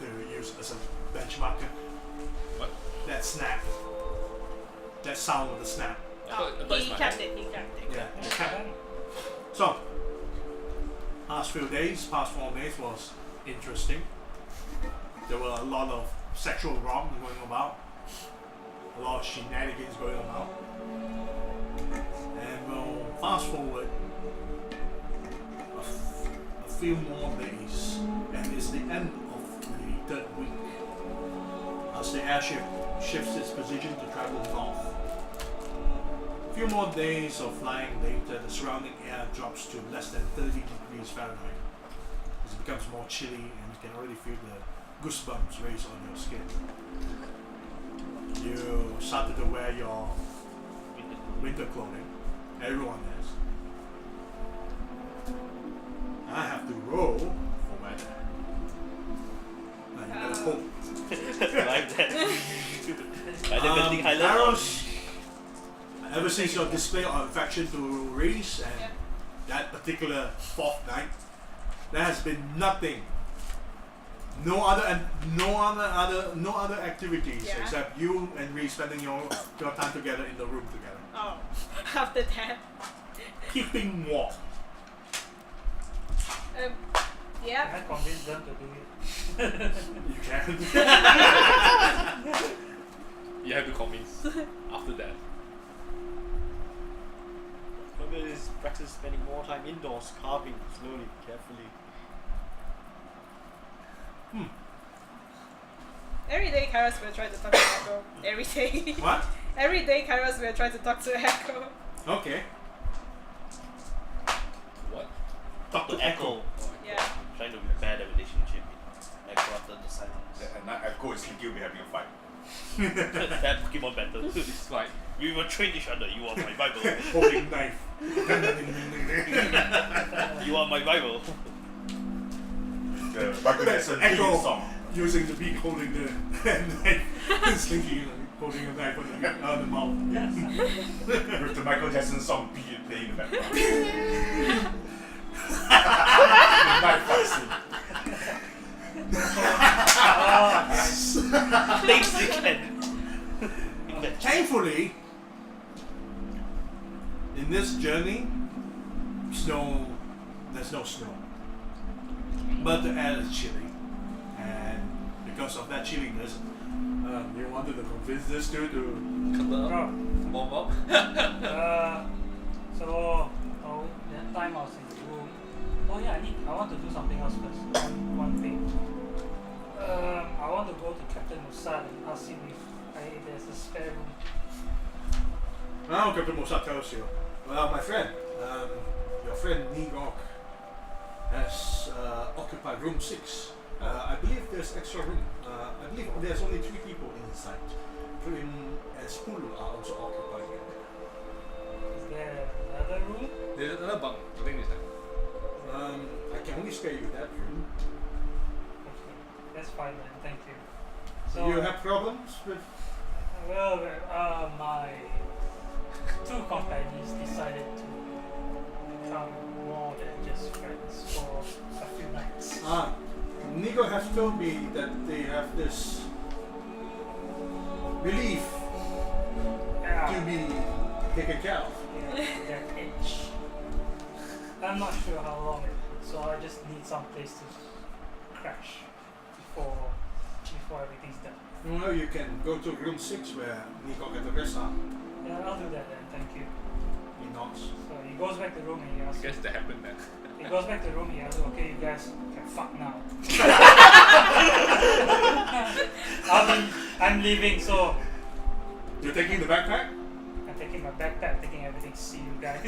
like to use as a benchmarker. What? That snap. That sound of the snap. He kept it. Yeah. So, past 4 days was interesting. There were a lot of sexual wrong going about, a lot of shenanigans going about, and we'll fast forward a few more days, and it's the end of the 3rd week as the airship shifts its position to travel north. A few more days of flying later, the surrounding air drops to less than 30 degrees Fahrenheit. As it becomes more chilly, and you can already feel the goosebumps raise on your skin. You started to wear your winter clothing. Everyone has. I have to roll for weather. Now you gotta hope. Like that. Arrows, ever since your display of affection to Reese and that particular 4th night, there has been nothing. No other activities except you and Reese spending your time together in the room together. Oh, after that. Keeping warm. Yeah. I convinced them to do it. You can. You have to convince after that. Maybe it's practice spending more time indoors, carving slowly, carefully. Every day Kairos will try to talk to Echo. Every day. What? Every day Kairos will try to talk to Echo. Okay. What? Talk to Echo. Yeah. Trying to repair the relationship in Echo after the silence. And now Echo is thinking we're having a fight. That Pokemon battle. It's like We will train each other. You are my Bible. Holding knife. You are my Bible. The Michael Jackson Echo song. using the beak holding the knife. Slinking holding a knife on the mouth. With the Michael Jackson song playing in the background. The knife fight scene. Things they can. Thankfully, in this journey, there's no snow. But the air is chilly. And because of that chilliness, you wanted to convince this dude to warm up. So that time I was in the room. Oh yeah, I want to do something else first. One thing. I want to go to Captain Musad and ask him if there's a spare room. Now Captain Mossad tells you, well, my friend, your friend Nigok has occupied room 6. I believe there's extra room. I believe there's only 3 people inside. Prim and Spool are also occupying it. Is there another room? There's another bunk. I think it's that. I can only spare you that room. Okay, that's fine then. Thank you. Do you have problems with? Well, my 2 companions decided to become more than just friends for a few nights. Nico has told me that they have this relief to be taken care of. Yeah, that itch. I'm not sure how long so I just need some place to crash before everything's done. Well, you can go to room 6 where Nico get the rest up. Yeah, I'll do that then, thank you. He nods. So he goes back to the room and he I asks. guess that happened then. He goes back to the room and he asks, okay, you guys can fuck now. I'm leaving, so You're taking the backpack? I'm taking my backpack, taking everything, see you guys.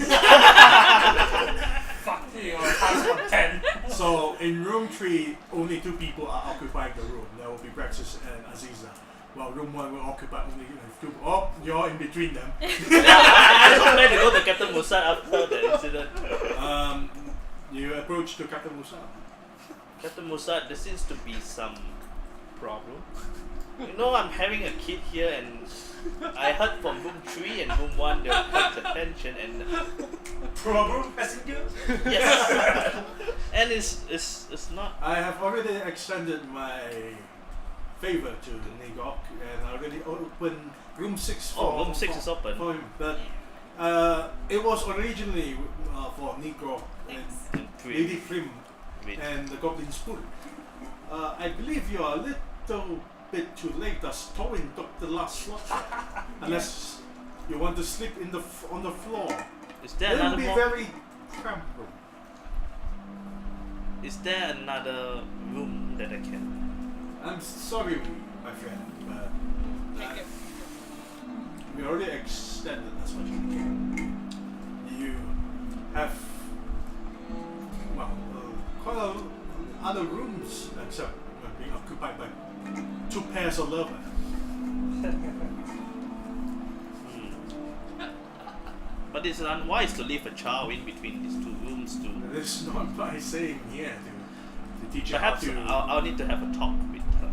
Fuck you, pass for 10. So in room 3, only 2 people are occupying the room. There will be Brexis and Aziza. Well, room 1 will occupy only 2. Oh, you're in between them. I just plan to go to Captain Musad after the incident. You approach to Captain Musa. Captain Musad, there seems to be some problem. You know, I'm having a kid here and I heard from room 3 and room 1 there was quite a tension and Problem passenger? yes. And then it's not. I have already extended my favor to Nigok, and I already opened room 6 for. Oh, room 6 is open. For him, but it was originally for Nigok and Lady Prim and the Goblin Spool. I believe you are a little bit too late as Towin took the last slot. Unless you want to sleep on the floor. Is there It will another be more? very cramped room. Is there another room that I can? I'm sorry, my friend, but Make it. we already extended as much as we can. You have, well, quite a other rooms except being occupied by 2 pairs of lovers. But it's unwise to leave a child in between these 2 rooms too. That is not my saying here to teach you Perhaps how to. I'll need to have a talk with her.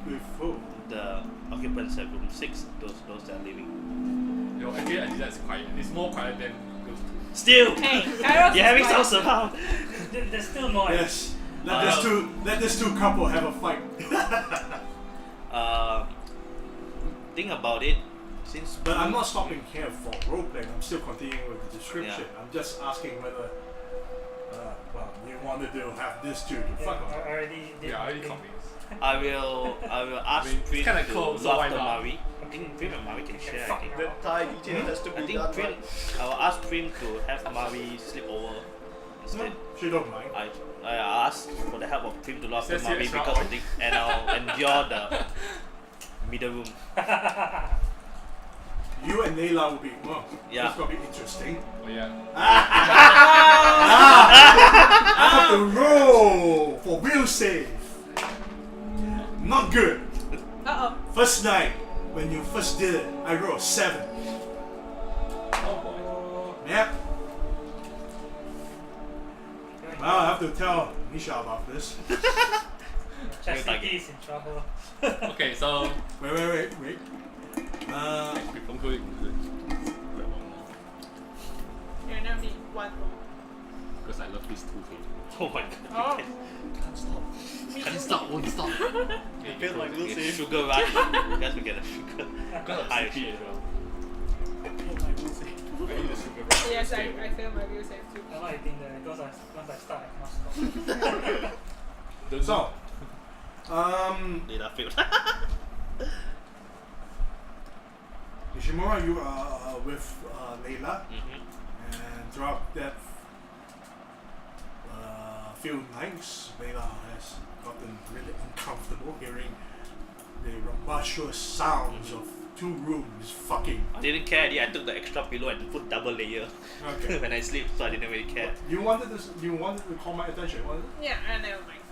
With who? The occupants at room 6, those that are living. You know, actually, I think that's quiet. It's more quiet than those two. Still! Hey, Kairos You're having is some quiet. surround! There's still noise. Yes. Let this two couple have a fight. Think about it. Since But I'm not stopping here for roleplaying. I'm still continuing with the description. Yeah. I'm just asking whether, well, you wanted to have this two to Yeah, fuck I on. already did. Yeah, I already my thing. convinced. I will ask I mean, it's Prim kinda to cold, so look why after not? Mari. I think Prim and Mari can share. I fuck think. now. Thai DJ has to I be think done Prim. right. I will ask Prim to have Mari sleep over No, instead. she don't mind. I asked for the help of Prim to look after Is there Mari extra because I oil? think, and I'll endure the middle room. You and Layla will be, well, Yeah. it's gonna be interesting. Oh yeah. I have to roll for real save. Not good. Uh-oh. First night, when you first did it, I rolled a 7. Oh boy. Yep. Well, I have to tell Nisha about this. Chastity is in trouble. Okay, so Wait. we conclude. You're gonna need 1 room. Because I love these two things. Oh my god. Oh. Can't stop. Me Can't too. stop. Won't stop. You feel like we'll get see. sugar rush. You guys will get a sugar. Because high of shit. as well. I need the sugar rush. Yes, I feel my view safe too. I'm not eating that because once I start, I cannot stop. Don't So, Lila failed. Nishimura, you are with Layla, Mhm. and throughout that few nights, Layla has gotten really uncomfortable hearing the rumbustious sounds of 2 rooms fucking. I didn't care. I took the extra pillow and put double layer Okay. when I sleep, so I didn't really care. You wanted to call my attention. Yeah, never mind.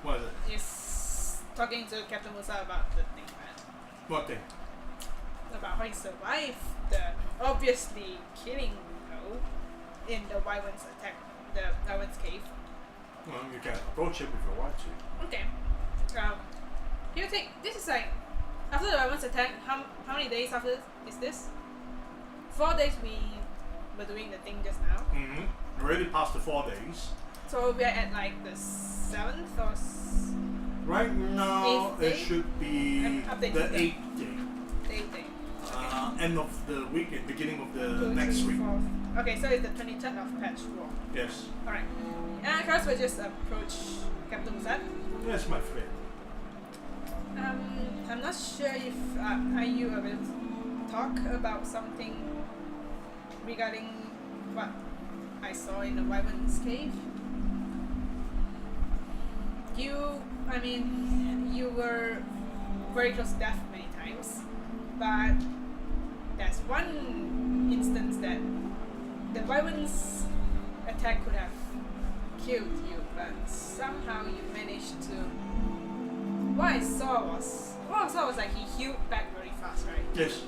What is it? Is talking to Captain Musa about the thing, man. What thing? About how he survived the obviously killing blow in the Wyvern's attack, the Wyvern's cave. Well, you can approach him if you want to. Okay. Do you think this is like after the Wyvern's attack? How many days after is this? 4 days we were doing the thing just now. Mm-hmm. Already passed the 4 days. So we're at like the 7th or Right now, Eighth it day? should be Update the today. 8th day. 8th day. End of the week and beginning of the Two, next three, week. 4. Okay, so it's the 23rd of Patch War. Yes. Alright. And of course we'll just approach Captain Musad. Yes, my friend. I'm not sure if are you able to talk about something regarding what I saw in the Wyvern's cave. You were very close to death many times, but there's one instance that the Wyvern's attack could have killed you, but somehow you managed to. What I saw was like he healed back very fast, right? Yes.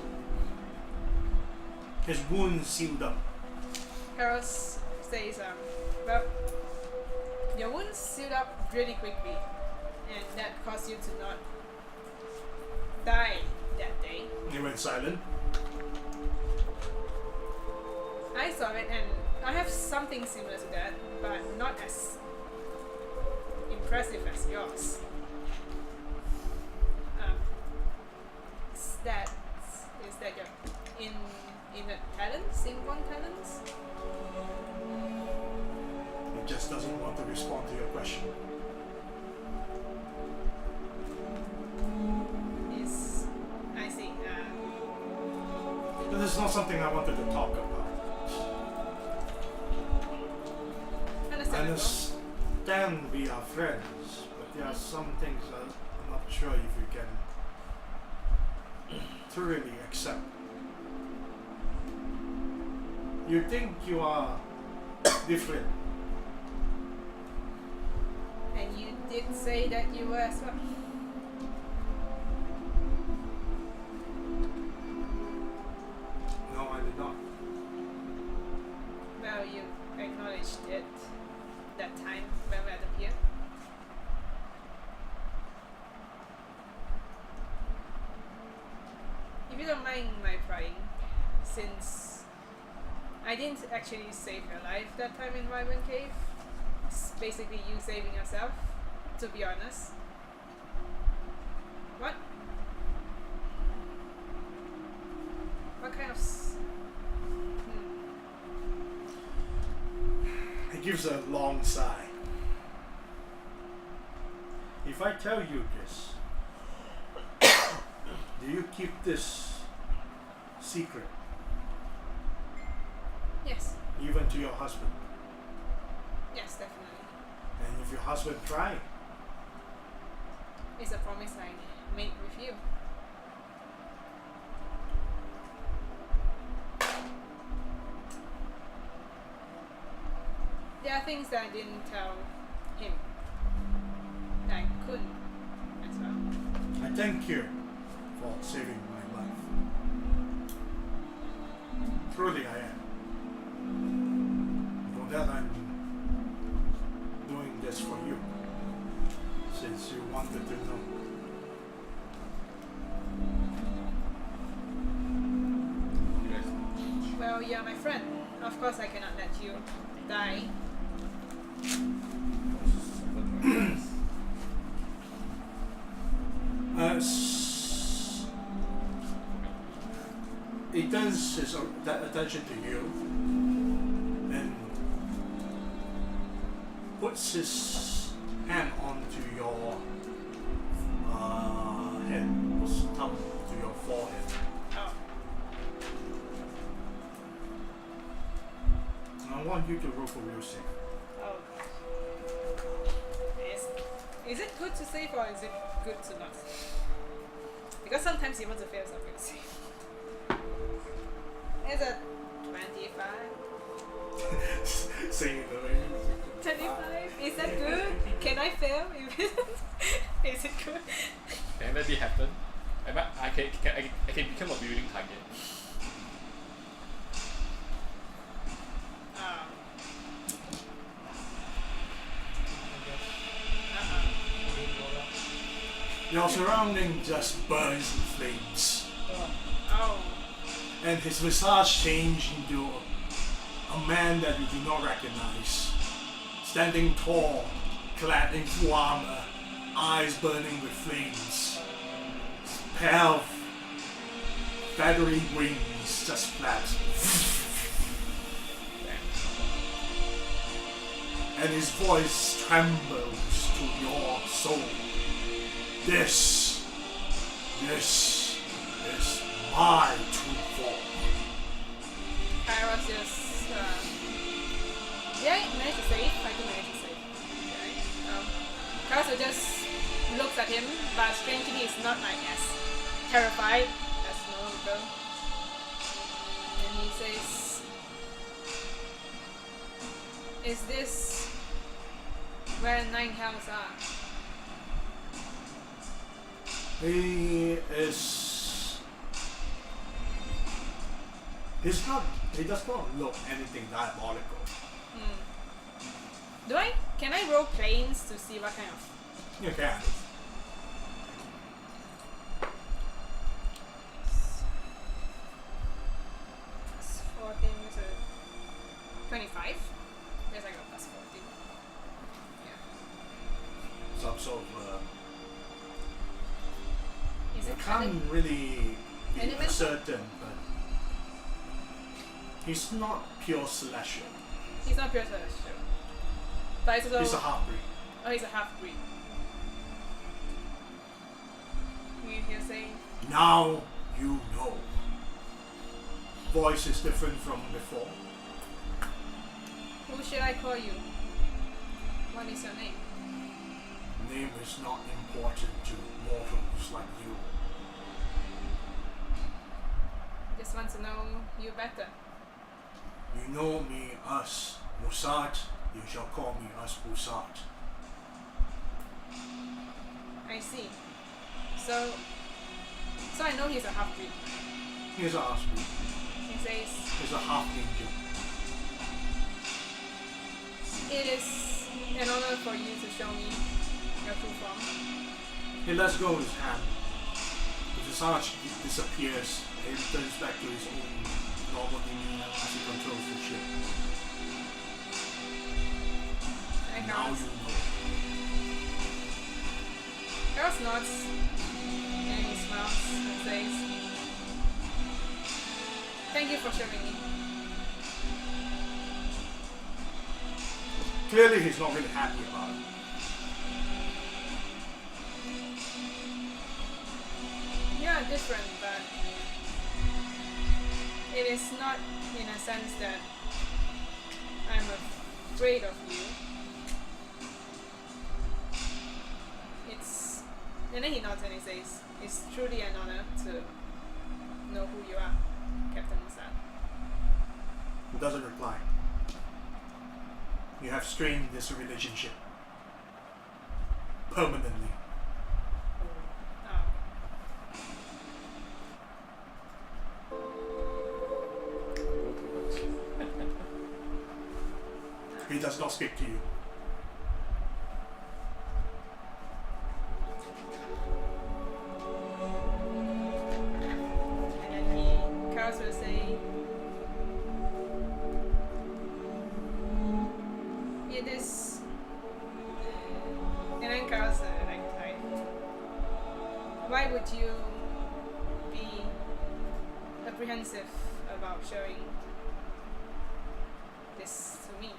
His wound sealed up. Karos says, well, your wounds sealed up really quickly, and that caused you to not die that day. He went silent. I saw it, and I have something similar to that, but not as impressive as yours. Is that your in the talents, in one talents? He just doesn't want to respond to your question. I see. This is not something I wanted to talk about. I Understandable. understand we are friends, but there are some things I'm not sure if you can thoroughly accept. You think you are different. And you did say that you were as well. No, I did not. Well, you acknowledged it that time when we had them here. If you don't mind my prying, since I didn't actually save your life that time in Wyvern Cave, it's basically you saving yourself, to be honest. What? What kind of He gives a long sigh. If I tell you this, do you keep this secret, Yes, even to your husband? yes, definitely. And if your husband try, It's a promise I made with you. There are things that I didn't tell him that I couldn't as well. I thank you for saving my life. Truly I am. For that I'm doing this for you, since you wanted to know. You guys. Well, you're my friend. Of course I cannot let you die. He turns his attention to you and puts his hand onto your head, his thumb to your forehead. Oh, And I want you to roll for will save. oh. Is it good to save or is it good to not save? Because sometimes you want to fail something to save. It's a 25. Saying it the way. 25? Is that good? Can I fail? Is it good? Can that happen? I can become a building target. Oh. Your surrounding just burns in flames. Oh. And his visage changed into a man that you do not recognize. Standing tall, clad in full armor, eyes burning with flames. Pale, feathery wings just flap. And his voice trembles to your soul. This is my true form. I was just. Did I manage to save? I did manage to save. Okay. Karasu just looks at him, but strangely he's not like as terrified as Naruto. And he says, "Is this where 9 hells are?" He does not look anything diabolical. Can I roll planes to see what kind of? You can. It's 14 to 25. some sort of. Is I it can't really be Elemental? certain, but he's not pure celestial. He's not pure celestial. But it's also. He's a half breed. Oh, he's a half breed. You're saying. Now you know. Voice is different from before. Who should I call you? What is your name? Name is not important to mortals like you. Just want to know you better. You know me as Musad, you shall call me as Musad. I see. So I know he's a half breed. He's a half breed. He says He's a half angel. it is an honor for you to show me your true form. He lets go of his hand. The visage disappears and he returns back to his own normal demeanor as he controls the ship. And Now Carlos, you know. Carlos nods and he smiles and says, "Thank you for showing me." Clearly he's not really happy about it. You are different, but it is not in a sense that I'm afraid of you. And then he nods and he says, "It's truly an honor to know who you are, Captain Musad." He doesn't reply. You have strained this relationship permanently. Oh. He does not speak to you. And then Carlos will say, "It is." And then Carlos like, why would you be apprehensive about showing this to me?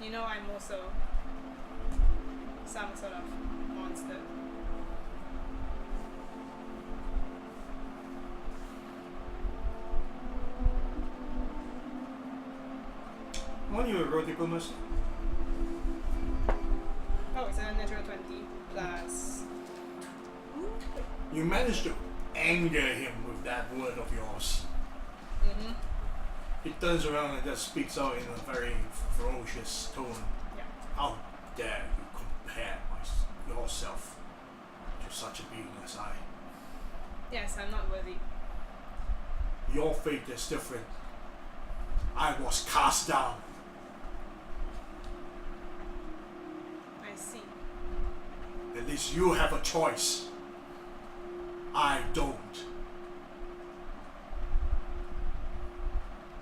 You know I'm also some sort of monster. When you roll diplomacy, Oh, it's a natural 20 plus. you manage to anger him with that word of yours. Mm-hmm. He turns around and just speaks out in a very ferocious tone. Yeah. How dare you compare yourself to such a being as I? Yes, I'm not worthy. Your fate is different. I was cast down. I see. At least you have a choice. I don't.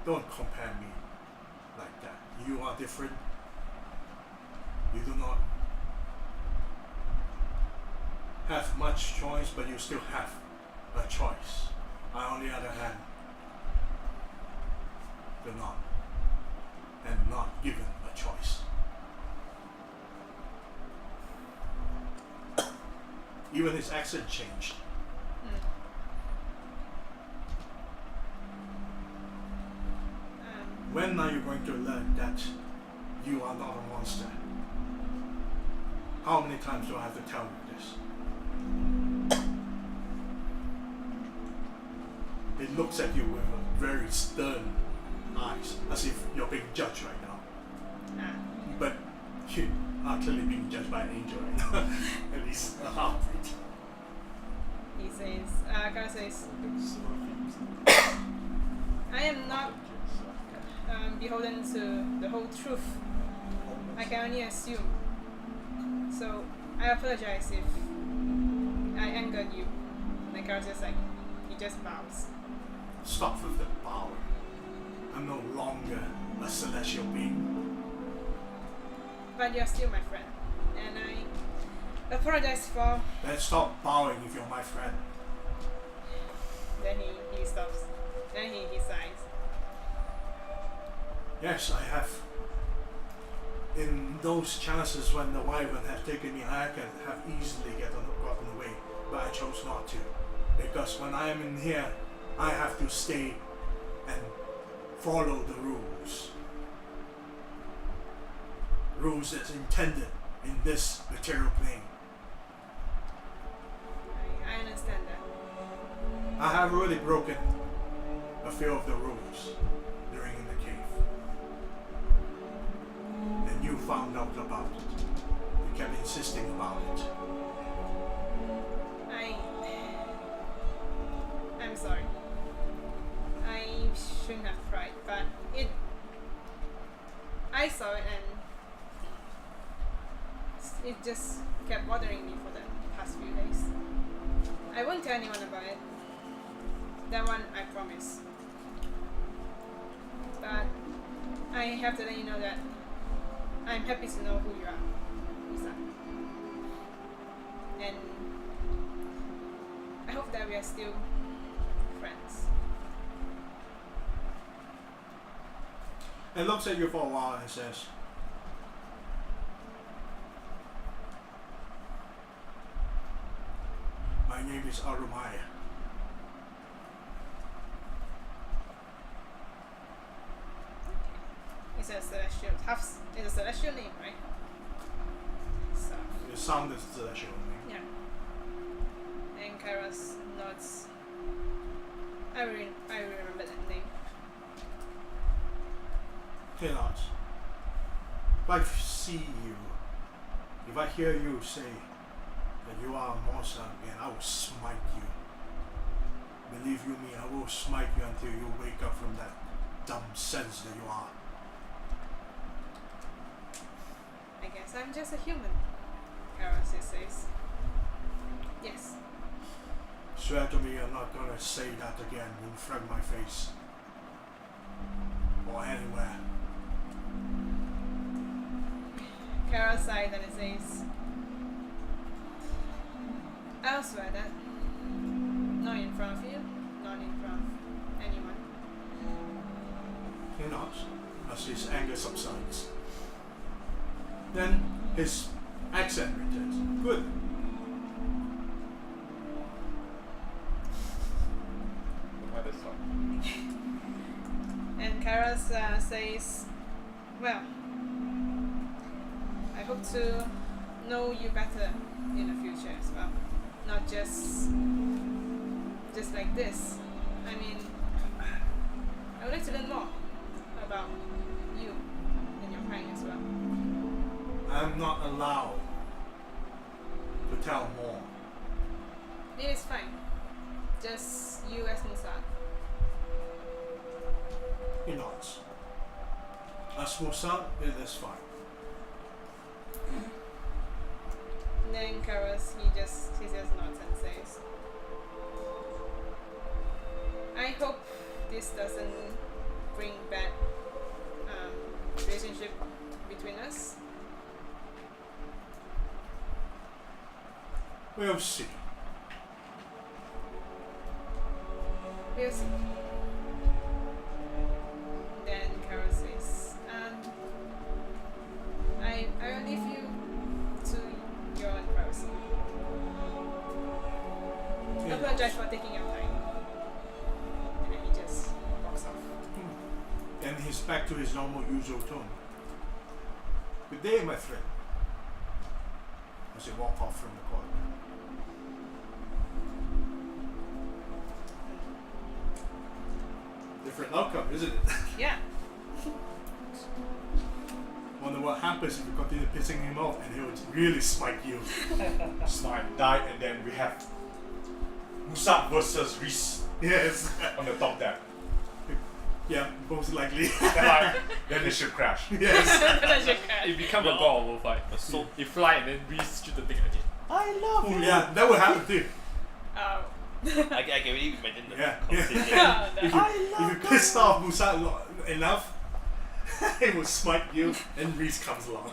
Don't compare me like that. You are different. You do not have much choice, but you still have a choice. I, on the other hand, do not, and not given a choice. Even his accent changed. When are you going to learn that you are not a monster? How many times do I have to tell you this? He looks at you with a very stern eyes, as if you're being judged right now. But you are clearly being judged by an angel right now. At least a half breed. He says, Kara says, I am not beholden to the whole truth. I can only assume. So I apologize if I angered you. And Kara just like, he just bows. Stop with the power. I'm no longer a celestial being. But you're still my friend. And I apologize for. Then stop bowing if you're my friend. Then he stops. Then he sighs. Yes, I have. In those chances when the wyvern have taken me, I can have easily gotten away, but I chose not to. Because when I am in here, I have to stay and follow the rules. Rules that's intended in this material plane. I understand that. I have already broken a few of the rules during in the cave. And you found out about it. You kept insisting about it. I'm sorry. I shouldn't have tried, but I saw it and it just kept bothering me for the past few days. I won't tell anyone about it. That one I promise. But I have to let you know that I'm happy to know who you are, Lisa. And I hope that we are still friends. And looks at you for a while and says, my name is Arumaya. It's a celestial, it's a celestial name, right? So, It sounded celestial name. yeah. And Kairos nods. I will remember that name. He nods. If I see you, if I hear you say that you are a monster again, I will smite you. Believe you me, I will smite you until you wake up from that dumb sense that you are. I guess I'm just a human, Kairos says. Yes. Swear to me you're not gonna say that again in front of my face. Or anywhere. Kairos sighs and it says, I'll swear that. Not in front of you, not in front of anyone. He nods as his anger subsides. Then his accent returns. Good. Why this stop? And Kairos says, well, I hope to know you better in the future as well. Not just like this. I mean, I would like to learn more about you and your kind as well. I'm not allowed to tell more. It is fine. Just you as Musa. He nods. As Musa, it is fine. And then Kairos, he just nods and says, I hope this doesn't bring bad relationship between us. We'll see. We'll see. Then Carol says, I will leave you to your own privacy. He Apologize nods. for taking your time. And then he just walks off. And he's back to his normal usual tone. Good day, my friend. As he walks off from the corner. Different outcome, isn't it? Yeah. Wonder what happens if you continue pissing him off and he would really spike you. Smite died, and then we have Musab versus Reese Yes. on the top deck. Yeah, most likely. Then the ship crash. Yes. It become a god of war fight. So You fly and then shoot the thing again. I love Oh, you. yeah, that would happen too. Oh. I can really imagine the Yeah. conversation. Yeah, If you piss off Musa enough, he will smite you and Reese comes along.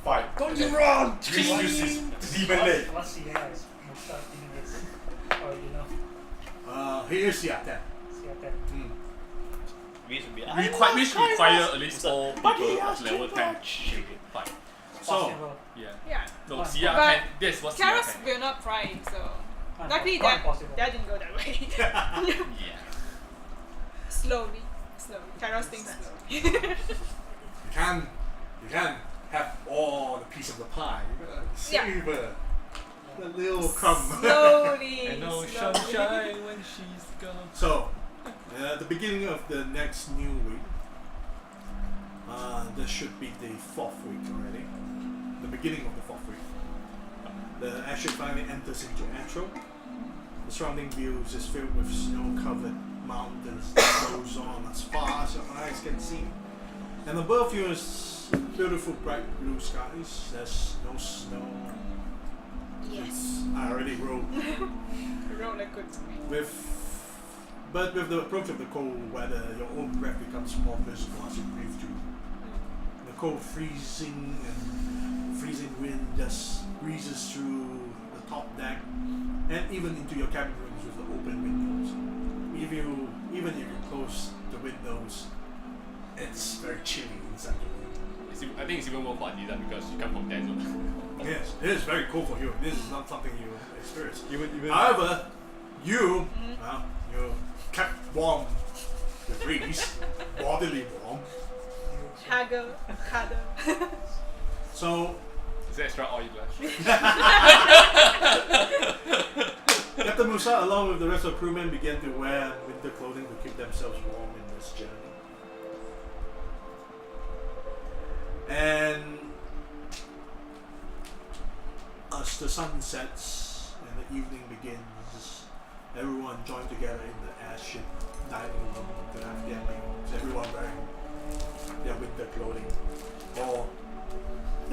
fight. Don't and you then run! Reese uses demon leg. What's he has? Musa in this. Oh, you know. He is the attack. See that. We should be. We should require at least 4 But he people has of level too 10 much. to fight. So, Possible. Yeah. Yeah. No, But- CR but 10. This was CR Karos 10. will not pry, so Quite luckily possible. that didn't go that way. Yeah. Slowly. Karos thinks slowly. you can have all the piece of the pie. You gotta savor the little crumb. Slowly. And no slowly. sunshine when she's gone. So, the beginning of the next new week, this should be the 4th week already. The beginning of the 4th week. The airship finally enters into Atrall. The surrounding views is filled with snow-covered mountains that goes on as far as your eyes can see. And above you is beautiful bright blue skies. There's no snow. Yes. I already wrote. Roll a good screen. But with the approach of the cold weather, your own breath becomes more visible as you breathe through. The cold freezing wind just breezes through the top deck and even into your cabin rooms with the open windows. Even if you close the windows, it's very chilly inside the room. I think it's even more for Adidas because you come from desert. Yes, it is very cool for you. This is not something you experience. even However, you kept warm with Reese, bodily warm. Cuddle. So Is it extra oil blush? Captain Musa, along with the rest of the crewmen, began to wear winter clothing to keep themselves warm in this journey. And as the sun sets and the evening begins, everyone joined together in the airship dining room to have their meals. Everyone wearing their winter clothing, all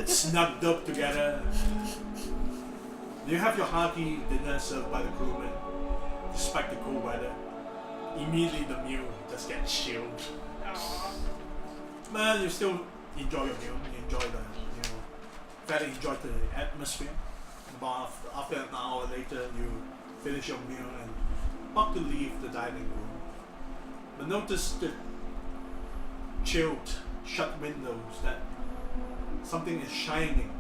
snugged up together. You have your hearty dinner served by the crewmen, despite the cold weather. Immediately the meal just gets chilled. Aww. But you still enjoy your meal. You enjoy fairly enjoy the atmosphere. But after an hour later, you finish your meal and about to leave the dining room. But notice the chilled, shut windows that something is shining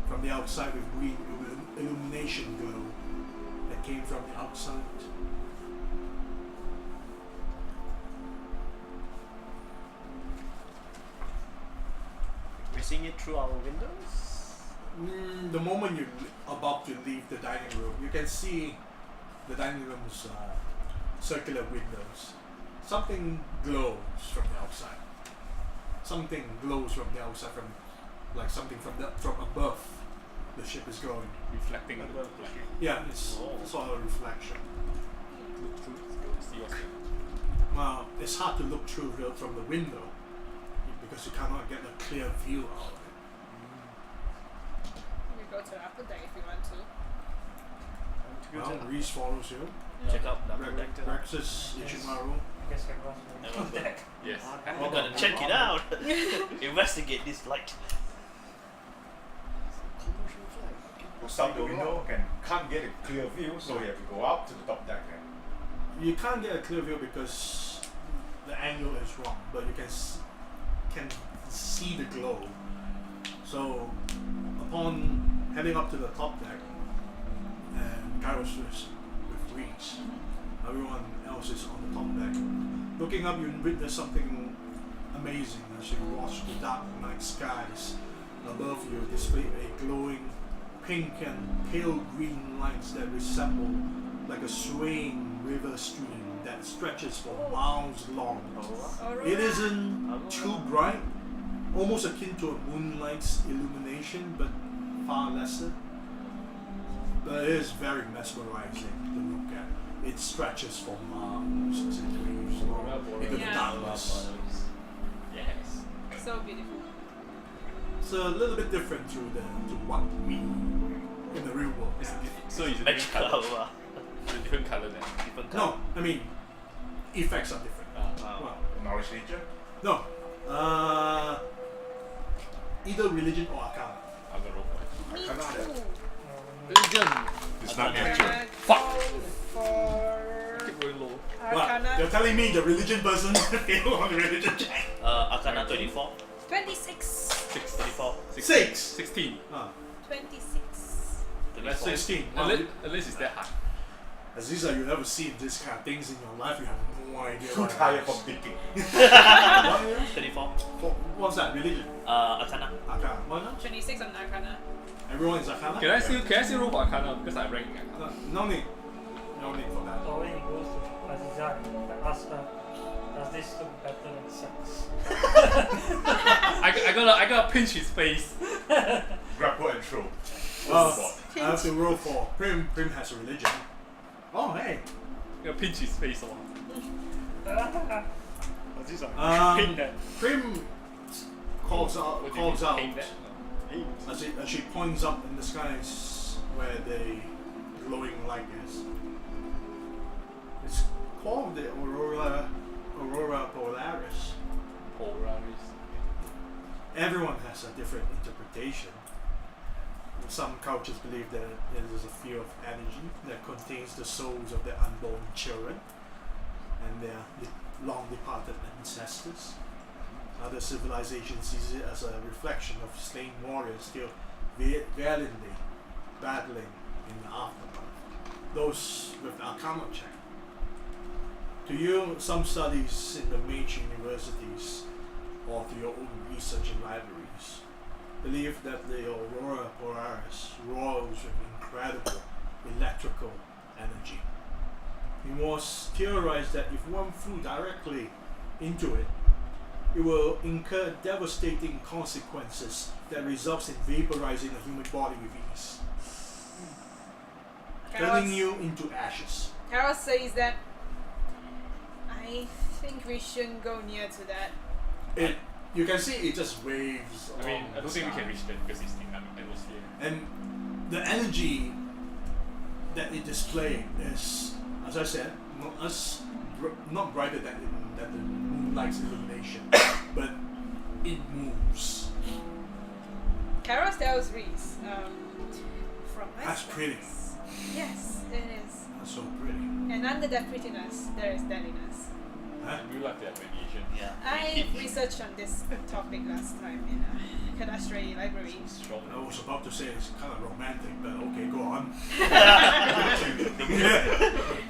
from the outside with green illumination glow that came from the outside. We're seeing it through our windows. The moment you're about to leave the dining room, you can see the dining room's circular windows. Something glows from the outside. Something glows from the outside, something from above. The ship is glowing. Reflecting on the light. Yeah, it's sort of a reflection. Look through, see what's there. Well, it's hard to look through from the window because you cannot get a clear view out of it. You go to the upper deck if you want to. Well, Reese follows you. Check out the protector. Rexus, Ishimaru. I guess everyone's Everyone going deck. Yes. We're gonna check it out. Investigate this light. Some the window can't get a clear view, so you have to go up to the top deck. You can't get a clear view because the angle is wrong, but you can see the glow. So upon heading up to the top deck, and Kairos is with Reese, everyone else is on the top deck. Looking up, you witness something amazing as you watch the dark night skies above you display a glowing pink and pale green lights that resemble like a swaying river stream that stretches for miles long. It isn't too bright, almost akin to a moonlight's illumination, but far lesser. But it is very mesmerizing to look at. It stretches for miles as it waves into the Yeah. darkness. Yes. So beautiful. It's a little bit different to what we in the real world. So it's a different Magical. color. It's a different color then. Different color. No, I mean effects are different. Wow. Well, Knowledge nature. no. either religion or arcana. I'm gonna roll for it. Me Arcana. too. Religion. It's not Arcana. natural. Fuck. For Keep going low. What? Arcana You're telling me the religion person failed on the religion check? Arcana 24. 26. 24. 6. 16. 26. Unless 16. Unless it's that hard. Aziza, you never seen this kind of things in your life. You have no idea. Too what it tired is. from thinking. What is it? 34. What's that? Religion? Arcana. Arcana. What now? 26 on Arcana. Everyone is Arcana? Can I still roll for Arcana because I rank Arcana? No need. No need for that. Or when he goes to Aziza, I ask her, does this look better than sex? I gotta pinch his face. Grapple and throw. I have to roll for Prim. Prim has a religion. Oh, hey. I gotta pinch his face. Um, Prim calls out. What do you mean, Calls out. paint that? No. As she points up in the skies where the glowing light is. It's called the Aurora Polaris. Polaris. Everyone has a different interpretation. Some cultures believe that there is a field of energy that contains the souls of their unborn children and their long departed ancestors. Other civilizations sees it as a reflection of slain warriors still valiantly battling in the aftermath. Those with the Arcana check. To you, some studies in the major universities or through your own research in libraries believe that the Aurora Polaris roars with incredible electrical energy. It was theorized that if one flew directly into it, it will incur devastating consequences that results in vaporizing a human body with ease, turning you into ashes. Carol says that I think we shouldn't go near to that. You can see it just waves. I mean, along I don't the think we sky. can reach that because it's in the atmosphere. And the energy that it displays is, as I said, not brighter than the moonlight's illumination, but it moves. Carol tells Reese, from my That's pretty. experience- Yes, it is. That's so pretty. And under that prettiness, there is deadliness. Huh? You like that radiation. Yeah. I researched on this topic last time in a cadastral library. Strong. I was about to say it's kind of romantic, but okay, go on.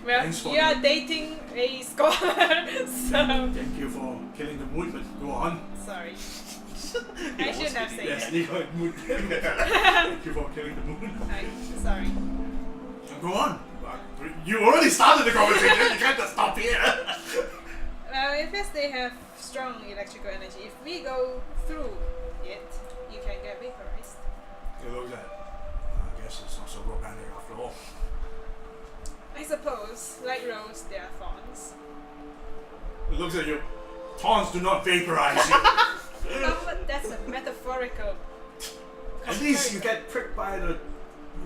Well, Thanks for you are the- dating a scholar, so Thank you for killing the mood, but go on. sorry. I shouldn't have said Yes, that. leave it mood. Thank you for killing the mood. I'm sorry. Go on. You already started the conversation. You can't just stop here. Well, because they have strong electrical energy, if we go through it, you can get vaporized. It looks at. I guess it's not so romantic after all. I suppose, like rose, there are thorns. It looks at you. Taunts do not vaporize you. No, but that's a metaphorical. At least you get pricked by the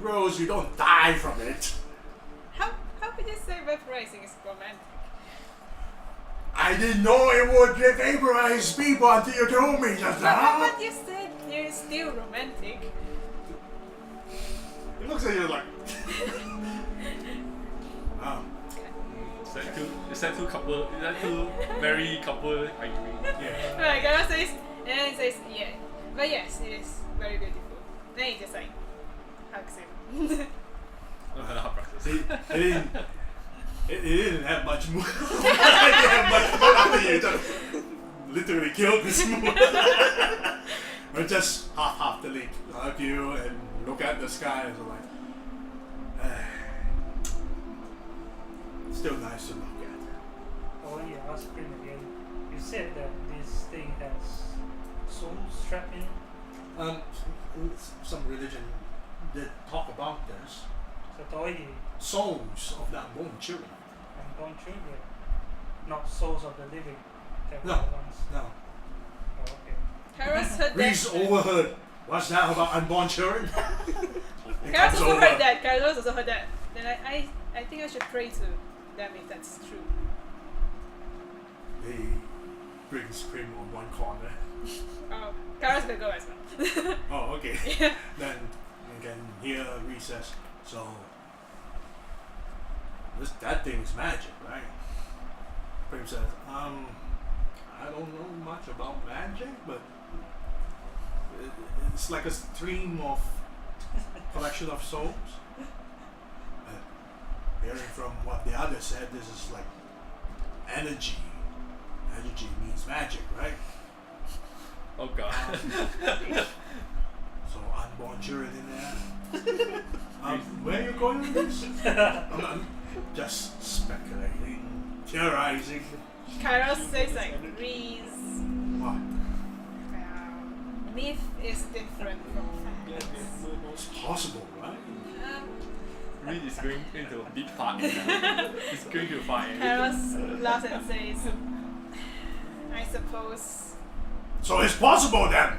rose. You don't die from it. How could you say vaporizing is romantic? I didn't know it would vaporize people until you told me just now. But you said you're still romantic. It looks at you like. Oh, Is that two married couple arguing? yeah. Right, Gara says, and then it says, yeah. But yes, it is very beautiful. Then he just like hugs him. Another practice. See, it didn't have much mood. It didn't have much mood after you just literally killed this mood. Or just half-heartedly hug you and look at the sky and so like, still nice to look at. Or when you ask him again, you said that this thing has souls strapped in. Some religion did talk about this. So toy Souls of the unborn children. unborn children, not souls of the living. That No. were the ones. No. Oh, okay. Kara's heard Reese that. overheard. What's that about unborn children? It Kara's comes also over. heard that. Kara's also heard that. Then I think I should pray to them if that's true. He brings Prim on one corner. Oh, Kara's gonna go as well. Oh, okay. Yeah. Then you can hear recess. So that thing is magic, right? Prim says, I don't know much about magic, but it's like a stream of collection of souls. Hearing from what the other said, this is like energy. Energy means magic, right? Oh god. So unborn children in there. Where are you going with this? I'm just speculating, theorizing. Kairos says like Reese. What? Myth is different from facts. It's possible, right? Reed is going into a big part. He's going to fight. Kairos laughs and says, I suppose. So it's possible then.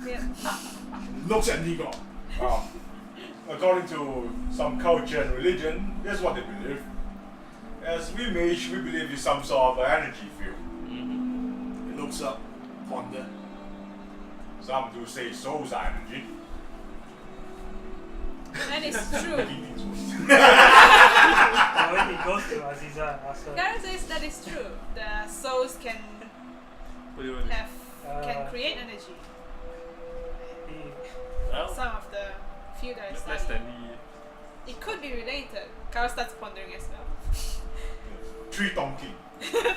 Yeah. Looks at Nigo. According to some culture and religion, that's what they believe. As we mage, we believe in some sort of energy field. Mm-hmm. He looks up, ponder. Some do say souls are energy. And it's true. So when he goes to Aziza and asks her, Kairos says that is true. The souls can What do you want to have can create energy. Well, Some of the few that I Less studied. than It could be related. Kairos starts pondering as well. 3 donkey.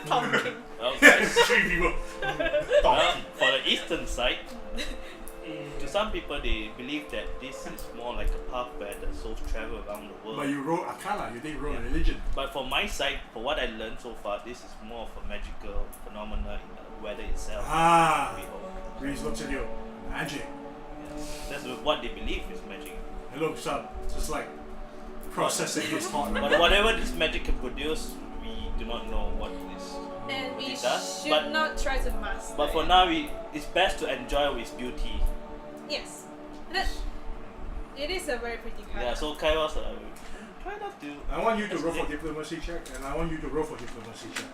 Pumpkin. well, 3 people. well, Donkey. for the eastern side, he, to some people they believe that this is more like a path where the souls travel around the world. But you wrote Arcana, you didn't wrote Yeah. religion. But for my side, for what I learned so far, this is more of a magical phenomena in the weather itself. Ah, We hope. Reese looks at you. Magic. That's what they believe is magic. He looks up, just like processing his thought. But whatever this magic can produce, we do not know what this. And what we it does. should But not try to master but for it. now, it's best to enjoy its beauty. Yes. That, it is a very pretty card. Yeah. So Kairos, try not to. I want you to roll for diplomacy check, and I want you to roll for diplomacy check.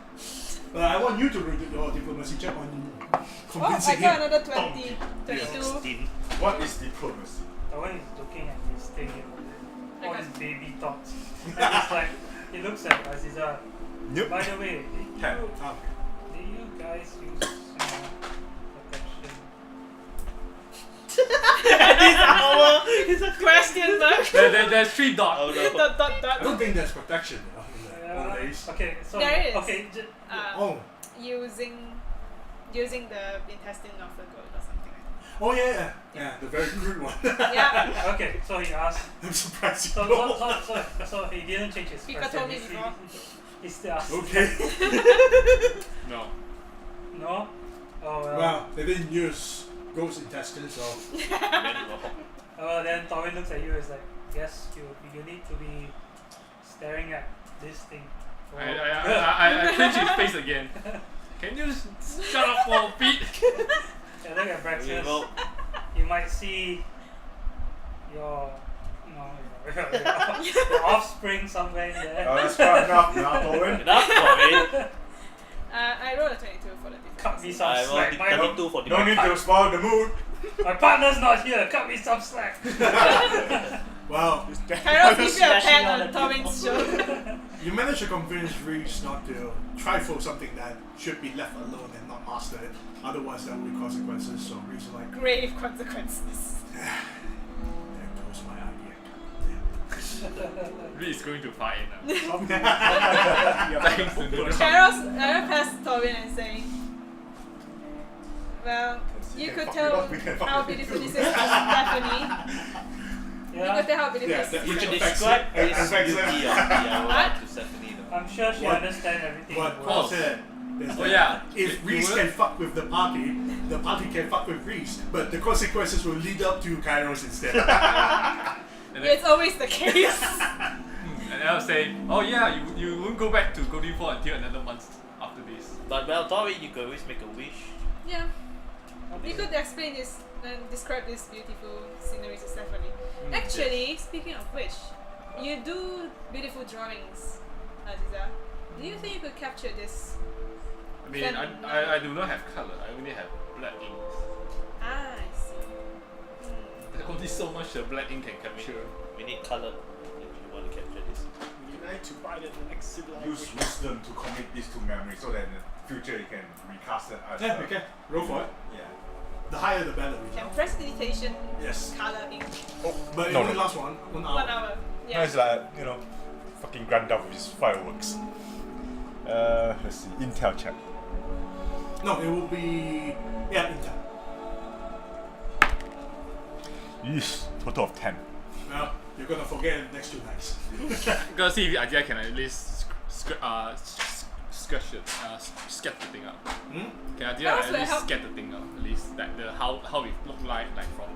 I want you to roll your diplomacy check on Oh, I convincing got him. another 20, 22. 16. What is diplomacy? Owen is looking at his thing and all Okay. his baby thoughts. And it's like, he looks at Aziza. Yep. By the way, Ten. do you guys use protection? It's a question mark. There's 3 dots. Oh no. dot, dot, I dot. don't think there's protection in the old days. Okay, so There is. okay, Oh, Using the intestine of the goat or something like oh yeah, the very crude one. that. Yeah. okay, so he asked. I'm surprised you So, know. so he didn't change his Pika question. told me He- before. He still asked. Okay. No. No? Oh well. Well, they didn't use goat's intestines, so Then Torvin looks at you and is like, yes, you need to be staring at this thing. for- I clench his face again. Can you shut up for a bit? And look at Okay, Braxis. well, You might see your, your offspring somewhere in there. That's quite enough now, Owen. enough for it. I rolled a 22 for the Cut me diplomacy. some I slack. want 32 for the No need to spoil the mood. My partner's not here. Cut me some slack. well, Kairos gives you a Smashing pat on on the Torvin's shoulder. you managed to convince Reese not to try for something that should be left alone and not mastered. Otherwise, there will be consequences. So Reese is like, Grave consequences. there goes my idea. Reed is going to fight now. Yeah. Thanks to Noodle. Kairos, I will pass Torvin and say, well, you could tell how beautiful this is to Stephanie. You Yeah. could tell how beautiful Yeah, this that- You is. can Affects describe it. this Affects it. beauty of the What? hour to Stephanie though. I'm sure she What? understands everything. What well. Paul said is Oh that yeah. if Reese can fuck with the party can fuck with Reese, but the consequences will lead up to Kairos instead. And then, It's always the case. and I'll say, oh yeah, you won't go back to Golden Fall until another month after this. But well, Tori, you could always make a wish. Yeah. Okay. You could explain this and describe this beautiful scenery to Stephanie. Mm, Actually, speaking of which, you do beautiful drawings, Aziza. Do you think you could capture this I mean, Then I do not have color. I only have black ink. Ah, I see. There's only so much the black ink can capture. We need color if you want to capture this. We need to buy the next Use wisdom to commit this to memory so that in the future you can recast it as Yeah, okay. Roll for it. Yeah. The higher the better Can result. prestidigitation Yes. color ink. But it No, only no. lasts 1 hour. 1 hour. No, Yeah. it's like, you know, fucking Gandalf with his fireworks. Let's see, Intel check. No, it will be Intel. Yeesh, total of 10. Well, you're gonna forget it next 2 nights. Gotta see if I can at least sketch the thing out. Hmm? Can I That at was least help. sketch the thing out? At least like the how it look like from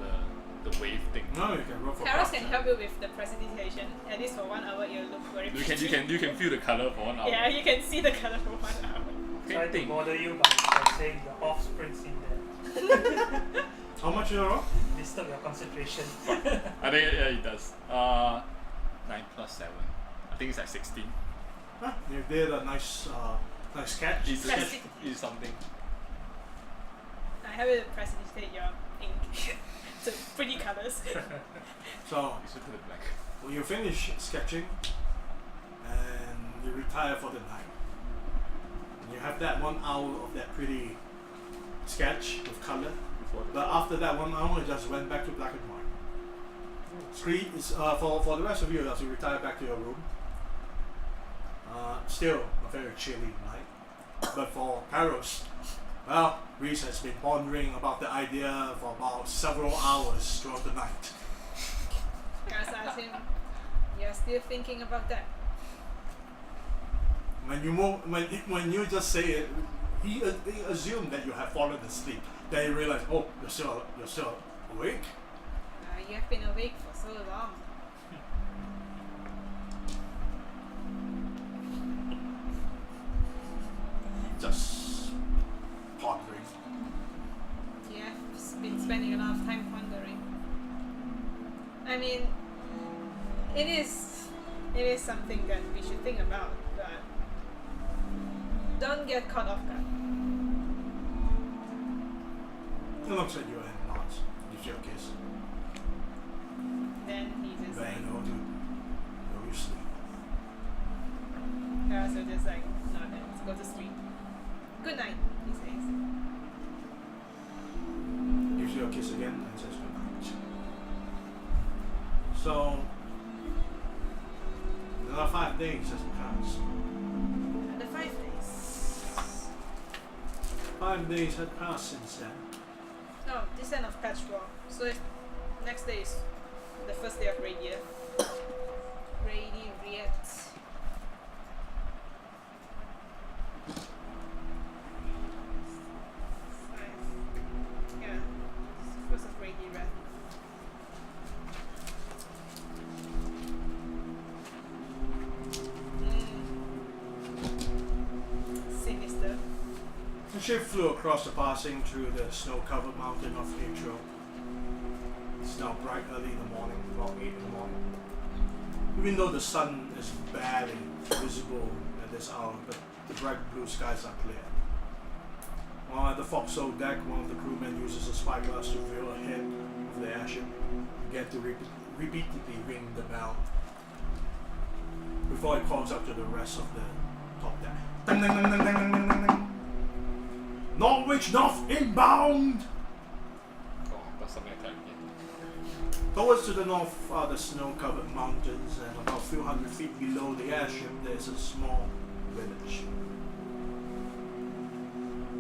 the wave thing. No, you can roll for Karos craft can check. help you with the prestidigitation. At least for 1 hour, it'll look very pretty. You can feel the color for 1 hour. Yeah, you can see the color for 1 hour. Try to Thing. bother you by saying the offspring's in there. How much you roll? Disturb your concentration. I think yeah, it does. 9 plus 7. I think it's like 16. Huh? You did a nice sketch. It's Sketch. is something. I have you prestidigitate your ink to pretty colors. So It's just the black. when you finish sketching and you retire for the night, and you have that 1 hour of that pretty sketch with color. Before the But after that 1 hour, it just went back to black and white. Screen is for the rest of you as you retire back to your room. Still a very chilly night. But for Karos, well, Reese has been pondering about the idea for about several hours throughout the night. Karos asked him, "You're still thinking about that?" When you just say it, he assumed that you have fallen asleep. Then he realized, oh, you're still awake. You have been awake for so long. Just pondering. You have been spending a lot of time pondering. I mean, it is something that we should think about, but don't get caught off guard. It looks at you and nods. Gives you a kiss. Then he just Then like, you know, you sleep. Karos will just like nod and go to sleep. Good night, he says. Gives you a kiss again and says good night. So, another 5 days has passed. Another 5 days. 5 days had passed since then. No, descent of Atrall. So if next day is the first day of Radiant. Yeah, first of Radiant. Sinister. The ship flew across the passing through the snow-covered mountain of Atrall. It's now bright early in the morning, about 8 in the morning. Even though the sun is barely visible at this hour, but the bright blue skies are clear. While at the forecastle deck, one of the crewmen uses a spyglass to view ahead of the airship, began to repeatedly ring the bell before he calls out to the rest of the top deck. Ding, ding, ding, ding, ding, ding, ding, ding. Norwich North inbound! Oh, that's something like that again. Towards to the north are the snow-covered mountains, and about a few hundred feet below the airship there is a small village.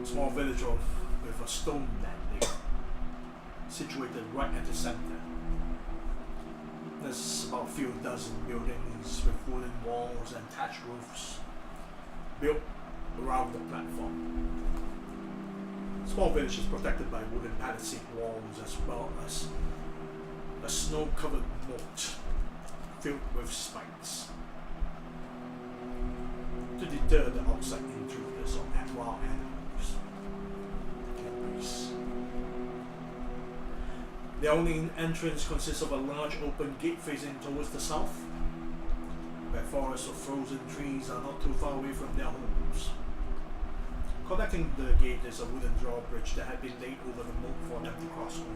A small village with a stone landing, situated right at the center. There's about a few dozen buildings with wooden walls and thatched roofs built around the platform. Small village is protected by wooden palisade walls as well as a snow-covered moat filled with spikes to deter the outside intruders or wild animals. The only entrance consists of a large open gate facing towards the south, where forests of frozen trees are not too far away from their homes. Connecting the gate is a wooden drawbridge that had been laid over the moat for them to cross over.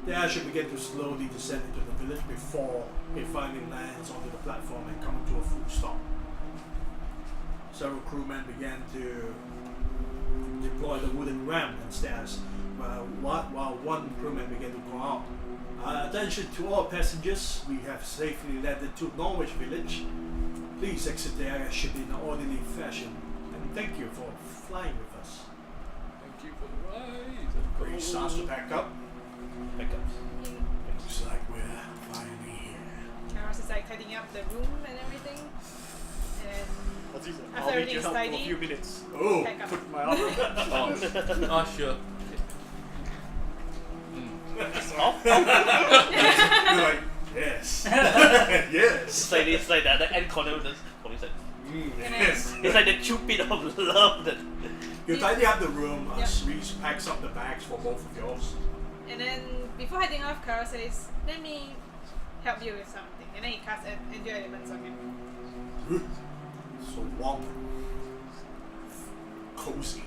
The airship began to slowly descend into the village before it finally lands onto the platform and comes to a full stop. Several crewmen began to deploy the wooden ramp and stairs, while one crewman began to call out, "Attention to all passengers, we have safely landed to Norwich Village. Please exit the airship in an orderly fashion, and thank you for flying with us." Thank you for the ride. He starts to pack up. Backups. Looks like we're finally here. Karos is like tidying up the room and everything. And Aziz, After I'll need everything's your help for a tidy. few minutes. Oh! pack up. Put my armor on. Oh, sure. You're like, yes. Yes. It's like the end corner of the police. And Yes. It's like the cupid of love that. You tidy up the room as Yep. Reese packs up the bags for both of yours. And then before heading off, Karos says, "Let me help you with something." And then he casts Endure Elements on him. So warm. Cozy.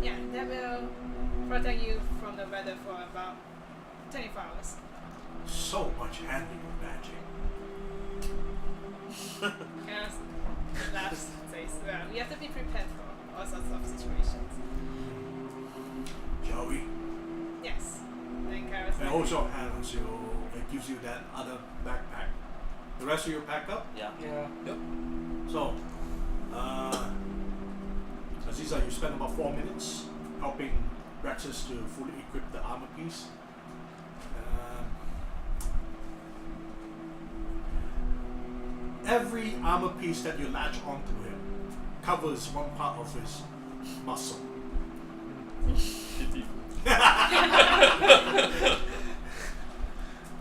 Yeah, that will protect you from the weather for about 24 hours. So much handling of magic. Karos laughs and says, "Well, we have to be prepared for all sorts of situations." Shall we? Yes. Then Karos And also hands you, it gives you that other backpack. The rest of you pack up. Yeah. Yeah. So, Aziza, you spend about 4 minutes helping Rexus to fully equip the armor piece. Every armor piece that you latch onto him covers one part of his muscle.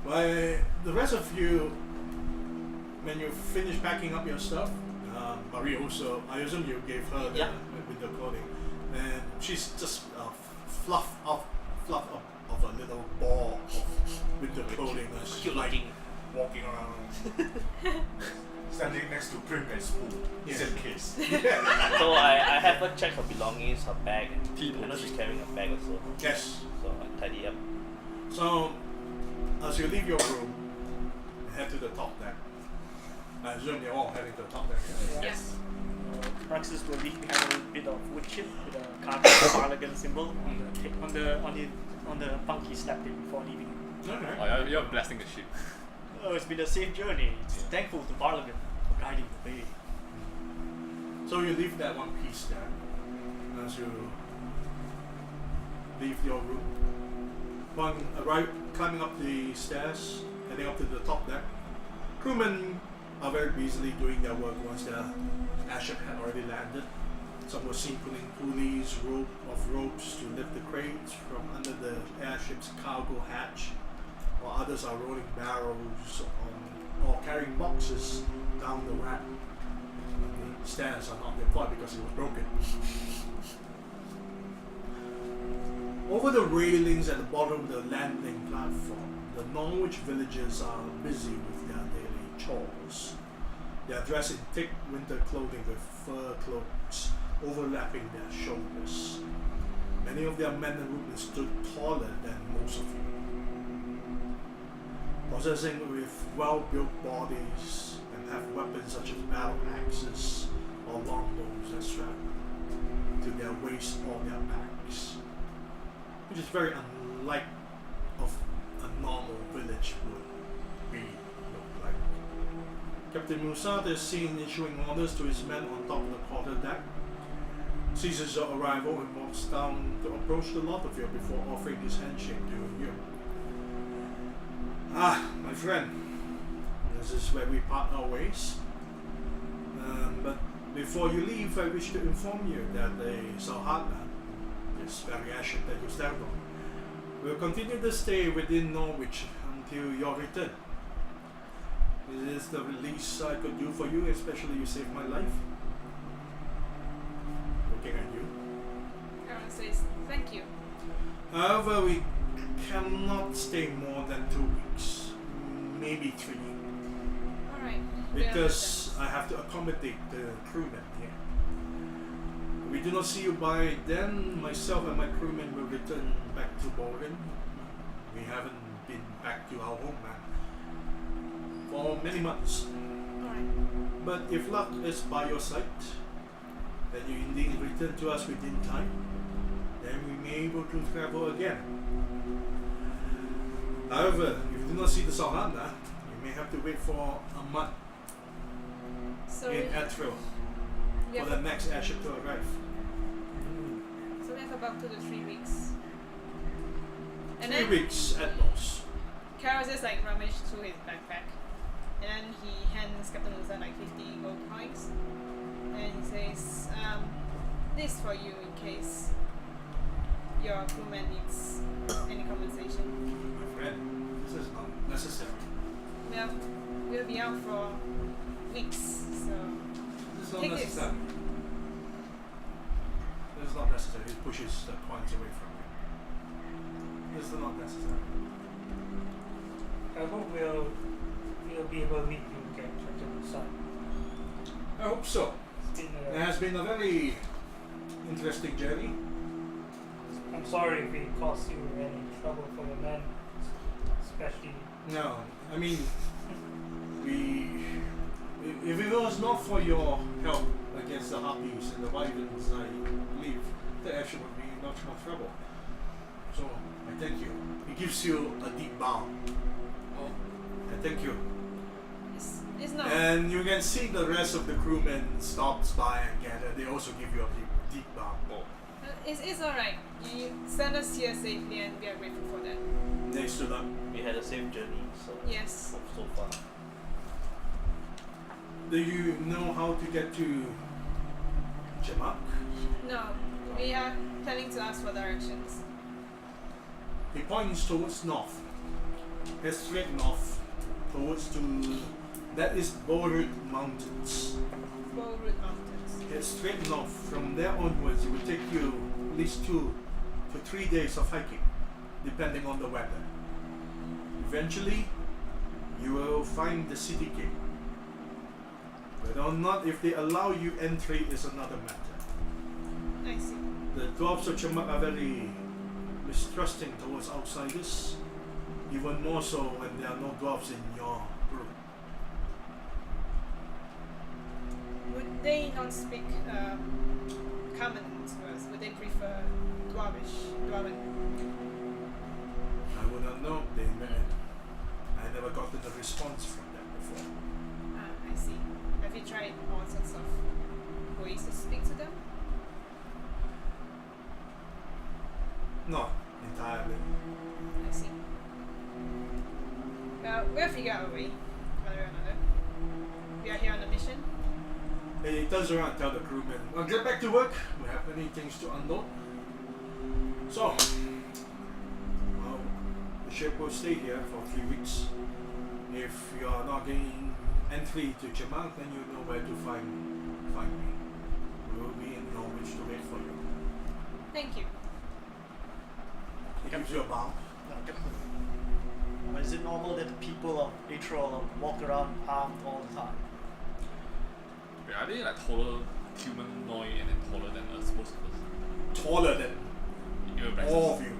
But the rest of you, when you finish packing up your stuff, Marie also, I assume you gave her the Yeah. winter clothing, and she's just fluff of a little ball of winter clothing as she's Cute like looking. walking around. Standing next to Prim and Spool, just in case. Yeah. So I have her check her belongings, her bag. Tea I know bowls. she's carrying a bag also. Yes. So I tidy up. So, as you leave your room, head to the top deck. I assume you're all heading to the top deck. Yeah? Yes. Praxis will leave behind a bit of wood chip with a carved Barlagan symbol on the punk he slapped in before leaving. Okay. Oh, you're blasting the ship. Oh, it's been a safe journey. Thankful to Barlagan for guiding the way. So you leave that one piece there. As you leave your room, climbing up the stairs, heading up to the top deck. Crewmen are very busily doing their work once their airship had already landed. Some were seen pulling pulleys of ropes to lift the crates from under the airship's cargo hatch, while others are rolling barrels or carrying boxes down the ramp. The stairs are not deployed because it was broken. Over the railings at the bottom of the landing platform, the Norwich villagers are busy with their daily chores. They are dressed in thick winter clothing with fur cloaks overlapping their shoulders. Many of their men and women stood taller than most of you, possessing with well-built bodies and have weapons such as battle axes or longbows that strap to their waist or their backs, which is very unlike of a normal village would be look like. Captain Musad is seen issuing orders to his men on top of the quarter deck, seizes your arrival and walks down to approach the lot of you before offering his handshake to you. Ah, my friend, this is where we part our ways. But before you leave, I wish to inform you that the Salhadna, this very airship that you stand on, will continue to stay within Norwich until your return. This is the least I could do for you, especially you saved my life. Looking at you. Karos says, "Thank you." However, we cannot stay more than 2 weeks, maybe 3, Alright. because I have to accommodate the crewmen here. If we do not see you by then, myself and my crewmen will return back to Bolrood. We haven't been back to our homeland for many months. Alright. But if luck is by your side, then you indeed return to us within time, then we may be able to travel again. However, if you do not see the Salhanda, you may have to wait for a month So in Atrall we for have the next airship to arrive. so we have about 2 to 3 weeks. And 3 then weeks at most. Carol just like rummaged through his backpack, and then he hands Captain Musa like 50 gold coins, and he says, "This for you in case your crewman needs any compensation." My friend, this is not necessary. Well, we'll be out for weeks, so This is not Take this. necessary. This is not necessary. He pushes the coins away from you. This is not necessary. I hope we'll be able to meet you again, Captain Musa. I hope so. It's been It has been a very interesting journey. I'm sorry if it caused you any trouble for your men, especially. No, I mean, if it was not for your help against the harpies and the wyverns, I believe the airship would be in much more trouble. So, I thank you. He gives you a deep bow. Oh, I thank you. it's not. And you can see the rest of the crewmen stops by and gather. They also give you a deep bow. oh. It's alright. You send us here safely, and we are grateful for that. They stood up. We had a safe journey, so Yes. so far. Do you know how to get to Jamak? No, we are planning to ask for directions. He points towards north. Head straight north towards to that is Bolrood Mountains. Bolrood Mountains. Head straight north. From there onwards, it will take you at least 2 to 3 days of hiking, depending on the weather. Eventually, you will find the city gate. Whether or not if they allow you entry is another matter. I see. The dwarves of Chamak are very mistrusting towards outsiders, even more so when there are no dwarves in your group. Would they not speak common to us? Would they prefer Dwarven? I would not know. I never gotten a response from them before. I see. Have you tried all sorts of ways to speak to them? Not entirely. I see. Well, we'll figure out a way, one way or another. We are here on a mission. He turns around and tells the crewmen, "Well, get back to work. We have many things to unload." So, well, the ship will stay here for 3 weeks. If you are not getting entry to Jamak, then you know where to find me. We will be in Norwich to wait for you. Thank you. He gives you a bow. Is it normal that the people of Atrall walk around armed all the time? Wait, are they like taller humanoid and then taller than us, most of us? Taller than Your Brexes. all of you.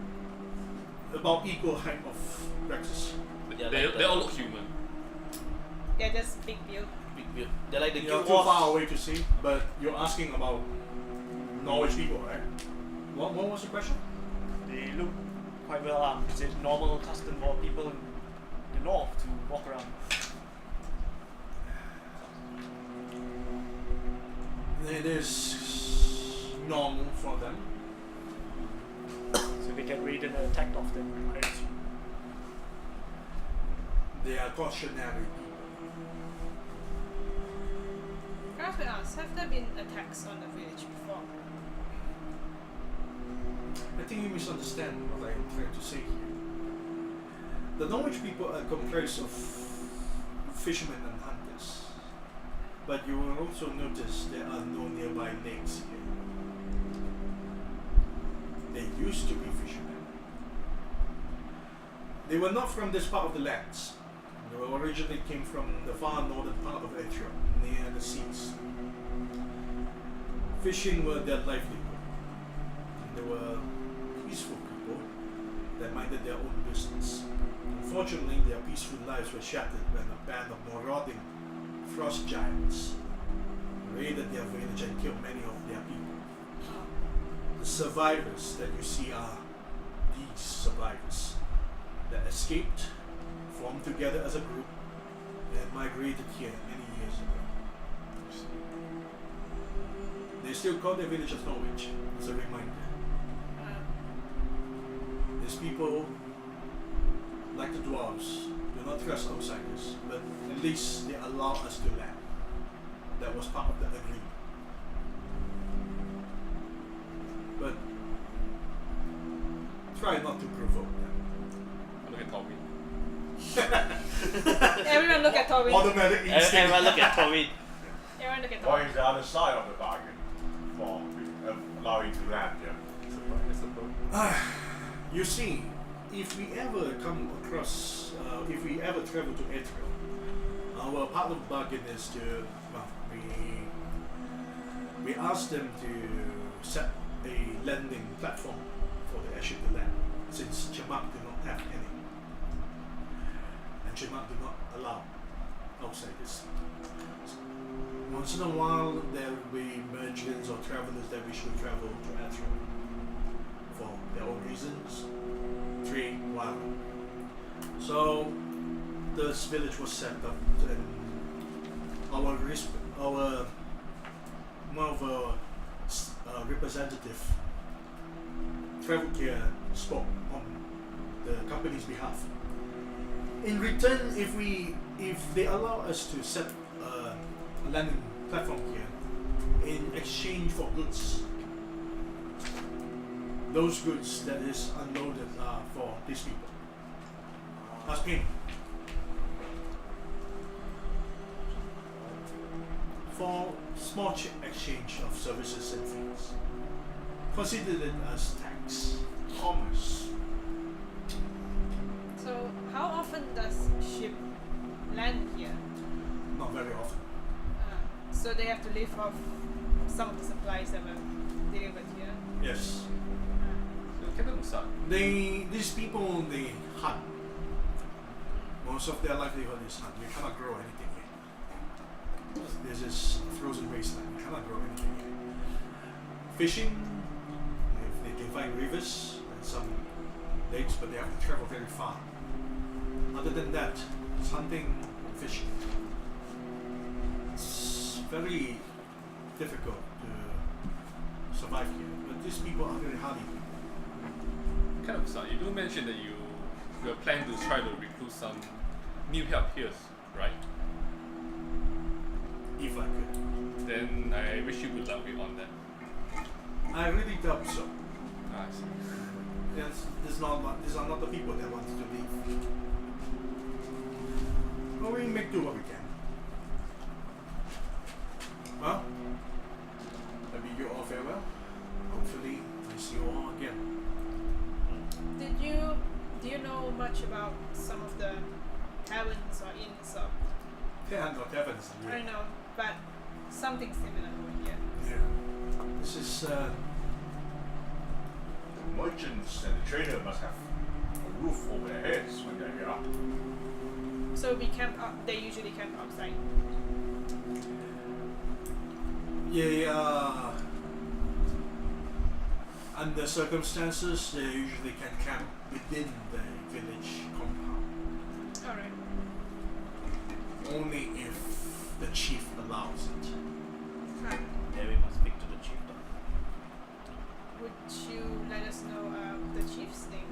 About equal height of Rexes. Yeah, They, like they all look human. They're just big build. big build. They're like the You're Guild too Wars. far away to see, but you're asking about Norwich people, right? What was the question? They look quite well armed. Is it normal custom for people in the north to walk around? It is normal for them. So they get raided and attacked often, I assume. They are cautionary people. Perhaps we ask, have there been attacks on the village before? I think you misunderstand what I am trying to say here. The Norwich people are comprised of fishermen and hunters. But you will also notice there are no nearby lakes here. They used to be fishermen. They were not from this part of the lands. They originally came from the far northern part of Atrall, near the seas. Fishing were their livelihood. And they were peaceful people that minded their own business. Unfortunately, their peaceful lives were shattered when a band of marauding frost giants raided their village and killed many of their people. The survivors that you see are these survivors that escaped, formed together as a group, and migrated here many years ago. They still call their village as Norwich, as a reminder. These people, like the dwarves, do not trust outsiders, but at least they allow us to land. That was part of the agreement. But try not to provoke them. Look at Tommy. Everyone look at Torwin. Automatic instinct. Everyone look at Torwin. Everyone look at What Torwin. is the other side of the bargain for allowing to land here? You see, if we ever come across, if we ever travel to Atrall, our part of the bargain is to, well, we ask them to set a landing platform for the airship to land, since Chap do not have any. And Chap do not allow outsiders. Once in a while, there will be merchants or travelers that we should travel to Atrall for their own reasons, trade, whatever. So this village was set up, and our one of our representative traveled here, spoke on the company's behalf. In return, if they allow us to set a landing platform here, in exchange for goods, those goods that is unloaded are for these people. As payment. For small exchange of services and fees. Consider it as tax. Commerce. So how often does ship land here? Not very often. So they have to live off some of the supplies that were delivered here. Yes. So Captain Musad. These people, they hunt. Most of their livelihood is hunt. You cannot grow anything here. This is a frozen wasteland. You cannot grow anything here. Fishing, if they can find rivers and some lakes, but they have to travel very far. Other than that, it's hunting and fishing. It's very difficult to survive here. But these people are very hardy people. Captain Musad, you do mention that you are planning to try to recruit some new help here, right? If I could. Then I wish you good luck on that. I really doubt so. I see. Yes, these are not the people that want to leave. But we make do what we can. Well, I bid you all farewell. Hopefully, I see you all again. Do you know much about some of the taverns or inns or Yeah, no heavens. I don't know, but something similar over here. Yeah. This is The merchants and the trader must have a roof over their heads when they're here. So we camp out. They usually camp outside. yeah. Under circumstances, they usually can camp within the village compound. All right. Only if the chief allows it. Huh. Yeah, we must speak to the chief. Would you let us know the chief's name?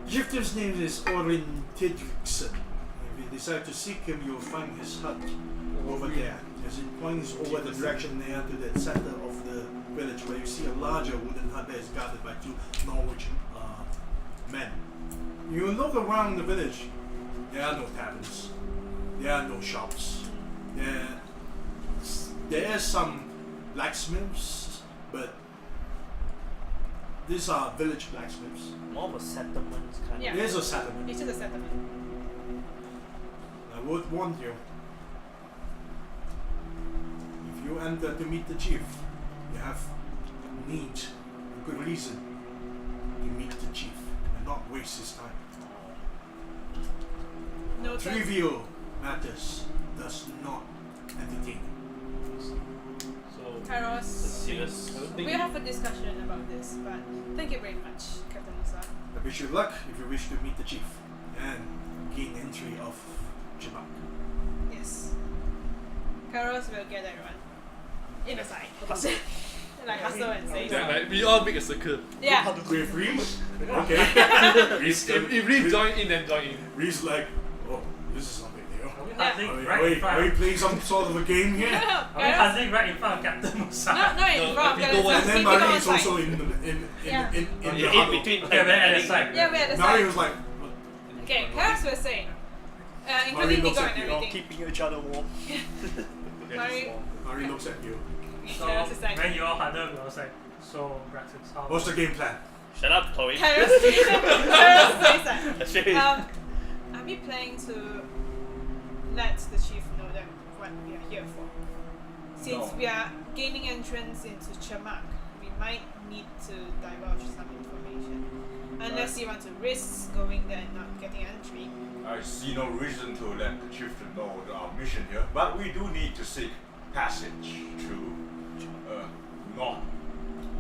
The chieftain's name is Orin Tidrickson. If you decide to seek him, you'll find his hut over there. As it points over the direction there to the center of the village, where you see a larger wooden hut that is guarded by two Norwegian men. You look around the village, there are no taverns, there are no shops, there are some blacksmiths, but these are village blacksmiths. More of a settlement kind Yeah. of. There's a settlement. It's just a settlement. I would warn you, if you enter to meet the chief, you have need, a good reason to meet the chief and not waste his time. Noted. Trivial matters does not entertain. So Kairos, Serious. we'll have a discussion about this, but thank you very much, Captain Musa. I wish you luck if you wish to meet the chief and gain entry of Chap. Yes. Kairos will get everyone in a side. Like hustle and say. yeah, like, we all make a circle. Yeah. With Reese? Okay. Reese, If we join in, then join in. Reese like, oh, this is something new. Are we Yeah. huddling right in Are we front? playing some sort of a game here? Are we Kairos, huddling right in front of Captain Musa? not in No, front. if you go Kairos, And then keep it Mari on is side. also in Yeah. the In huddle. between. Okay, we're at the side. Yeah, we're at the Mari side. was like, Okay, Kairos will say, including looks Nico at and you all. everything. Keeping each other warm. Mari, Mari looks at you. So Kairos is like, when you all huddle, we all say, so Braxton's how? What's the game plan? Shut up, Tori. Kairos says that. Actually, Are we planning to let the chief know that what we are here for? Since No. we are gaining entrance into Chamak, we might need to divulge some information. Unless you want to risk going there and not getting entry. I see no reason to let the chieftain know our mission here, but we do need to seek passage to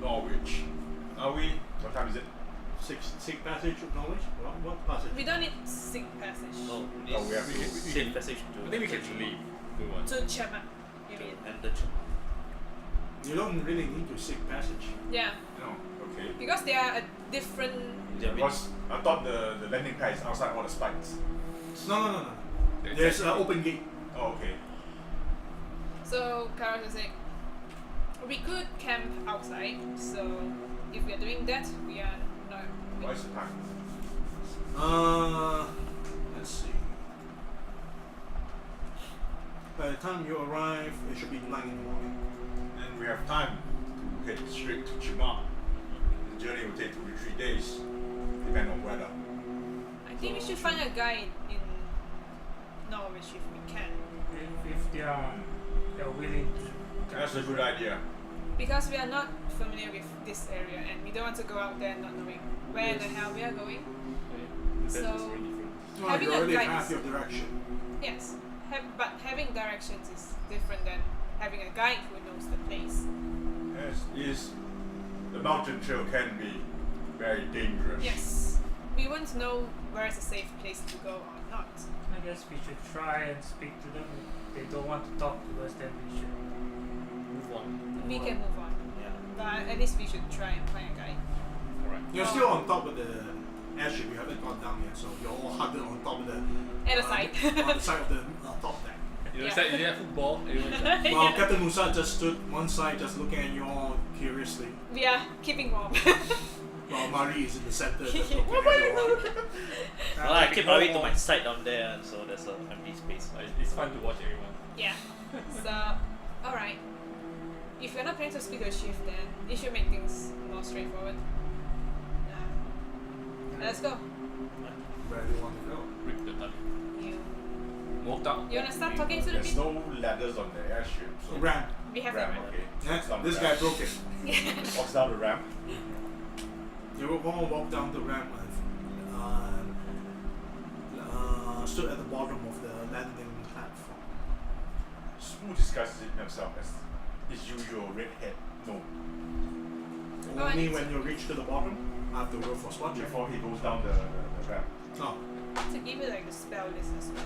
Norwich. Are we? What time is it? Six passage of knowledge? What passage? We don't need sick passage no, Oh, we have to. safe passage to. I think we can leave. We want. to Chamak. You mean? And the You don't really need to seek passage. Yeah, No. Okay. because they are a different. yeah, we- Because I thought the landing pad is outside all the spikes. No. There's an open gate. Oh, okay. So Kairos is like, we could camp outside. So if we are doing that, we are not. What is the time? Let's see. By the time you arrive, it should be 9 in the morning. And we have time to head straight to Chima. The journey will take 2 to 3 days, depending on weather. I think we should find a guide in Norwich if we can. If they're willing to. That's a good idea. Because we are not familiar with this area and we don't want to go out there not knowing where the hell we are going. So, Well, Having you a already guide have is- your direction. yes, but having directions is different than having a guide who knows the place. Yes, the mountain trail can be very dangerous. Yes, we won't know where is a safe place to go or not. I guess we should try and speak to them. If they don't want to talk to us, then we should. Move on. We can move on, yeah. but at least we should try and find a guide. Alright. You're still on top of the airship. You haven't gone down yet, so you're all huddled on top of the At the side. on the side of the top deck. You know, Yeah. it's like you have football. Everyone can. While Captain Musa just stood one side, just looking at you all curiously. We are keeping warm. While Mari is in the center, just looking at you all. Well, I keep Mari to my side down there, so there's a empty space. It's fun to watch everyone. Yeah. So, alright. If you're not planning to speak to a chief, then it should make things more straightforward. Let's go. Where do you want to go? Rip the tunnel. You Walked out. you wanna start talking to the There's people? no ladders on the airship, so Ramp. We have ramp. that right. Okay. Yeah, Walks down this the guy ramp. broke it. Walks down the ramp. You will all walk down the ramp and stood at the bottom of the landing platform. Spool disguises himself as his usual redhead gnome Oh, I Only need when you reach to the bottom, I have to roll for spot check. before he goes down the ramp. Oh. To give you like the spell list as well.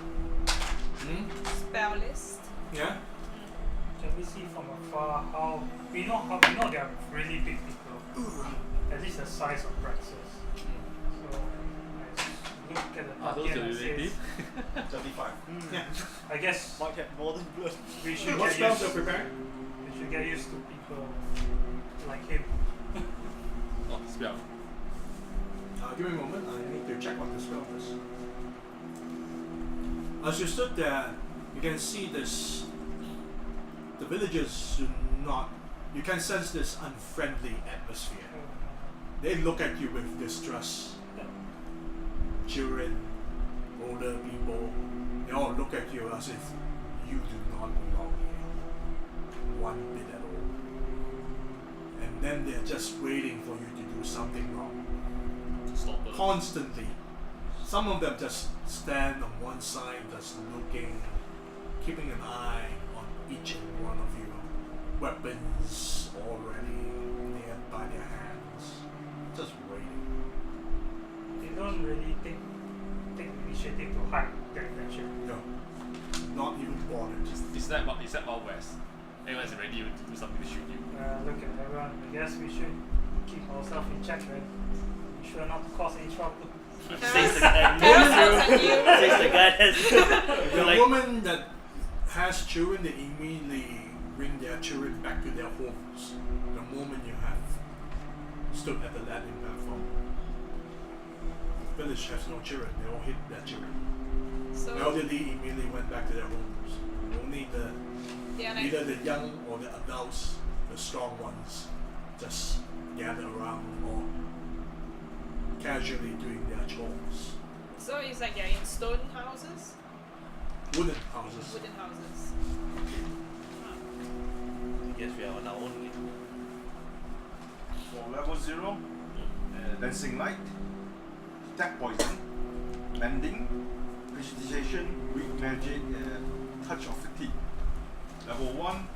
Hmm? Spell list. Yeah? Can we see from afar how we know they are really big people, at least the size of Braxos. So I look at the Are party those your and I say, relatives? 75. Yeah. I guess Might have more than blood. we should What get spells used. are prepared? We should get used to people like him. Oh, spell. Give me a moment, I need to check on the spell list. As you stood there, you can see this. The villagers do not. You can sense this unfriendly atmosphere. They look at you with distrust. Children, older people, they all look at you as if you do not belong here. one bit at all. And then they're just waiting for you to do something wrong. Stop it. Constantly. Some of them just stand on one side, just looking, keeping an eye on each and one of you. Weapons already near by their hands. Just waiting. They don't really take initiative to hide their intention. No. Not even bothered. Is that Wild West? Everyone's ready to do something to shoot you. Look at everyone. I guess we should keep ourselves in check, right? Be sure not to cause any trouble. Says the guy. Karos looks at you. Says the guy has. The like, woman that has children, they immediately bring their children back to their homes the moment you have stood at the landing platform. The village has no children, they all hid their children. The So elderly immediately went back to their homes. Only they are like, either the young or the adults, the strong ones, just gather around or casually doing their chores. so it's like they're in stone houses, Wooden houses. wooden houses. I guess we are on our own. For level 0, dancing light, detect poison, mending, precipitation, weak magic, touch of fatigue. Level 1,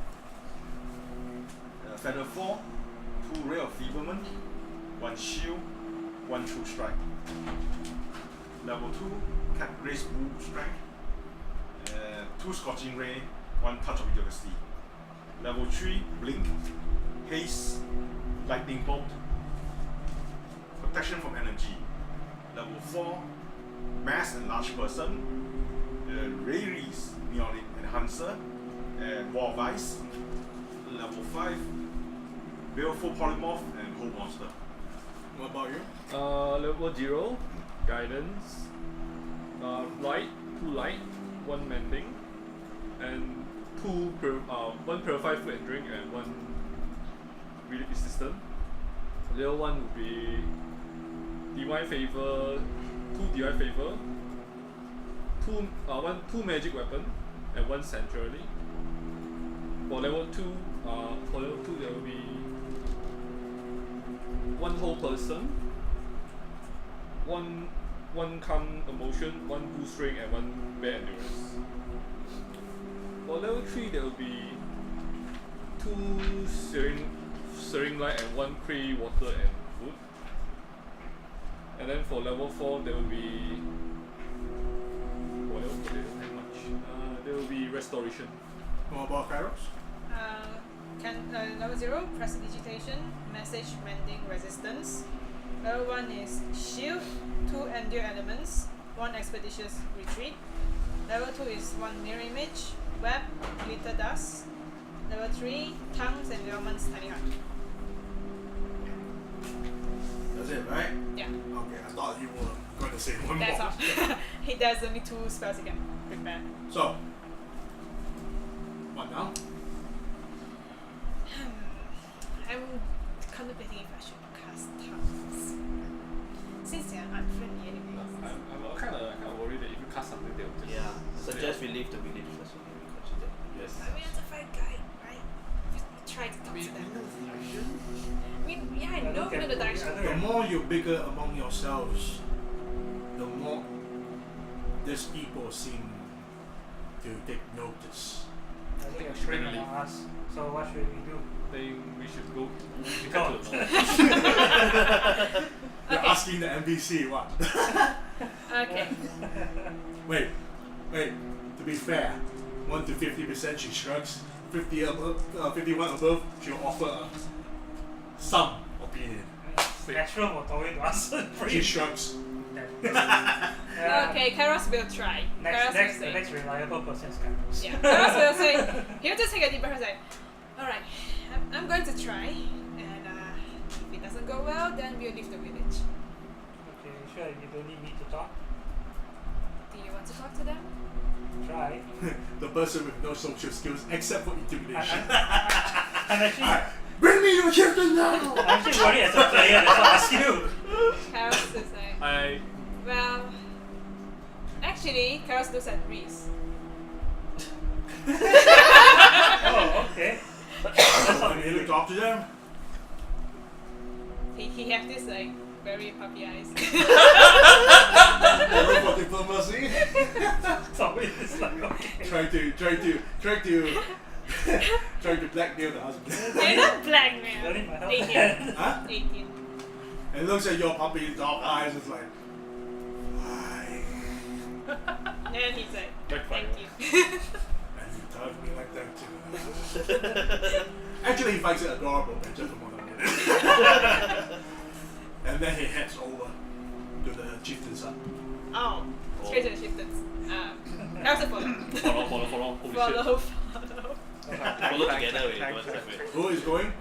feather 4, 2 ray of feeblement, 1 shield, 1 true strike. Level 2, cat grace bull strength, 2 scorching ray, 1 touch of idiocy. Level 3, blink, haste, lightning bolt, protection from energy. Level 4, mass and large person, Ray's neonic enhancer, and wall of ice. Level 5, baleful polymorph and whole monster. What about you? Level 0, guidance. Light, 2 light, 1 mending, and 1 purified food and drink and 1 relief system. Level 1 would be divine favor, 2 divine favor, 2 magic weapon, and 1 sanctuary. For level 2, there will be 1 whole person, 1 calm emotion, 1 boost strength, and 1 bear endurance. For level 3, there will be 2 searing light and 1 clay, water, and food. And then for level 4, there will be what else? There don't have much. There will be restoration. What about Kairos? Level 0, prestidigitation, message mending resistance. Level 1 is shield, 2 endure elements, 1 expeditious retreat. Level 2 is 1 mirror image, web, glitter dust. Level 3, tongues and Leoman's tiny heart. That's it, right? Yeah, Okay, I thought you were going to say one that's more. all. There's only 2 spells you can prepare. So, what now? I'm contemplating if I should cast tongues. Since they are unfriendly anyway. I'm kind of worried that if you cast something, they'll just Yeah, suggest we leave the village first. Okay, we consider. Yes. I mean, it's a fight guy, right? Just try to talk to them. I mean, yeah, I know we know the direction. The more you bigger among yourselves, the more these people seem to take notice. I think a friend among us. So what should we do? think we should go Go. to the north. You're Okay. asking the NPC what? Okay. Wait. To be fair, 1 to 50% she shrugs. 51 above, she'll offer some opinion. Natural for Tori to answer. She shrugs. Okay, Karos will try. Karos will The say. next reliable person is Karos. Yeah, Karos will say. He'll just take a deep breath and say, "Alright, I'm going to try, and if it doesn't go well, then we'll leave the village. Okay, sure, you don't need me to talk. Do you want to talk to them?" Try. The person with no social skills except for intimidation. I'm actually, Bring me your children now! I'm actually worried as a player, that's why I ask you. Karos will say, "Well, actually, Karos looks at Reese. Oh, okay. I'm here to talk to them. He has this like very puppy eyes. Roll for diplomacy. Sorry, it's like okay. Trying to blackmail the husband. You're not black, man. Really, my help. 18. Huh? 18. And it looks at your puppy's dark eyes. It's like, why? And he's like, Backfire. thank you. And you talk to me like that too. Actually, he finds it adorable, but just for 1 minute. And then he heads over to the chieftain's hut. Oh, straight to the chieftains. That was a follow. Follow. Holy shit. Follow. Follow together, wait, don't separate. Who is going?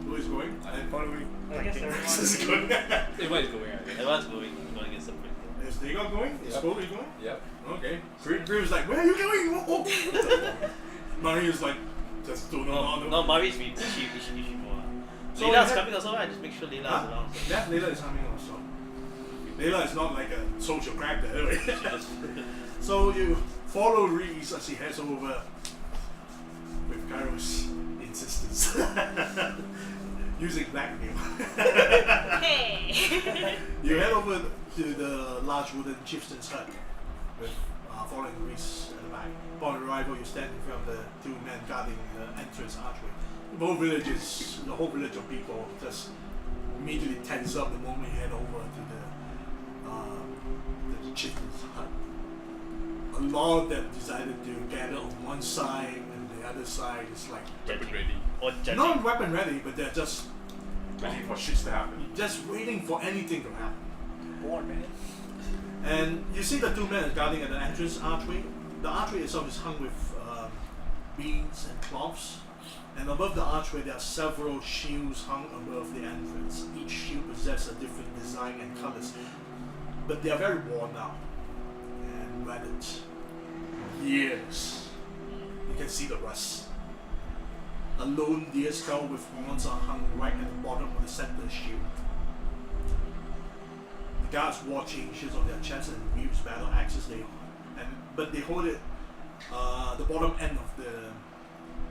Who is going? I'm following. I guess This everyone. is good. Everybody's going, I guess. Everyone's going to get separated. Is Dagon going? Is Yep. Spool going? Yep. Okay. Green's like, where are you going? Oh. Maria's like, just don't know. No, Mari's with Ishimura. So Leila's you coming also, right? Just make sure Leila's Huh? around. Yeah, Layla is coming also. Layla is not like a social character anyway. So you follow Reese as he heads over with Kairos insistence. Using blackmail. Hey. You head over to the large wooden chieftain's hut with following Reese at the back. Upon arrival, you stand in front of the 2 men guarding the entrance archway. The whole village of people just immediately tense up the moment you head over to the chieftain's hut. A lot of them decided to gather on one side, and the other side is like Weapon ready. Or judging. not weapon ready, but they're just Waiting for shit to happen. waiting for anything to happen. Bored, man. And you see the 2 men guarding at the entrance archway. The archway itself is hung with beads and cloths. And above the archway, there are several shields hung above the entrance. Each shield possesses a different design and colors, but they are very worn out and weathered. Years. You can see the rust. A lone deer skull with horns are hung right at the bottom of the center shield. The guards war changes on their chests and wields battle axes. But they hold it the bottom end of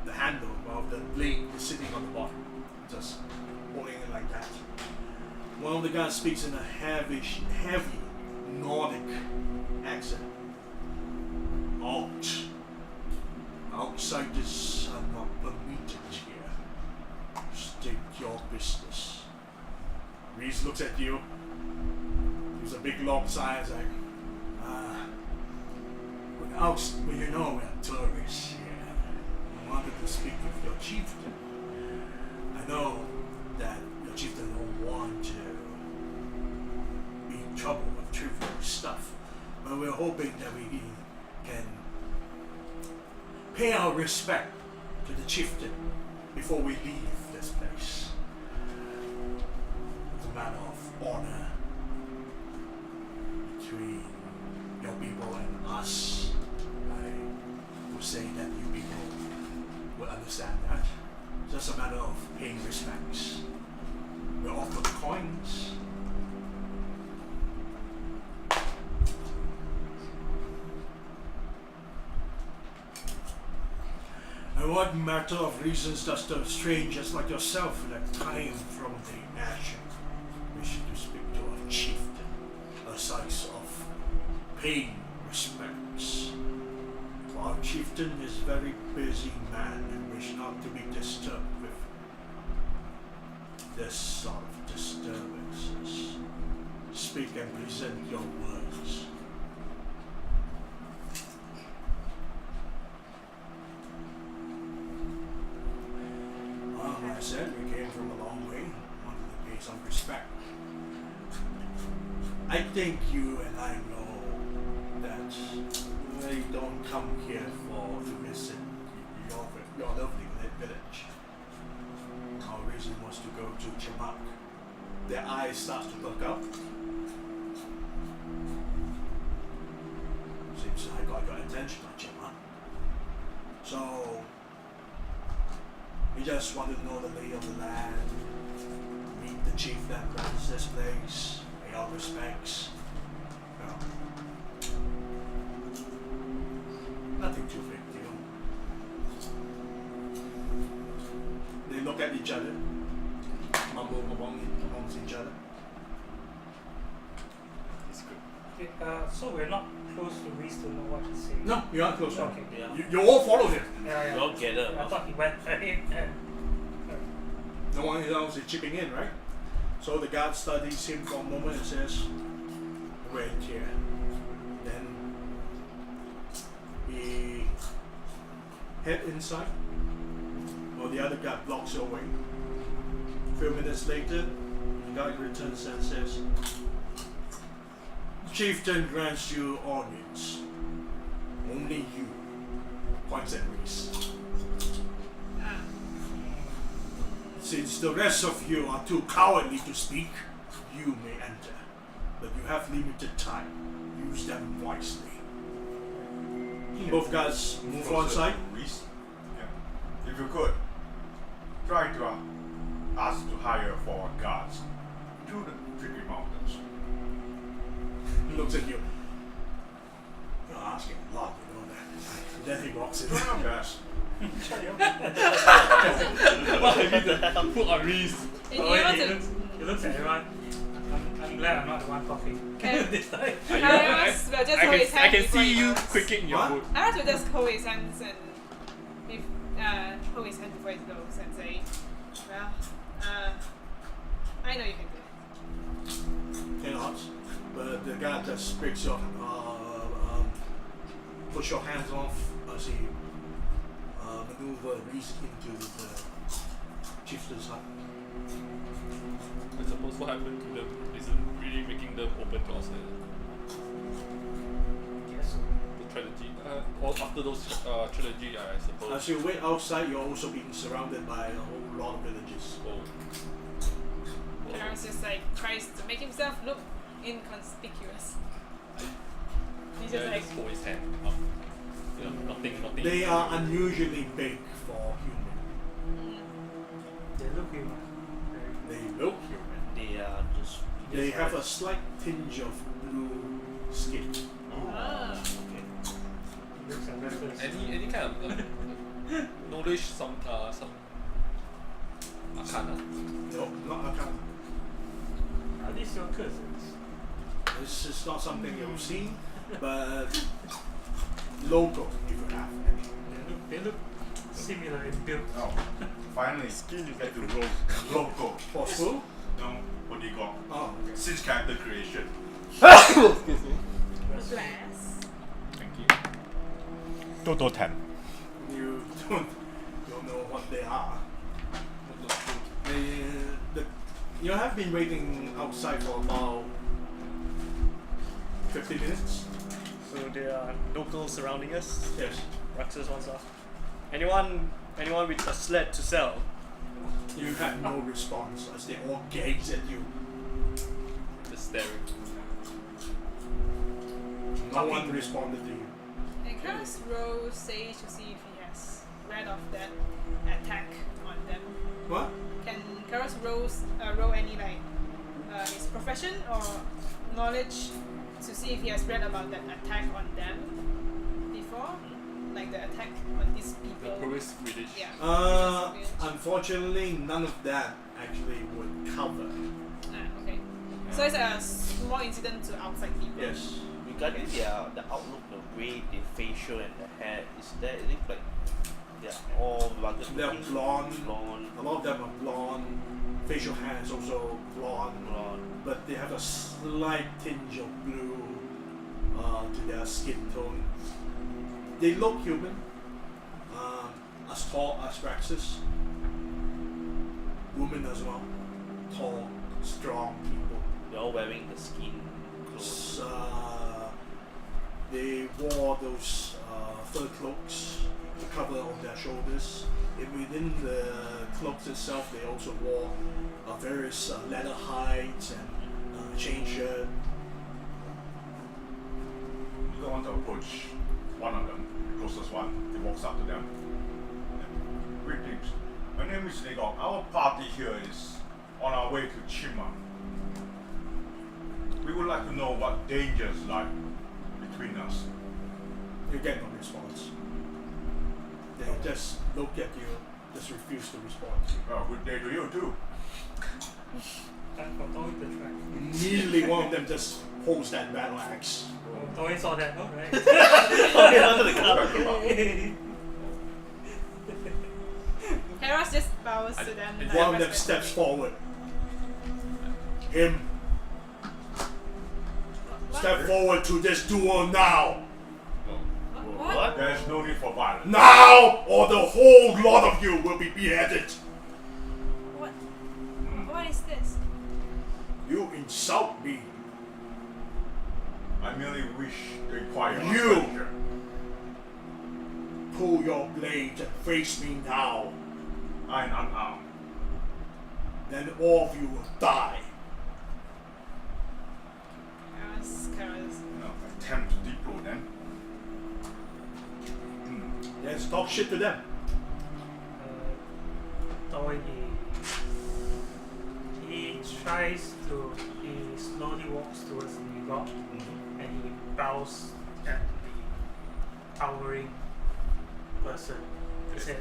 the handle, while the blade is sitting on the bottom, just holding it like that. One of the guys speaks in a heavy Nordic accent. Outsiders are not permitted here. State your business. Reese looks at you. Gives a big long sigh. It's like, well, you know we're tourists here. I wanted to speak with your chieftain. I know that your chieftain don't want to be in trouble with trivial stuff, but we're hoping that we can pay our respect to the chieftain before we leave this place. It's a matter of honor between your people and us. I would say that you people will understand that. It's just a matter of paying respects. We'll offer the coins. And what matter of reasons does the strangers like yourself that came from the action wish to speak to a chieftain, a size of paying respects? For our chieftain is a very busy man and wish not to be disturbed with this sort of disturbances. Speak and present your words. Like I said, we came from a long way. Wanted to pay some respect. I think you and I know that we don't come here to visit your lovely village. Our reason was to go to Chap. Their eyes start to look up. Seems I got your attention on Chap. So we just want to know the lay of the land, meet the chief that runs this place, pay our respects. No. Nothing too big deal. each other, mumble amongst each other. It's good. Okay, so we're not close to Reese to know what he's saying. No, you aren't close. Okay. Yeah. You all follow him. Yeah. You all gather. I thought he went ahead and. No one else is chipping in, right? So the guard studies him for a moment and says, "Wait here." Then he head inside, while the other guard blocks your way. A few minutes later, the guard returns and says, "Chieftain grants you audience. Only you." Points at Reese. Since the rest of you are too cowardly to speak, you may enter. But you have limited time. Use them wisely. Both guys move on site. Reese, yeah. If you could, try to ask to hire 4 guards through the tricky mountains. He looks at you. You're asking a lot, you know that. Then he walks in. Try your best. What I mean to put on Reese. And Oh, you wait, want he to looks, he looks at everyone. I'm glad I'm not the one talking. And this time. Kairos will just hold his I hand can before see he you goes. quaking in your What? boot. Kairos will just hold his hands and hold his hand before he goes and say, "Well, I know you can do it." Cannot. But the guy just breaks your push your hands off as he maneuver Reese into the chieftain's hut. I suppose what happened to them isn't really making them open to outside. Yes. The trilogy. Or after those trilogy, I suppose. As you wait outside, you're also being surrounded by a whole lot of villages. Oh. Kairos just like tries to make himself look inconspicuous. He's just Yeah, like, just hold his hand up. You know, nothing. They are unusually big for human. They look human. They look human. They are just. They have a slight tinge of blue skin. ah. Okay. Looks and reference. Any kind of knowledge, some arcana. No, not Arcana. Are these your cousins? This is not something you've seen, but local if you have any. They look similar in build. Oh, finally, you get to roll local. For Spool? No, what do you got? Oh, okay. Since character creation. Excuse me. Bless. Thank you. Total 10. You don't know what they are. You have been waiting outside for about 50 minutes. So there are locals surrounding us. Yes. Raxus wants off. Anyone with a sled to sell? You had no response as they all gaze at you. Just staring. No one responded to you. And Kairos rolls Sage to see if he has read of that attack on them. What? Can Kairos roll any like his profession or knowledge to see if he has read about that attack on them before? Like the attack on these The people. Paris village. Yeah. Unfortunately, none of that actually would cover. Okay. So it's a small incident to outside people. Yes. Regarding the outlook, the way, the facial and the hair, is it like they're all rugged? They're looking? blonde. Blonde. A lot of them are blonde. Facial hair is also blonde. Blonde. But they have a slight tinge of blue to their skin tone. They look human, as tall as Raxus. Women as well, tall, strong people. They're all wearing the skin clothes. They wore those fur cloaks to cover on their shoulders. And within the cloaks itself, they also wore various leather hides and chain shirt. You don't want to approach one of them, the closest one. He walks up to them. Greetings. My name is Negok. Our party here is on our way to Chima. We would like to know what dangers lie between us. You get no response. They just look at you just refuse to respond. Oh, good day to you too. Time for Toy to try. Immediately, one of them just pulls that battle axe. Oh, Toy saw that, alright. Okay, onto the car. Heros just bows to them. I- like, One of them respectfully. steps forward. Him, What? step forward to this duel now. What? What? There's no need for violence. Now, or the whole lot of you will be beheaded. What? What is this? You insult me. I merely wish to inquire. on You. furniture. Pull your blade and face me now. I'm unarmed. Then all of you will die. Heros. No, attempt to deploy them. Let's talk shit to them. Toy he slowly walks towards the rock and he bows at the towering person. He said,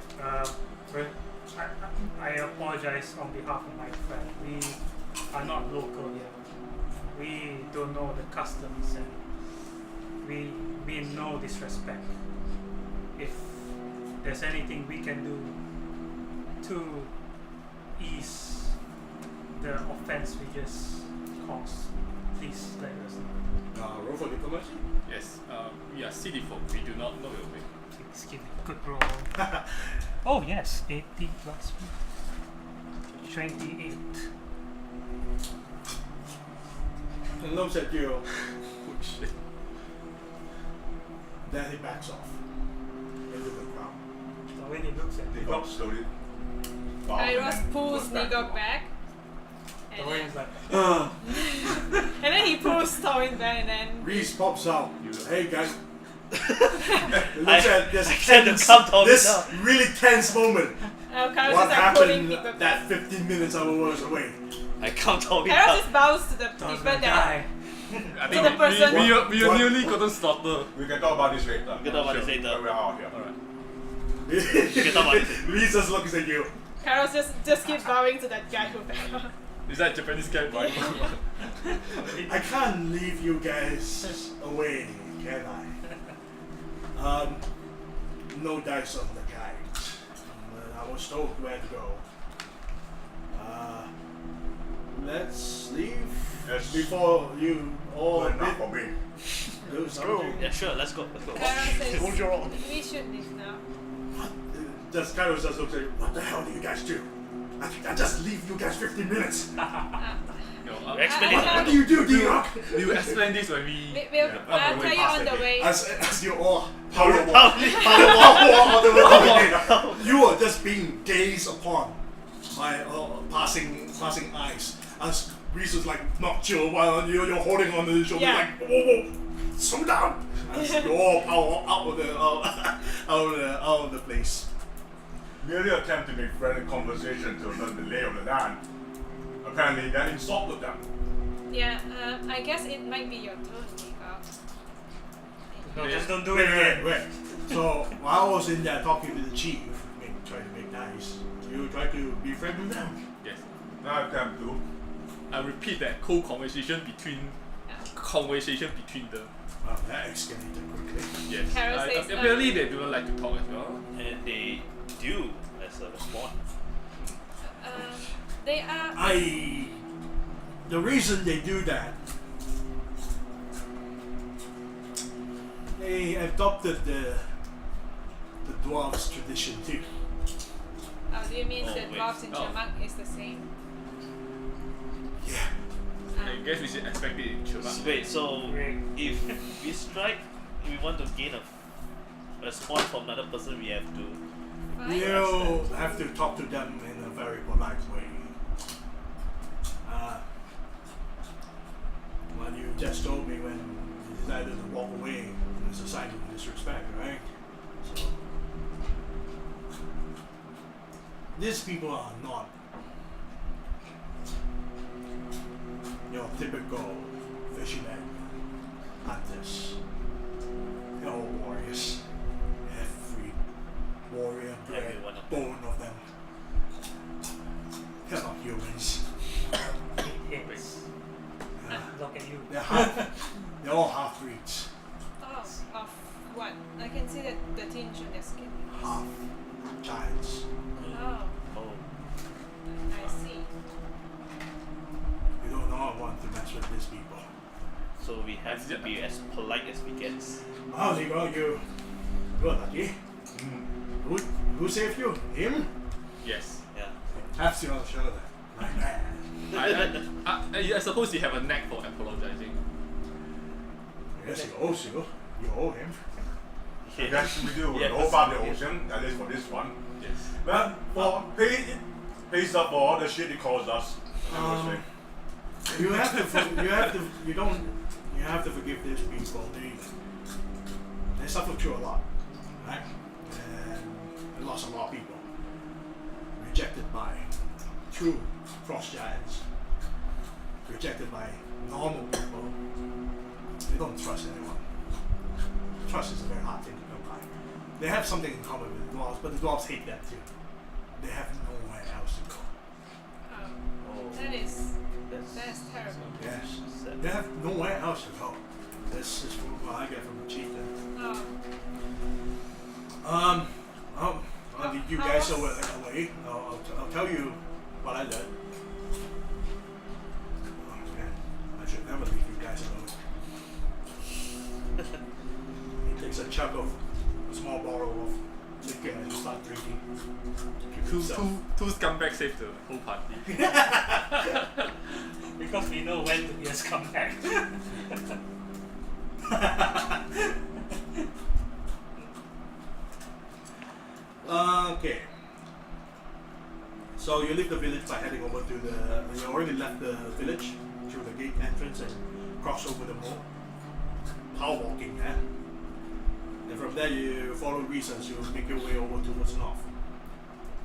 I apologize on behalf of my friend. We are not local here. We don't know the customs and we mean no disrespect. If there's anything we can do to ease the offense we just caused, please let us know. Roll for diplomacy. Yes, we are city folk. We do not know your way. Please give me a good roll. Oh yes, 80 plus 28. And looks at you. Oh shit. Then he backs off into the crowd. So when he looks at They the got rock, slowly. bow and Heros then pulls goes back. Nigok back. the And way then, is like, and then he pulls Towin back and then Reese pops out. Hey guys. Looks I- at this I had to tense, calm down this now. really tense moment. Heros What is like happened pulling people that back. 15 minutes I was away? I count all it Heros up. just bows to the people "Toy's that gonna die." I To the person- we What? are nearly gotten slaughtered. We can talk about this later. We can talk about this later. When we're out here. Alright. can talk about it. Reese just looks at you. Heros just keeps bowing to that guy who back. Is that Japanese guy buying? I can't leave you guys away, can I? No dice on the guide. But I was told where to go. Let's leave Yes. before you all Good enough for me. do something. Yeah, sure, let's go. Let's go. Heros Hold your own. says, we should leave now. Just kind of just looks at you. What the hell do you guys do? I just leave you guys 15 minutes. No, Explain I- it. I- What do you do, D-Rock? we will explain this when we. We'll I'm tell going you past on the the gate. way. As you all power walk. Power On the way to the gate. You are just being gazed upon by passing eyes. As Reese is like not chill while you're holding on to his shoulder, Yeah. like whoa, slow down. As you all power out of the out of the place. Merely attempt to make friendly conversation to learn the lay of the land. Apparently, that insulted them. Yeah, I guess it might be your turn, Nigok. No, Yeah. just don't do it again. Wait. So while I was in there talking to the chief, trying to make nice, you try to be friendly with them. Yes. Now attempt to. I repeat that cold conversation between them. Wow, that escalated quickly. Yes. Carol says, apparently they do not like to talk as well. And they do as a response. They are. The reason they do that, they adopted the dwarves' tradition too. Oh, do you mean Oh, the wait. dwarves in Oh. Chamak is the same? Yeah. I guess we should expect it in Chubak. Wait, so Wait. if we strike, we want to gain a response from another person, we have to. Fine. You have to talk to them in a very polite way. What you just told me when you decided to walk away is a sign of disrespect, right? So these people are not your typical fishermen, hunters. They're all warriors. Every warrior, Every bred, one of them. bone of them. They're all half-breeds. Oh, of what? I can see that the tinge on their skin. Half giants. Oh, Oh. I see. You do not want to mess with these people. So we have to be as polite as we get. Oh, Zero, you're lucky. Who saved you? Him? Yes. Yeah. Taps you on the shoulder. My man. I suppose you have a knack for apologizing. Yes, he owes you. You owe him. Yes, we do. Yeah, The whole part of the ocean, at least for this one. Yes. But for pays up for all the shit it caused us. I would say. You have to forgive these people. They suffer through a lot, right? And they lost a lot of people. Rejected by true frost giants. Rejected by normal people. They don't trust anyone. Trust is a very hard thing to come by. They have something in common with the dwarves, but the dwarves hate them too. They have nowhere else to go. Oh, that's terrible. Yes. They have nowhere else to go. This is what I get from the chieftain. Oh. I'll leave you guys away. I'll tell you what I learned. Oh man, I should never leave you guys alone. He takes a chunk of a small bottle of liquor and starts drinking. Two scumbags saved the whole party. Because we know when to be a scumbag. Okay. So you leave the village by heading over to the. You already left the village through the gate entrance and cross over the moor. Power walking there. And from there you follow reasons, you make your way over towards north.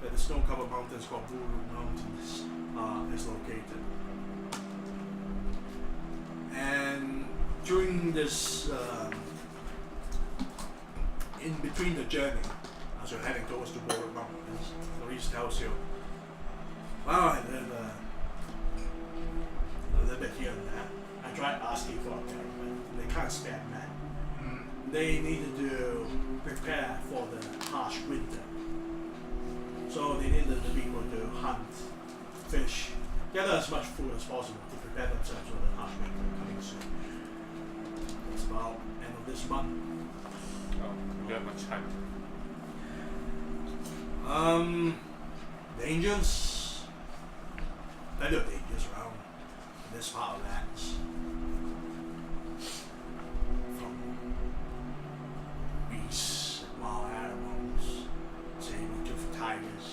Where the snow-covered mountains called Bolrood Mountains is located. And during this, in between the journey, as you're heading towards the Bolrood Mountains, Maurice tells you, well, I live a little bit here and there. I tried asking for a man, but they can't spare men. They needed to prepare for the harsh winter. So they needed the people to hunt, fish, gather as much food as possible to prepare themselves for the harsh winter coming soon. It's about end of this month. Oh, we got much time. Dangers. Plenty of dangers around in this part of lands. From beasts and wild animals, saber-toothed tigers,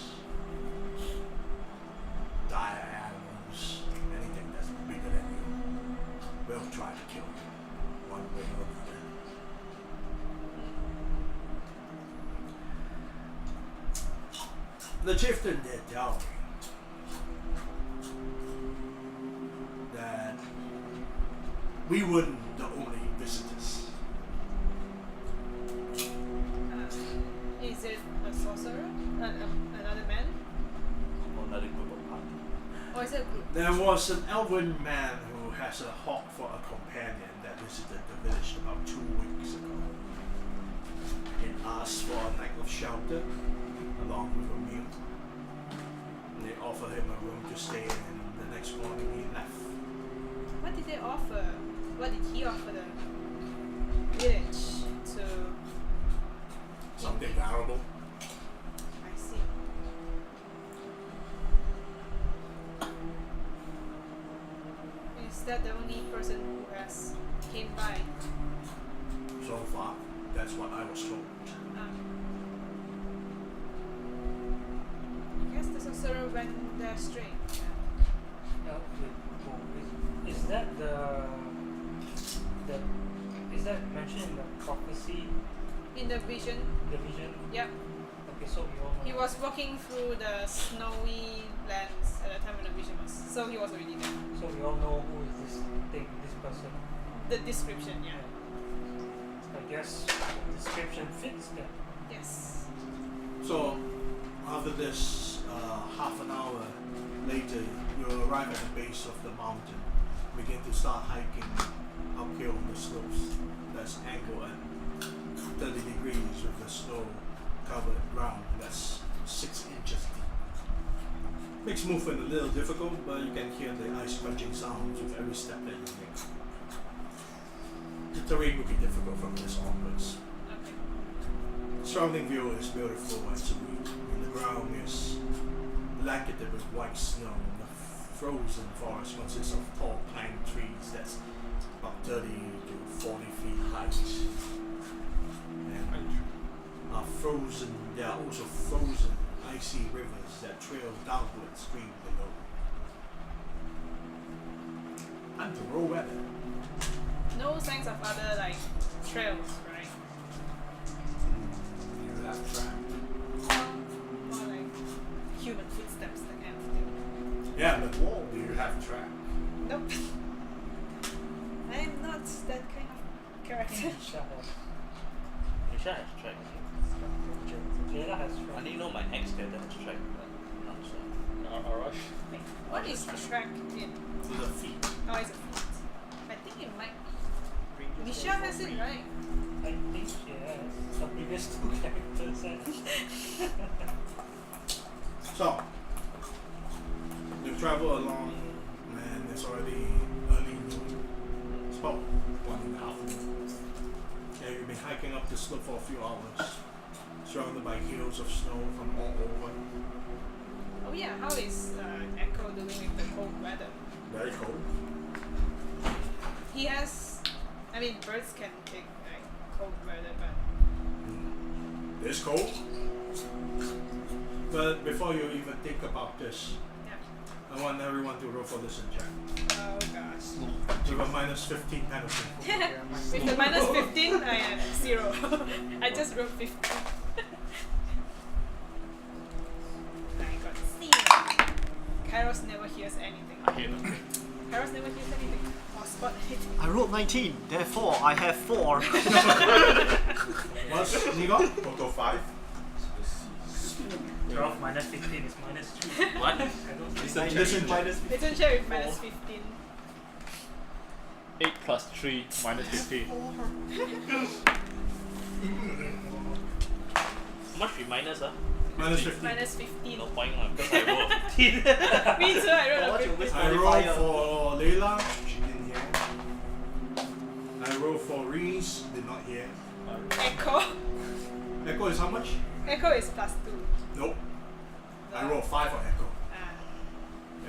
dire animals, anything that's bigger than you will try to kill you, one way or another. The chieftain did tell me that we weren't the only visitors. Is it a sorcerer? Another man? Another group of party. Or is it a group? There was an elven man who has a hawk for a companion that visited the village about 2 weeks ago. He asked for a night of shelter along with a meal. And they offered him a room to stay in, and the next morning he left. What did they offer? What did he offer the village to? Something valuable. I see. Is that the only person who has came by? So far, that's what I was told. I guess the sorcerer went there straight. Is that is that mentioned in the prophecy? In the vision, The vision? yep. Okay, so we all know. He was walking through the snowy lands at the time when the vision was. So he was already there. So we all know who is this thing, this person. The description, yeah. I guess the description fits that. Yes. So, after this, half an hour later, you arrive at the base of the mountain, begin to start hiking the slopes that's angled at 30 degrees with the snow-covered ground that's 6 inches deep. Makes movement a little difficult, but you can hear the ice crunching sounds with every step that you make. The terrain will be difficult from this onwards. Okay. The surrounding view is beautiful and serene. The ground is blanketed with white snow. The frozen forest consists of tall pine trees that's about 30 to 40 feet height. And there are also frozen icy rivers that trail downward stream below. And the raw weather. No signs of other like trails, right? You have track. More like human footsteps, that kind of thing. Yeah, but do you have track? Nope. I'm not that kind of character. Shut up. Misha has track. Jayla has I track. didn't know my ex character has track, but not so. Arash. Wait, what is track in? The feet. Oh, it's a foot. I think it might be. Misha has it, right? I think she has. The previous two characters has. So, you travel along, and it's already early noon. It's about 1.5 noon. Yeah, you've been hiking up the slope for a few hours, surrounded by hills of snow from all over. Oh yeah, how is Echo doing with the cold weather? Very cold. He has, I mean, birds can take like cold weather, but It's cold. But before you even think about this, yeah. I want everyone to roll for listen check. Oh gosh. With a minus 15 penalty. With the minus 15, I am 0. I just rolled 15. I got 0. Kairos never hears anything. I hate them. Kairos never hears anything. Or spot anything. I rolled 19, therefore I have 4. What's Nigon? Total 5. 12 minus 15 is minus 2. What? I don't think Listen check. Listen check with minus 15. 8 plus 3 minus 15. How much we minus, huh? Minus 15. Minus 15. No point, because I rolled 15. Me too, I rolled a 15. I rolled for Layla, she didn't hear. I rolled for Reese, did not hear. Echo. Echo is how much? Echo is plus 2. Nope. I rolled 5 for Echo. Ah.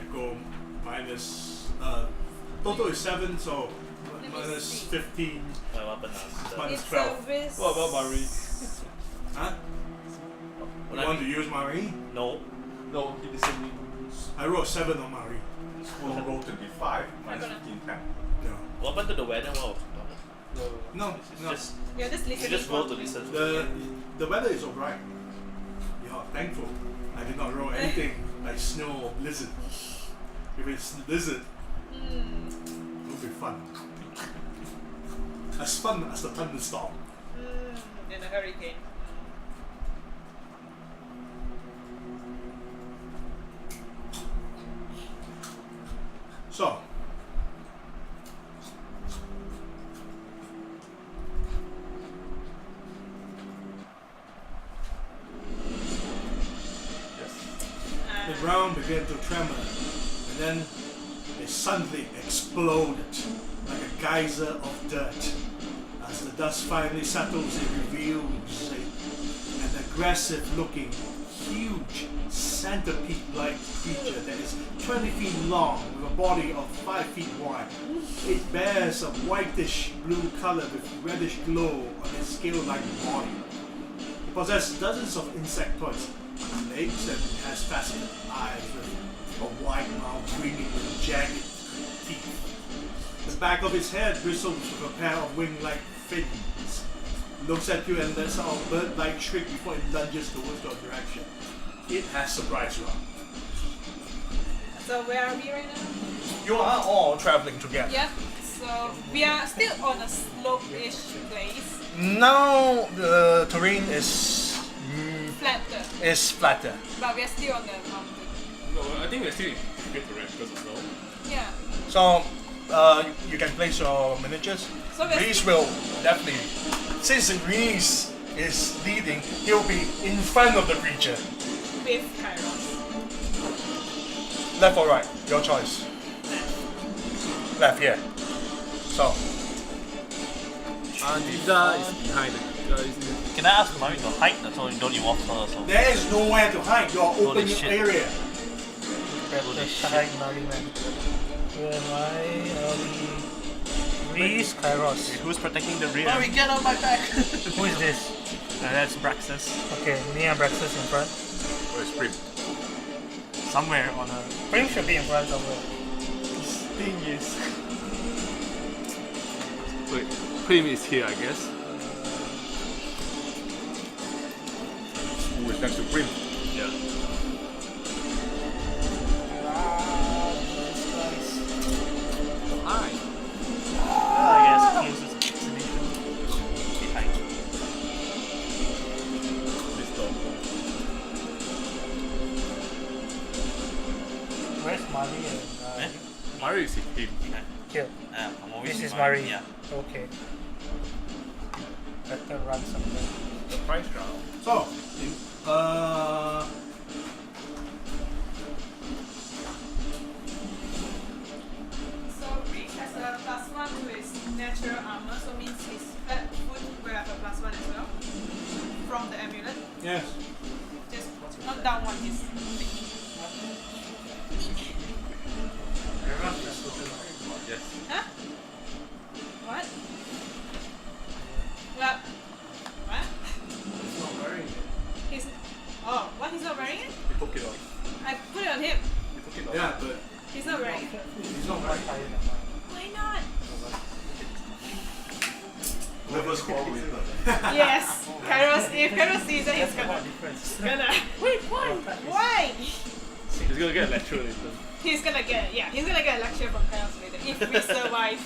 Echo minus, total is 7, so Let me minus see. 15. My weapon is Minus It's 12. a risk. What about Marie? Huh? You want to use Marie? No. No, he listened. I rolled 7 on Marie. We'll roll to be 5 minus gonna- 15, 10. No. What happened to the weather? Wow. No, It's no. just You're just you listening. just roll to for me. listen. The weather is alright. You are thankful. I did not roll anything like snow or blizzard. If it's blizzard, Hmm. it will be fun. As fun as the thunderstorm. And a hurricane. So, the ground began to tremor, and then it suddenly exploded like a geyser of dirt. As the dust finally settles, it reveals an aggressive-looking, huge centipede-like creature that is 20 feet long with a body of 5 feet wide. It bears a whitish blue color with reddish glow on its scale-like body. It possesses dozens of insectoids legs and has faceted eyes with a wide mouth gleaming with jagged teeth. The back of its head bristles with a pair of wing-like fins. Looks at you and lets out a bird-like shriek before it lunges towards your direction. It has surprised you. So where are we right now? You are all traveling together. Yeah. So we are still on a slope-ish place. Now the terrain is Flatter. flatter. But we are still on the mountain. No, I think we're still in good terrain because of snow. Yeah. So you can place your miniatures. So we're Reese will definitely, since Reese is leading, he'll be in front of the creature. with Kairos. Left or right, your choice. Left, yeah. So, Anita is behind the guys. Can I ask Mari to hide so you don't involve her also? there is nowhere to hide. You're Holy open shit. area. Character Shine Merryman. Where am I? Reese Kairos. Who's protecting the rear? Mari, get on my back! Who is this? That's Braxis. Okay, me and Braxis in front. Where's Prim? Somewhere on a Prim should be in front somewhere. thing is. Wait, Prim is here, I guess. Who is next to Prim? Yeah. Hi. I guess closest destination. Behind. Mr. Where's Mari and Mario is him. here? I'm always This is in Mari. Yeah. Okay. Better run somewhere. Surprise round. So, So Reese has a +1 to his natural armor, so means his flat foot will have a +1 as well. From the amulet. yes. Just not down one is thinking. Yes. Huh? What? What? What? He's not wearing it. He's oh, what? He's not wearing it? He took it off. I put it on him. He took it off. Yeah, but He's not wearing it. he's not right. Why not? Levels cooperator. Yes. Kairos, if Kairos sees it, he's gonna. Wait, why? Why? He's gonna get a lecture later. He's gonna get a lecture from Kairos later if we survive.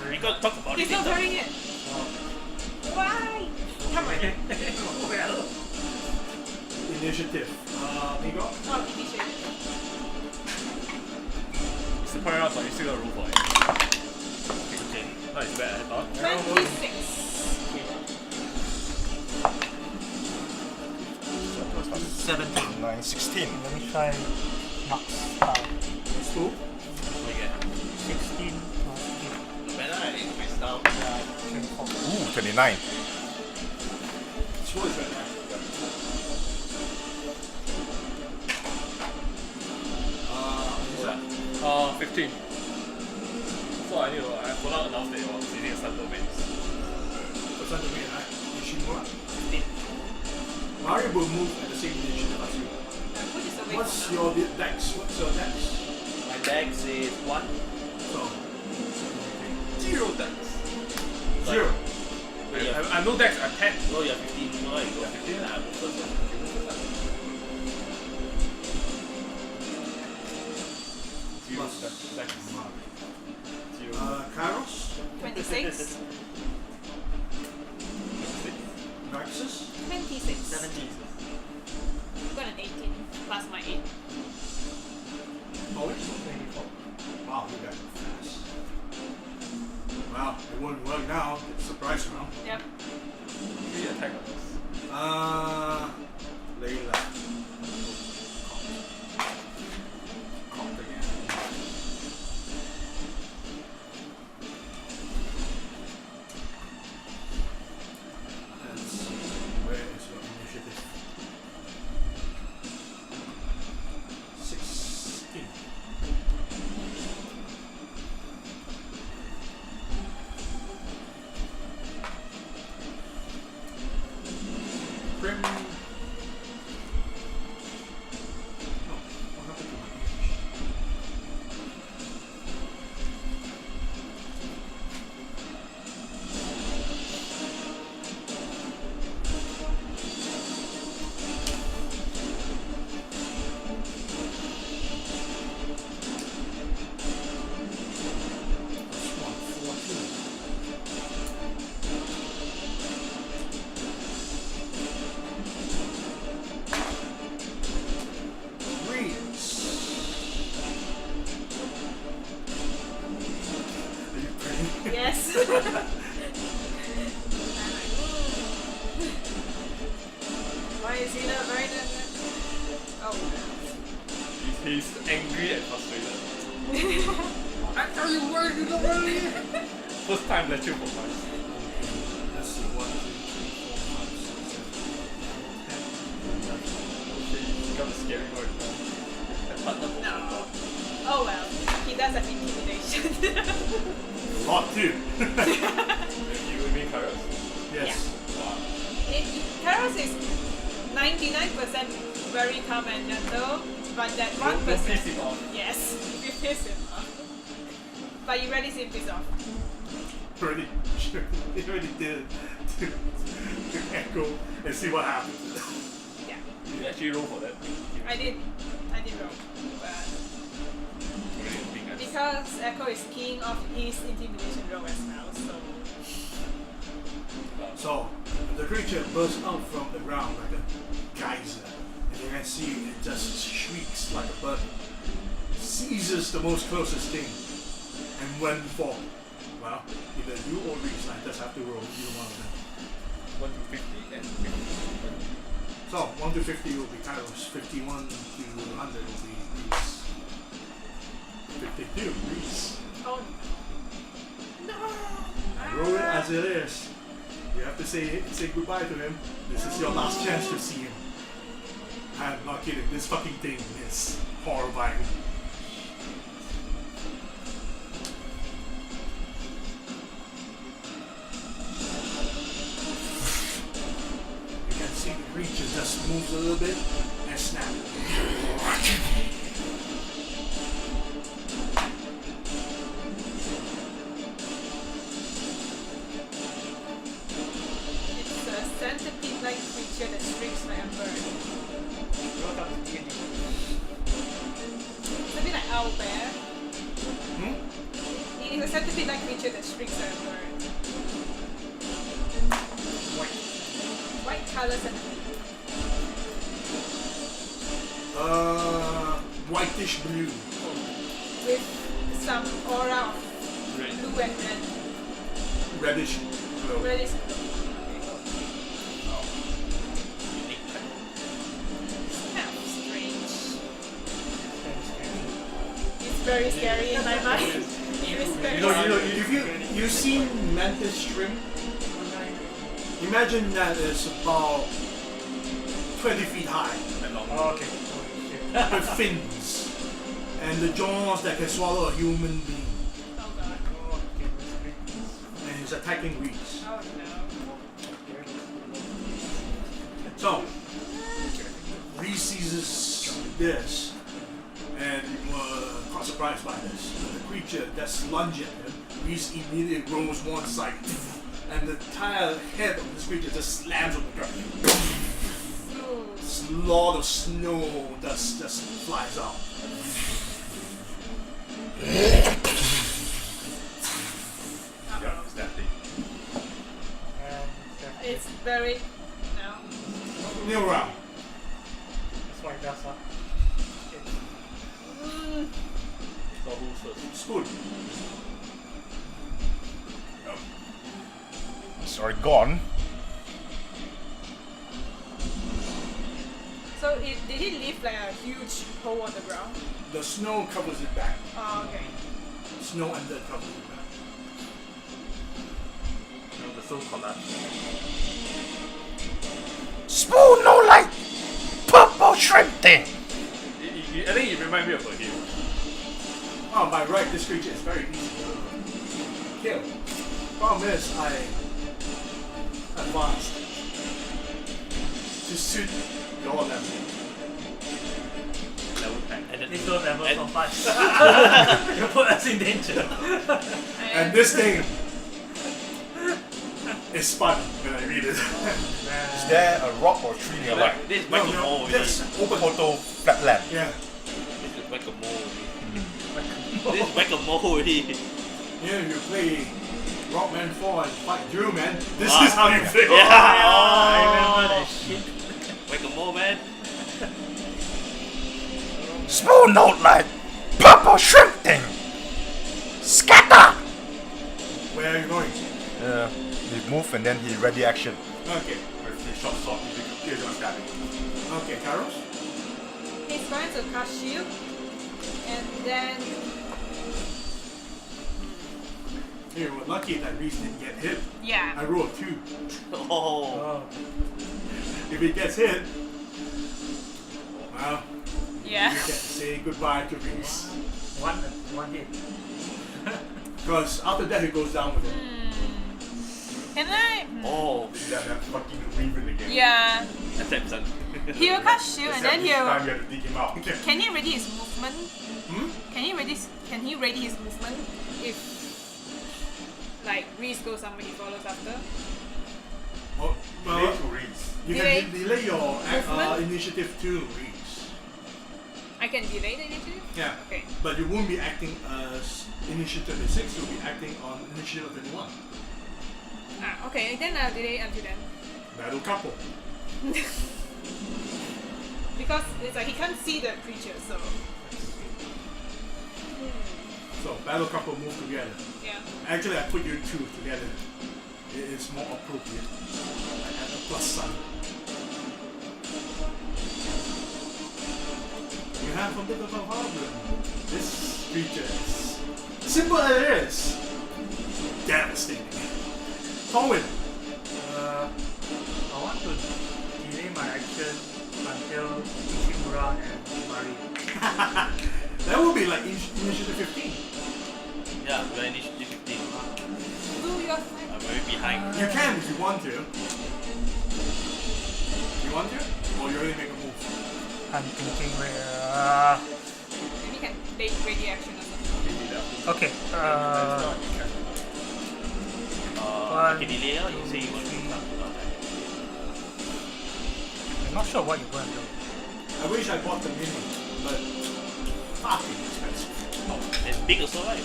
We gotta talk about He's it. not later. wearing it. Why? Come on. Initiative. Nigo? Oh, initiative. It's the point out, but you still gotta roll for it. Okay. Not as bad as I thought. 26. 17. 9, 16. Let me try Max down. Spool? Okay. 16 plus Better I increase down. 8. 24. Ooh, 29. Spool is right now. What's that? 15. So I knew, I forgot announced that it was using a stun domains. What's that domain, right? Ishimura. Mario will move at the same initiative as you. Which is away What's from your dex? What's your dex? My dex is 1. So, 0 dex. 0. I'm no dex, I'm 10. No, you're 15. No, you go 15. I'm first one. Zero dex. Kairos? 26. Raxus? 26. 17. Got an 18 plus my 8. Oh, it's 24. Wow, you guys are fast. Wow, it wouldn't work now. It's a surprise round. Yep. 3 attack on us. Layla. Cocked again. Let's see. Where is your initiative? 16. Prim. Yes. Why is he not right? Oh. He's angry and frustrated. I tell you where you don't really. First time let you for once. Let's see, 1, 2, 3, 4, 5, 6, 7, 8, 9, 10, 11. He's got a scary word. No. Oh well. He does have intimidation. Lot 2. You mean Kairos? Yes. Wow. Kairos is 99% very calm and gentle, but that 1%. Don't piss him off. Yes, you piss him off. But you rarely see him piss off. Already, sure. He already did to echo and see what happens. Yeah. You actually roll for that. I did roll. But because Echo is keying off his intimidation roll as well, so. So, the creature bursts out from the ground like a geyser, and you can see it just shrieks like a bird, seizes the most closest thing, and went for, well, either you or Reese, I just have to roll either one of them. 1 to 50 and 50. So, 1 to 50 will be Kairos, 51 to 100 will be Reese. 52, Reese. Oh no! Roll it as it is. You have to say goodbye to him. This is your last chance to see him. I'm not kidding. This fucking thing is horrifying. You can see the creature just moves a little bit and snap. It's a centipede-like creature that shrinks like a bird. Welcome to D&D. It's a bit like owl bear. Hmm? It is a centipede-like creature that shrinks like a bird. White color centipede. Whitish blue. With some aura of Red. blue and red. Reddish blue. Reddish blue. It's kind of strange. It's very scary in my mind. It is very scary. If you've seen mantis shrimp, imagine that it's about 20 feet high Oh, okay. with fins and the jaws that can swallow a human being, Oh god. and it's attacking Reese. Oh no. So Reese sees this and caught surprised by this. The creature that's lunged at him, Reese immediately rolls one side, and the entire head of this creature just slams on the ground. A lot of snow dust just flies out. Yeah, it's that thing. It's very no. New round. That's why it does, huh? Mm, So who's first? Spool. It's already gone. so did he leave like a huge hole on the ground? The snow covers it back. Oh okay. Snow and dirt covers it back. No, the soul collapse. Spool no light! Purple shrimp thing! I think it reminds me of a hero. Oh, by right, this creature is very easy to kill. Problem is, I advanced to suit your level. Level 10. Please don't ever stop us. You put us in danger. And this thing is fun when I read it. Is there a rock or tree nearby? This is whack-a-mole. Just open. Photo flatland. Yeah. This is whack-a-mole. This is whack-a-mole already. Yeah, you play Rockman 4 and fight Drew, man. This Ah. is how you play. Yeah. I remember that shit. Whack-a-mole, man. Spool no light! Purple shrimp thing! Scatter! Where are you going? He move and then he ready action. Okay. With the short sword, he's on stabbing. Okay, Karos? He's going to cast shield, and then Hey, we're lucky that Reese didn't get hit. yeah. I rolled 2. Oh. If he gets hit, well, Yeah. you get to say goodbye to Reese. One hit. Because after that, he goes down with it. Can I? Oh. That fucking Reaven again. Yeah. Attempts on. He will cast shield, and then This time he'll. you have to dig him out. Can he ready his movement? Hmm? Can he ready his movement if like Reese goes somewhere he follows after? Oh, Delay well, to Reese. you Delay. can delay your Movement? initiative to Reese. I can delay the initiative? Yeah. Okay. But you won't be acting as initiative at 6, you'll be acting on initiative at 21. Ah, okay, then I'll delay until then. Battle couple. Because it's like he can't see the creature, so So, battle couple move together. yeah. Actually, I put you 2 together. It's more appropriate. I add a plus sign. You have a bit of a problem. This creature is simple as it is. Devastating. Tolwyn. I want to delay my action until Ishimura and Mari. That will be like initiative 15. Yeah, we're initiative 15. Do your thing. I'm very behind. You can if you want to. You want to? Or you already make a move? I'm thinking Maybe you can take ready action or something. okay. Okay, delay or you say you want to come. I'm not sure what you're going to do. I wish I bought the mini, but fucking expensive. It's big also, right?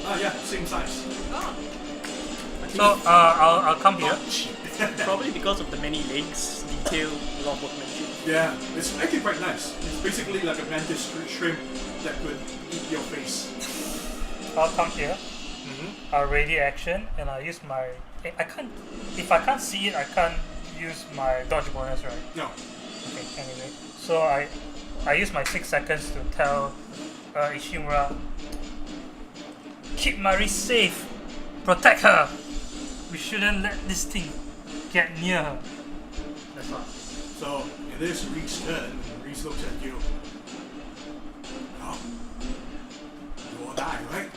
Ah, yeah, same size. Oh. So I'll come here. Not cheap. Probably because of the many legs, detail, a lot of workmanship. Yeah, it's actually quite nice. It's basically like a mantis shrimp that could eat your face. I'll come here. Mm-hmm. I'll ready action and I'll use my. I can't. If I can't see it, I can't use my dodge bonus, right? No. Okay. Anyway, so I use my 6 seconds to tell Ishimura, keep Mari safe, protect her. We shouldn't let this thing get near her. That's all. So, it is Reese's turn. Reese looks at you. Oh. You will die, right?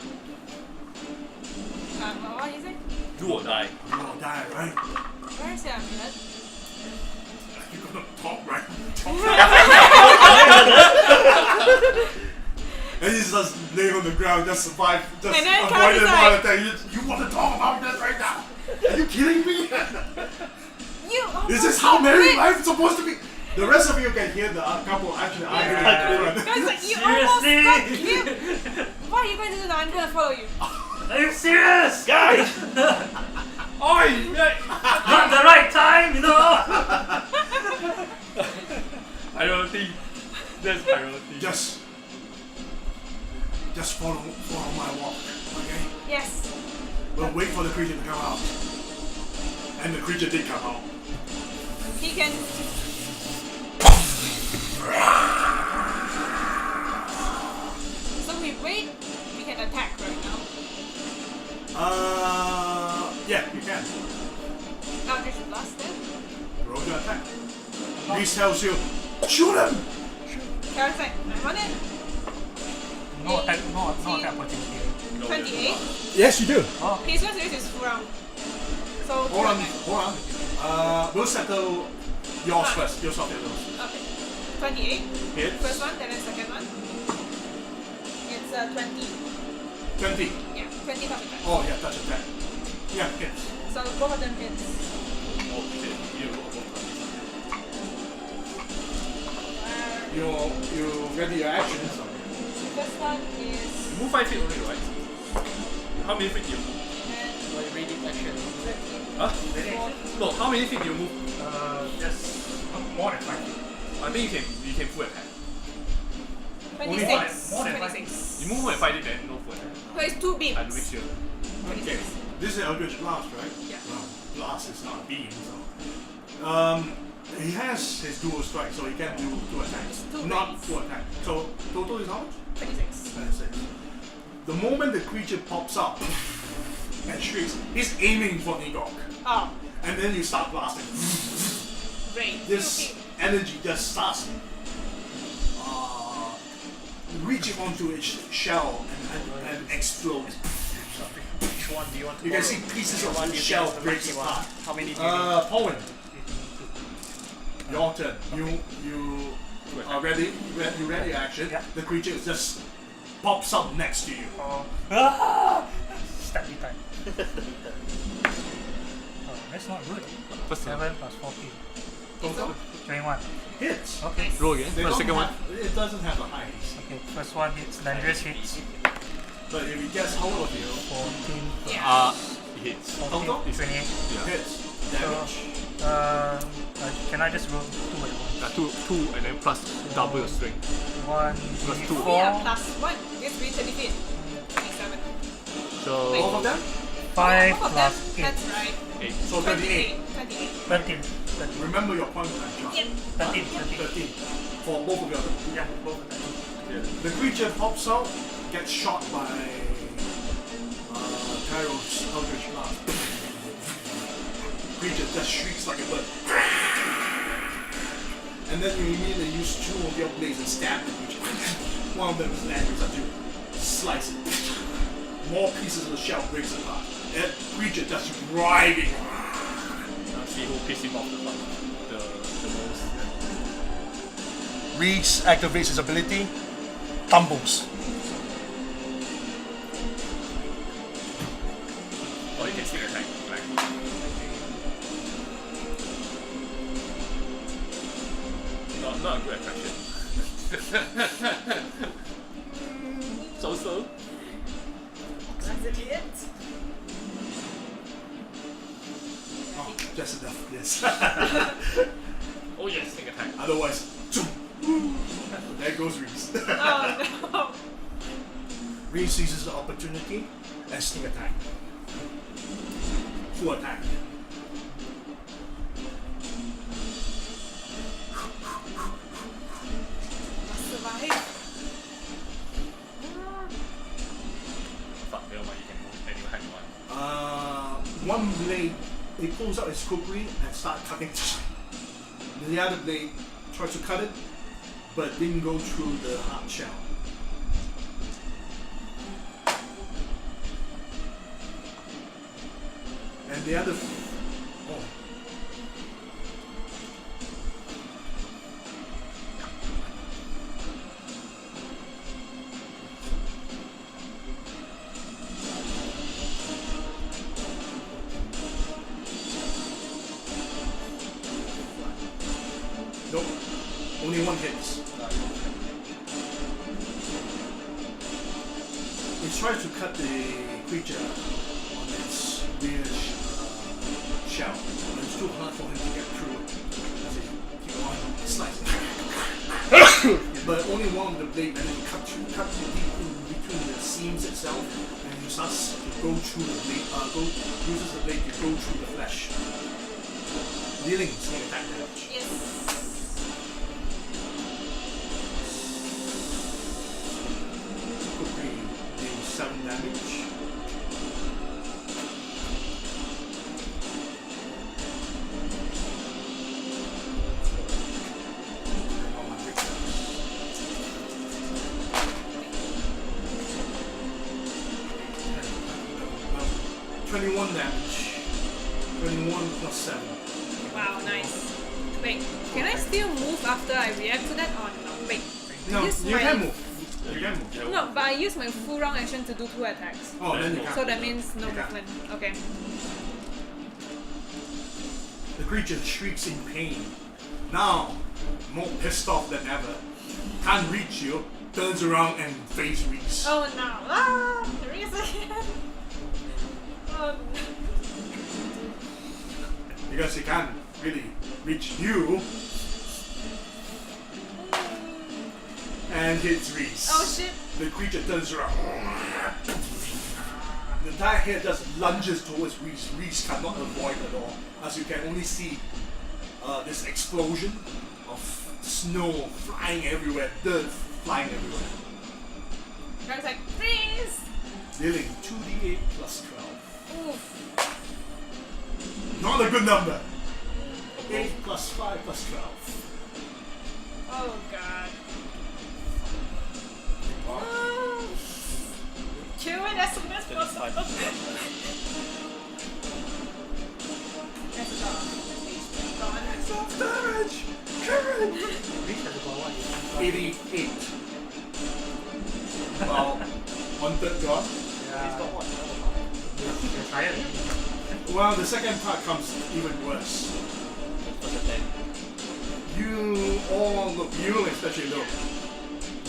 What is it? Do or die. You will die, right? Where is the amulet? You're gonna talk, right? And he's just laying on the ground, just survive, just And then avoid Kyle is the like- heart attack. You want to talk about this right now? Are you kidding me? You This is how married life is supposed to be. The rest of you can hear the couple actually arguing in front. Guys, like, you almost Seriously? got killed. What are you going to do now? I'm going to follow you. Are you serious? Guys! Oi! Not the right time, you know. Priority. That's priority. Just follow my walk, okay? Yes. We'll wait for the creature to come out. And the creature did come out. He can. So we wait. We can attack right now. Yeah, you can. Eldritch Blast then. Roll your attack. Reese tells you, shoot him! Karen's like, I'm on it. No attack opportunity. 28. Yes, you do. He's going to use his full round. So. Hold on. We'll settle yours first. You'll stop yours. Okay. 28. Hit. First one, then the second one. It's 20. 20. Yeah, 20 touch attack. Oh, yeah, touch attack. Yeah, hits. So both of them hits. Oh shit, you roll both. You ready your action. This one is. You move 5 feet only, right? How many feet do you move? Like reading action. 13. Huh? No, how many feet do you move? Just more than 5 feet. I think you can full attack. 26. More than 26. You move more than 5 feet, then no full attack. So it's 2 beams. And which you? Okay. This is Eldritch Blast, right? Yeah. Well, Blast is not a beam, so. He has his dual strike, so he can do 2 attacks. Two Not rays. 4 attacks. So, total is how much? 26. 26. The moment the creature pops up and shrieks, he's aiming for Nigok. Oh, And then you start blasting. great. This energy just starts reaching onto its shell and explodes. Which one do you want to You can borrow? see pieces Which of one the do you shell think is the break lucky one? apart. How many do you need? Powen, your turn. You are ready. You ready action. Yeah. The creature just pops up next to you. Oh. Stab me time. Oh, that's not good. 7 plus 14. Total 21. hits. Okay. Roll again. They For the don't second one. have, it doesn't have a high, Okay, first one hits, dangerous hits. but if it gets hold of you, 14 plus Yeah. Hits. 14, Total? 28. Yeah. hits damage. Can I just roll 2 at once? Two and then plus double your strength. 1 Plus d4. 2. Oh yeah, plus 1. Yes, we 30 feet. 27. So Both of them. 5 Both of plus them. 8. That's right. 8. So 38. 28. 13. Remember your point blank shot. Yep. 13. 13 for both of you. Yeah, both of them. Yeah. The creature pops out, gets shot by Tyro's Eldritch Blast. Creature just shrieks like a bird. And then you immediately use 2 of your blades and stab the creature. One of them is landing, so you slice it. More pieces of the shell breaks apart. That creature just writhing. Now see who pisses him off the most. Reese activates his ability, tumbles. Or you can still attack. Like, not a good attraction. So. That's it. Oh, just enough, yes. Oh yes, sneak attack. Otherwise, there goes Reese. Oh no. Reese seizes the opportunity and sneak attack. Full attack. Must survive. Fuck, never mind, you can move anyone one. One blade, he pulls out his kukri and starts cutting. The other blade tries to cut it, but didn't go through the hard shell. And the other. Oh. Nope. Only one hits. He tries to cut the creature on its rear shell, but it's too hard for him to get through it. As he keep on slicing. But only one of the blade managed to cut between the seams itself, and he starts to go through the blade. Uses the blade to go through the flesh, dealing sneak attack damage. Yes. Could be deal 7 damage. And all my big dice. 21 damage. 21 plus 7. Wow, nice. Wait, can I still move after I react to that or no? Wait. No, Use you my- can move. You can move. No, but I use my full round action to do 2 attacks. Oh, then you can. So that means no You can. movement. Okay. The creature shrieks in pain. Now, more pissed off than ever, can't reach you, turns around and face Reese. Oh no. Ah! Reese again. Oh no. Because he can't really reach you. And hits Reese. Oh shit. The creature turns around. The entire head just lunges towards Reese. Reese cannot avoid at all, as you can only see this explosion of snow flying everywhere, dirt flying everywhere. Gar's like, freeze! Dealing 2d8 plus 12. Oof. Not a good number. 8 plus 5 plus 12. Oh god. Wow. Oh. Kill it as soon as possible. That's gone. Self damage! Karen! Reach has about what? 88. About 1/3 gone. He's got what? You're tired. Well, the second part comes even worse. You all look, you especially look.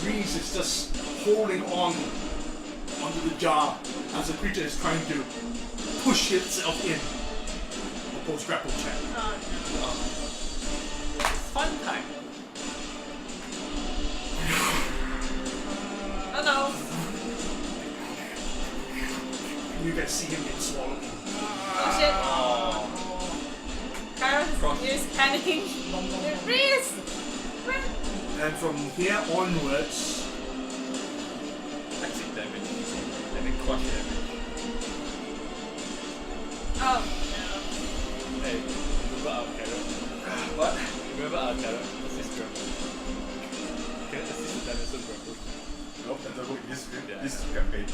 Reese is just holding on onto the jar as the creature is trying to push itself in. Post grapple check. Oh It's fun time. no. Oh no. You can see him being swallowed. Oh shit. Karen is panicking. Reese! Run! And from here onwards, Exit damage. And then crush damage. Oh Hey, remember our carrot? what? Remember our carrot? Assist grapple. Can assist the dinosaur grapple. Nope, that doesn't work in Yeah. this campaign.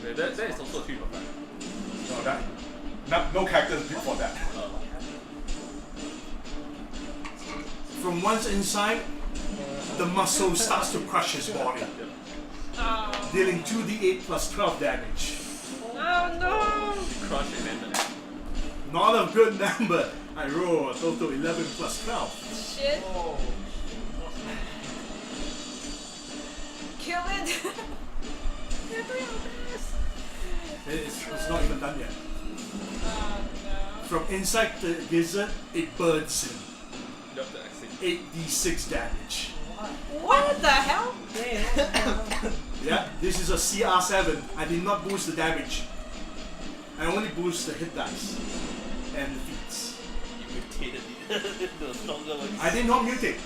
Yeah, that is also a 3.5. No, no characters built for that. From once inside, the muscle starts to crush his body, no. dealing 2d8 plus 12 damage. Oh no. Crush and then Not a good number. I roll a total 11 plus 12. Shit. Oh. Kill it. It's not even done yet. Oh no. From inside the gizzard, it burns him. you have to exit. 8d6 damage. What the hell? Yeah, this is a CR7. I did not boost the damage. I only boost the hit dice and the feats. You mutated the stronger ones. I did not mutate.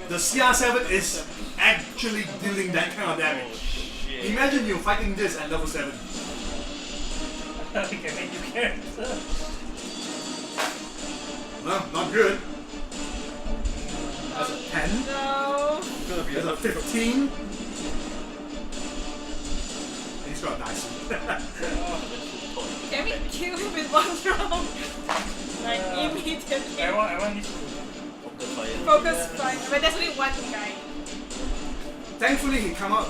The CR7 is actually dealing that kind of Oh damage. shit. Imagine you're fighting this at level 7. We can make you carrots. Well, not good. That's a 10. No. There's a 15. He's got a nice one. Can we kill him with one round? Like immediately. I want this to The fire. Focus fire. But there's only one guy. Thankfully, he cannot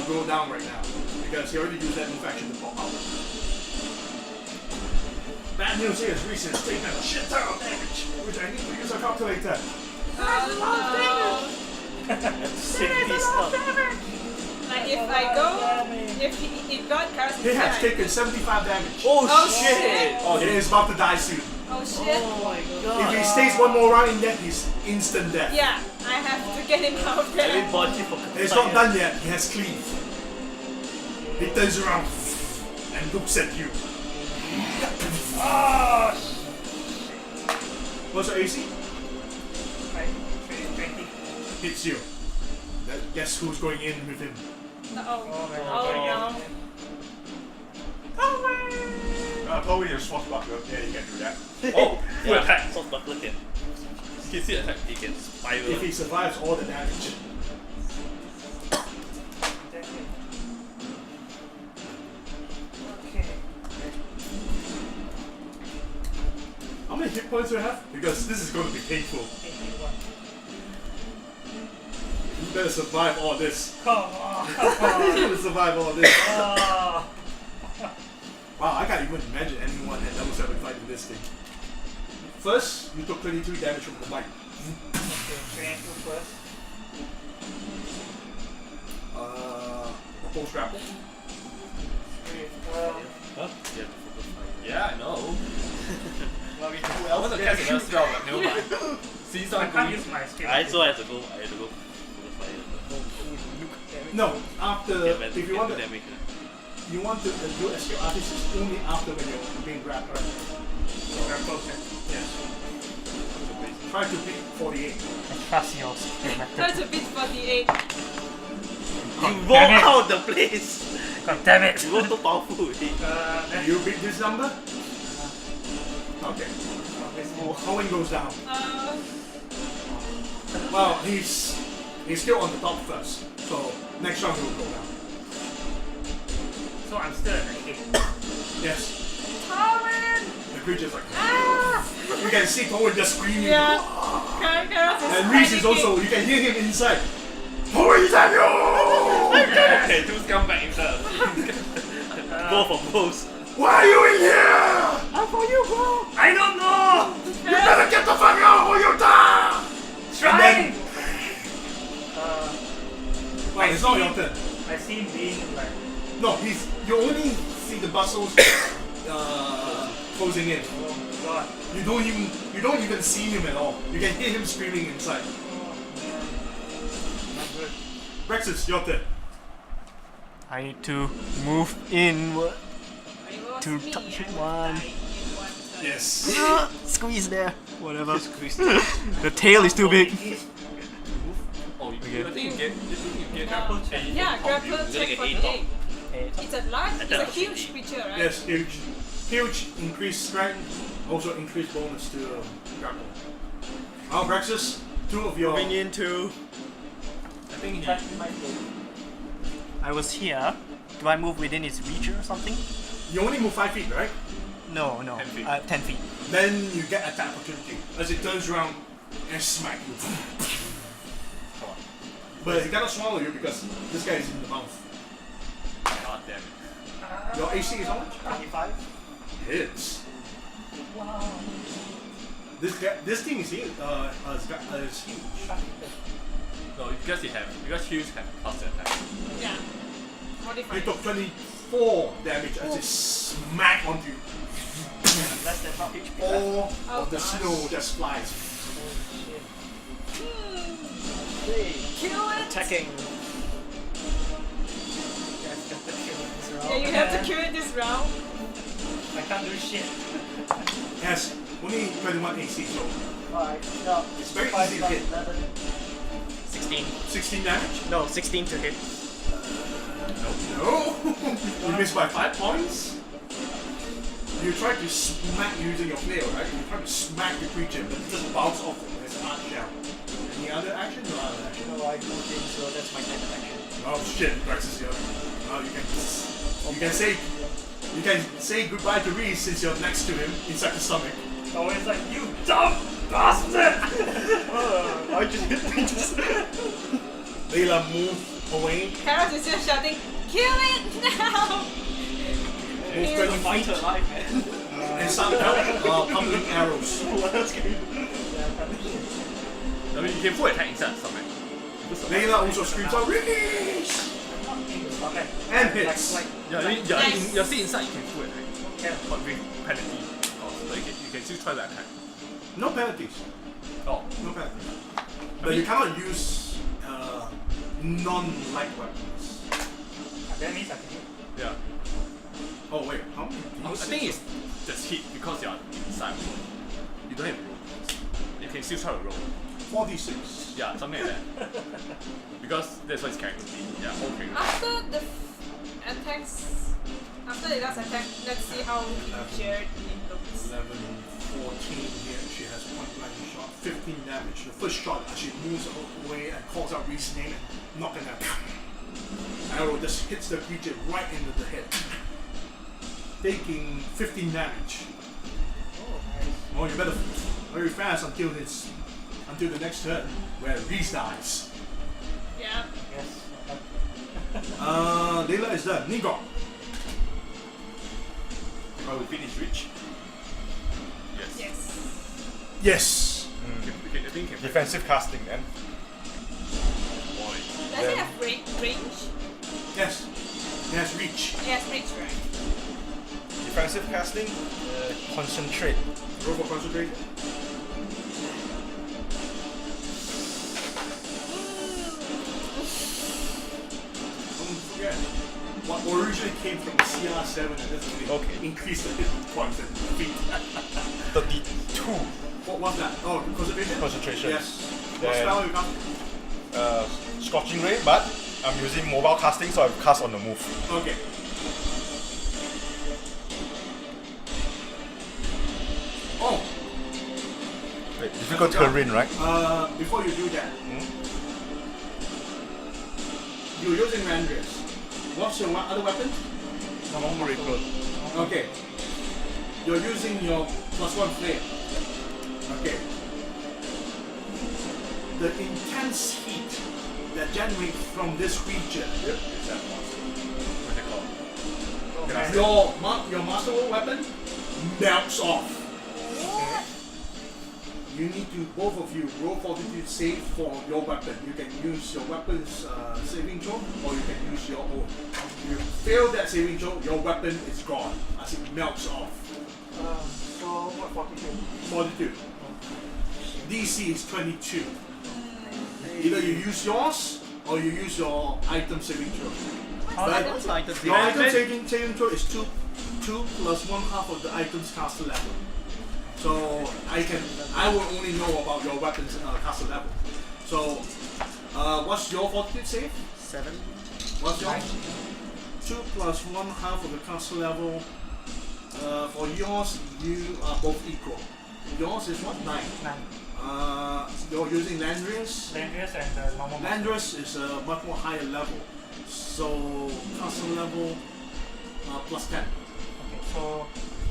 go down right now because he already used that infection to pop out. Bad news here is Reese has taken a shit ton of damage, which I need to use a calculator. Oh Save this stuff. no. Like if I go, if God casts He has inside. taken 75 damage. Oh, Oh, shit! shit. Oh, he is about to die soon. Oh shit. Oh my If god. he stays one more round in death, he's instant death. Yeah, I have to get him out of there. Everybody for It's not done yet. He has cleave. He turns around and looks at you. Oh, What's your AC? 20. Hits you. Guess who's going in with him? Oh Oh my no. Probably your swashbuckler. Yeah, you can do that. Oh, full attack. Sword buckler can. He can see attack. He can spiral. If he survives all the damage. Okay. How many hit points do you have? Because this is going to be painful. 81. You better survive all this. Come on. You better survive all this. Oh. Wow, I can't even imagine anyone at level 7 fighting this thing. First, you took 23 damage from the bite. Okay, 22 first. Post grapple. Well, Huh? Yeah, focus fire. Yeah, I know. Well, we I want to cast another spell, but never mind. See, I some can't use my skill. I also have to go. I have to go. Focus fire. No, after Yeah, but if you want to, damage. you want to do escape artist only after when you're being grabbed, right? Grapple check. Yes. Try to beat 48. I trust your skill Try method. to beat 48. You walk out the place. God damn it! You go too powerful already. Do you beat this number? Okay. Well, Owen goes down. Well, he's still on the top first, so next round he'll go down. So I'm still at 98. Yes. Owen! The creature's like, Ah! you can see Owen just screaming. Yeah. Kara's is And Reese is panicking. also, you can hear him inside. Owen is at you! Okay, two scumbag himself. Both of those. Why are you in here? I'm for you, bro. I don't know! You better get the fuck out or you die! Trying! Well, it's not your turn. I see him being like. No, you only see the bustles closing in. Oh god. You don't even see him at all. You can hear him screaming inside. Not good. Rexus, your turn. I need to move inward It was to me, touch I it would one. die in one turn. Yes. Squeeze there. Whatever. The tail is too big. Oh, you, Okay. I think you get Grapple check. Yeah, grapple You're check like an 48. Eh, It's a large, it's a thought it was huge creature, right? Yes, huge. Huge increased strength, also increased bonus to grapple. Now, Rexus, two of your. Moving into. I think he. Check my game. I was here. Do I move within its reach or something? You only move 5 feet, right? No. 10 feet. 10 feet. Then you get attack opportunity as it turns around and smack you. But he cannot swallow you because this guy is in the mouth. God damn it. Your AC is how much? 25? Hits. Wow. This thing is huge. Is huge. No, because Hughes have plus attack. Yeah. You 45. took 24 damage as it smacked onto you. Less than half HP. All Oh, of the gosh. snow just flies. Kill it! Attacking. Yes, got the kill this round. Yeah, you have to kill it this round. I can't do shit. Has only 21 AC, so 5, no. it's very 5 easy to hit. 11. 16. 16 damage? No, 16 to hit. No! You missed by 5 points? You tried to smack using your flail, right? You tried to smack the creature, but it just bounced off him as an art shell. Any other action? No other action. No, I don't think so. That's my kind of action. Oh shit, Rex is here. Well, you can say goodbye to Reese since you're next to him inside the stomach. Always like, you dumb bastard! I just hit me. Layla move away. Kara is just shouting, kill it now! Move 20 feet alive, man. and start pummeling arrows. I mean, you can full attack inside something. Layla also screams out, Reese! Okay. And hits. Yeah, I mean, Nice. you're still inside, you can full attack. Yeah. But with penalty, of course. But you can still try to attack. No penalties. Oh, No penalties. But you cannot use non-light weapons. That means I can hit. yeah. Oh wait, how many? I think it's just hit because you're inside. You don't have to roll. You can still try to roll. 46. Yeah, something like that. Because that's what it's character be. Yeah, whole character. After the attacks, after the last attack, let's see how injured it looks. 11, 14 here. She has point blank shot. 15 damage. The first shot as she moves away and calls out Reese's name and knocking her. Arrow just hits the creature right into the head. Taking 15 damage. Oh, nice. Oh, you better very fast until the next turn where Reese dies. Yeah. Yes. Layla is done. Nigo. Are we finished reach? Yes. Yes. Yes. I think you can. Defensive casting then. Boy. Does it have range? Yes. It has reach. It has range, right? Defensive casting, concentrate. Roll for concentration. Don't forget what originally came from CR7 and that's only Okay. increased the hit points and feet. 32 What's that? Oh, concentration? concentration. Yes. What Then- spell you got? Scorching Ray, but I'm using mobile casting, so I cast on the move. Okay. Oh, Wait, difficult terrain, right? before you do that, you're using Landris. What's your other weapon? Long recruit. Okay. You're using your +1 flare. Okay. The intense heat that generates from this creature, Yep, it's that monster. What's it called? Can I say? your master weapon melts off. You need to, both of you, roll fortitude save for your weapon. You can use your weapon's saving throw, or you can use your own. If you fail that saving throw, your weapon is gone, as it melts off. So what 42? Fortitude. DC is 22. Either you use yours, or you use your item saving throw. But What's the item your saving? item saving throw is 2 plus 1/2 of the item's caster level. So I will only know about your weapon's caster level. So what's your fortitude save? 7. What's yours? 2 plus 1/2 of the caster level. For yours, you are both equal. Yours is what? 9. 9. You're using Landris. Landris and the normal master. Landris is a much more higher level. So caster level +10. Okay, so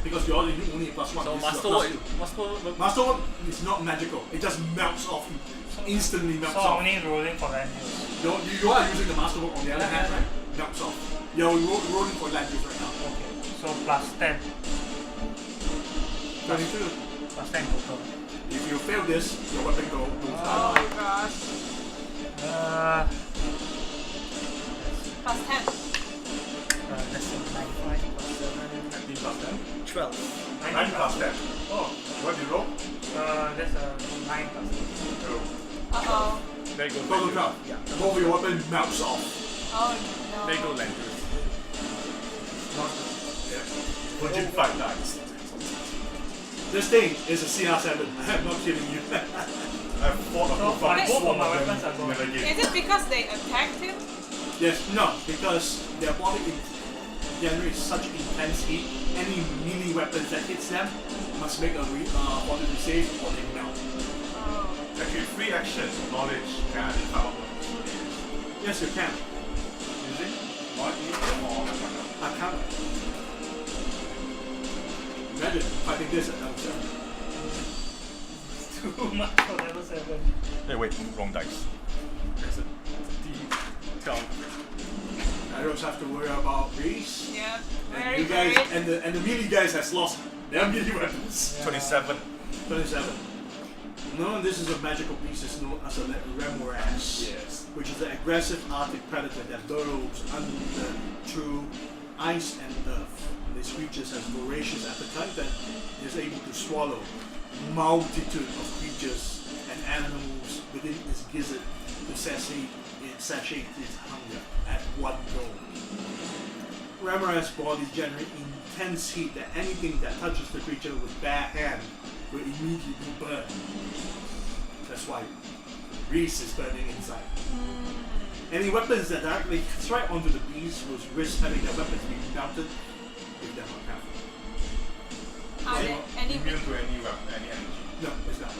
Because you're only +1. So This is master a what? +2. Master Work is not magical. It just melts off. Instantly melts so off. only rolling for Landris. You are using the Master Work on the other hand, right? Melts off. You're rolling for Landris right now. Okay, so plus 10. 22. Plus 10 total. If you fail this, your weapon goes Oh gosh. +10. Let's say 9. 5 plus 7. 15 plus 10. 12. 9 plus 10. Oh, what do you roll? That's a 9 plus 10. Oh. Uh-oh. There goes Total Landris. drop. Yeah. Both of your weapon melts off. Oh no. There goes Landris. Yeah. Virgin 5 dice. This thing is a CR7. I'm not kidding you. I've fought a So fight. both of my weapons are gone. Never again. Is it because they attacked him? Yes, no, because their body generates such intense heat. Any melee weapons that hits them must make a fortitude save or they melt. Oh. Actually, free action knowledge can identify what it is. Yes, you can. Using knowledge or I can't. Imagine fighting this at level 7. Too much for level 7. Hey, wait, wrong dice. There's a D12. I don't have to worry about Reese. Yeah. And Very you guys great. and the melee guys has lost their melee weapons. 27. 27. No, this is a magical beast. It's known as a Remorhaz. Yes. Which is an aggressive Arctic predator that burrows under through ice and earth. And this creature has voracious appetite that is able to swallow multitude of creatures and animals within its gizzard to satiate its hunger at one go. Remorhaz's body generates intense heat that anything that touches the creature with bare hand will immediately be burned. That's why Reese is burning inside. Any weapons that directly strike onto the beast will risk having their weapons be melted if they're not careful. Are there any Immune to any weapon, any energy. No, it's not.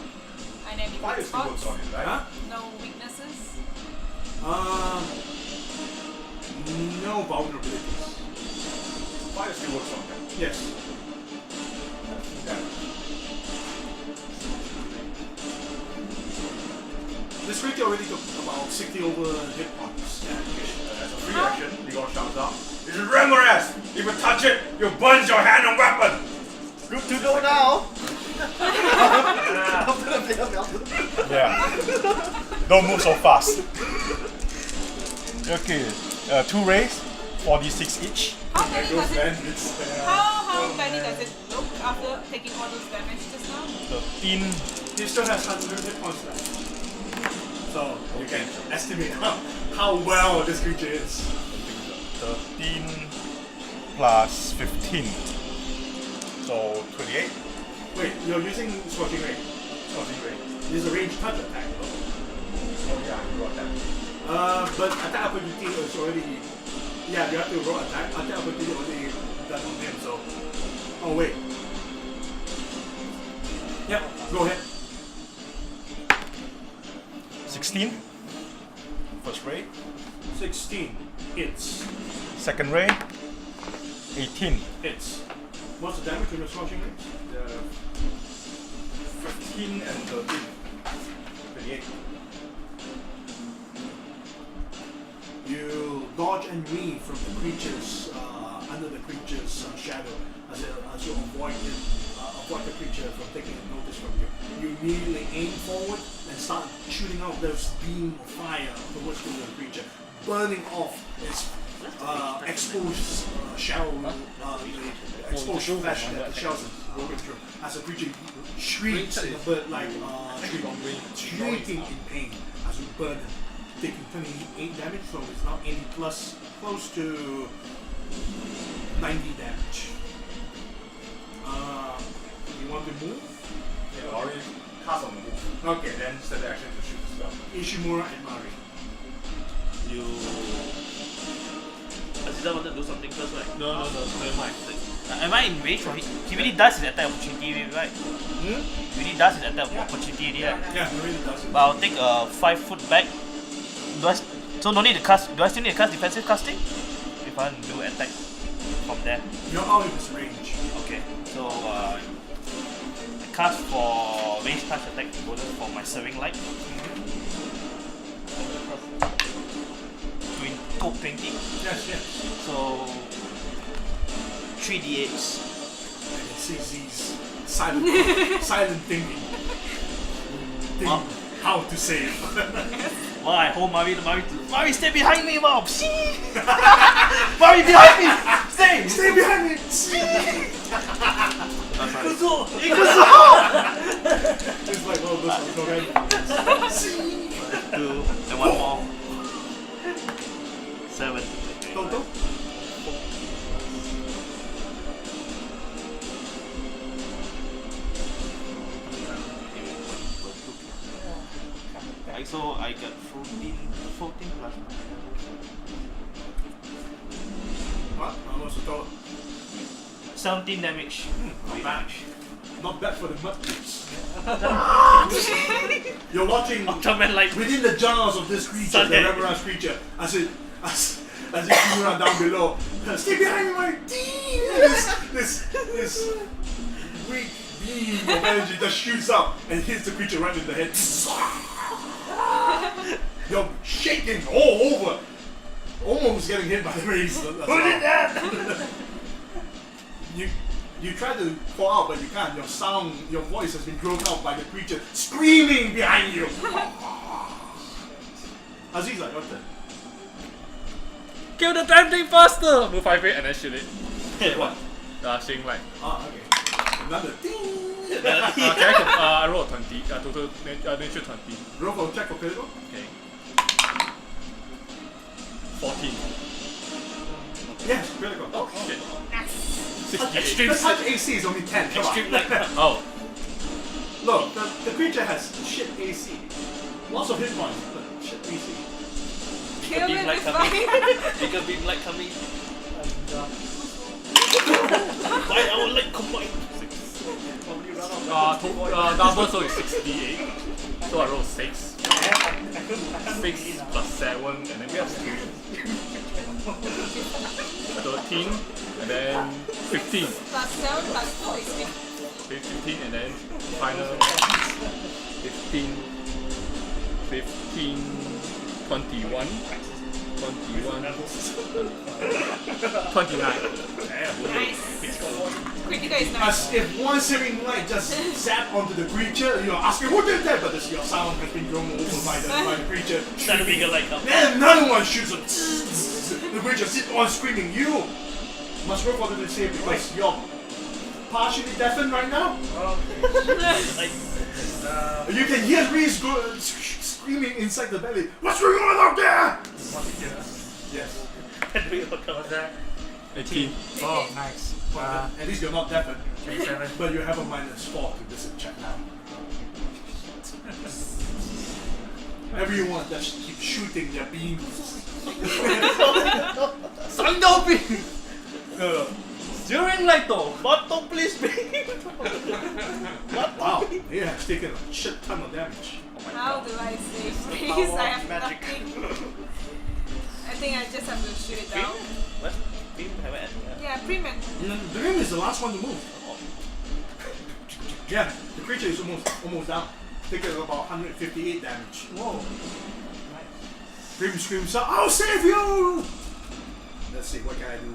and any Fire weak still works spots? on it, right? Huh? No weaknesses? No vulnerabilities. Fire still works on them. Yes. Yeah. This creature already took about 60 over hit points. As a free action, you got shouts out. This is Remorhaz! If you touch it, you burn your hand on weapon! Good to go now. After the player melted. Yeah. Don't move so fast. Okay. 2 rays, 4d6 each. How many does it? It's How many does it look after taking all those damage just now? 13. He still has 100 hit points left. So you can estimate how well this creature is. 13 plus 15. So 28. Wait, you're using Scorching Ray. Scorching Ray. It's a range touch attack, though. Oh yeah, I got that. But attack opportunity is already. Yeah, you have to roll attack. Attack opportunity already done on him, so. Oh, wait. Yep, go ahead. 16. First ray. 16 hits. Second ray. 18. Hits. What's the damage on your Scorching Ray? 15 and 13. 28. You dodge and weave from the creatures under the creature's shadow as you avoid the creature from taking notice from you. You immediately aim forward and start shooting out those beam of fire towards the creature, burning off its exposed shell, the exposed flesh that the shells have broken through. As the creature shrieks in a bird-like shrieking in pain as you burn it, taking 28 damage, so it's now 80 plus, close to 90 damage. You want to move? Yeah, already cast on the move. Okay. And then set the action to shoot the spell. Ishimura and Mari. You. Aziza wanted to do something first, right? No, never mind. Am I in range? He really does his attack opportunity, right? Hmm? He really does his attack opportunity, right? Yeah, it really does. But I'll take a 5 foot back. So no need to cast. Do I still need to cast defensive casting? If I want to do attack from there. You're out of his range. Okay. So I cast for range touch attack bonus for my serving light. 20. Yes. So 3d8s. And it sees these silent thinking. How to save. Well, I hold Mari, stay behind me, Mom! Mari, behind me! Stay behind me! It's like one of those already. 2 and 1 more. 7. Total? So I got 14 plus. What? How much total? 17 damage. Not bad. Not bad for the mud pips. You're watching Ultraman like within the jaws of this creature, the Remorhaz creature, as it run down below. Stay behind me, my this weak beam of energy just shoots up and hits the creature right in the head. You're shaking all over, almost getting hit by the rays. Who did that? You try to call out, but you can't. Your voice has been drowned out by the creature screaming behind you. Aziza, your turn. Kill the damn thing faster! Move 5 feet and then shoot it. What? Shing light. Okay. Another ding. I roll a 20. Total nature 20. Roll for check for critical. Okay. 14. Yes, critical. Oh shit. 68. The touch AC is only 10. Come on. Oh. Look, the creature has shit AC. Lots of hit points, but shit AC. Kill it with fire. Bigger beam light coming. Why I would like combine. Double so it's 68. So I roll 6. 6 plus 7 and then we have 3. 13 and then 15. Plus 7 plus 4 is 15 and then final 15, 21, 29. nice. Critical is As nice. if one searing light just zapped onto the creature, you're asking who did that, but your sound has been thrown over by the creature. Not a bigger light come. Then another one shoots up. The creature sits on screaming. You must roll for the save because you're partially deafened right now. You can hear Reese screaming inside the belly. What's going on out there? Yes. Henry will come. What's that? 18. Oh, nice. At least you're not deafened. 27. But you have a -4 to this check now. Everyone just keep shooting their beams. Sandal beam! During light though! Bottom please be. Wow, he has taken a shit ton of damage. How do I say please? power I of have magic. nothing. I think I just have to shoot it down. What? Beam haven't had. Yeah, pre-man. The rim is the last one to move. Yeah, the creature is almost down. Taking about 158 damage. Whoa. Grim screams out, I'll save you! Let's see, what can I do?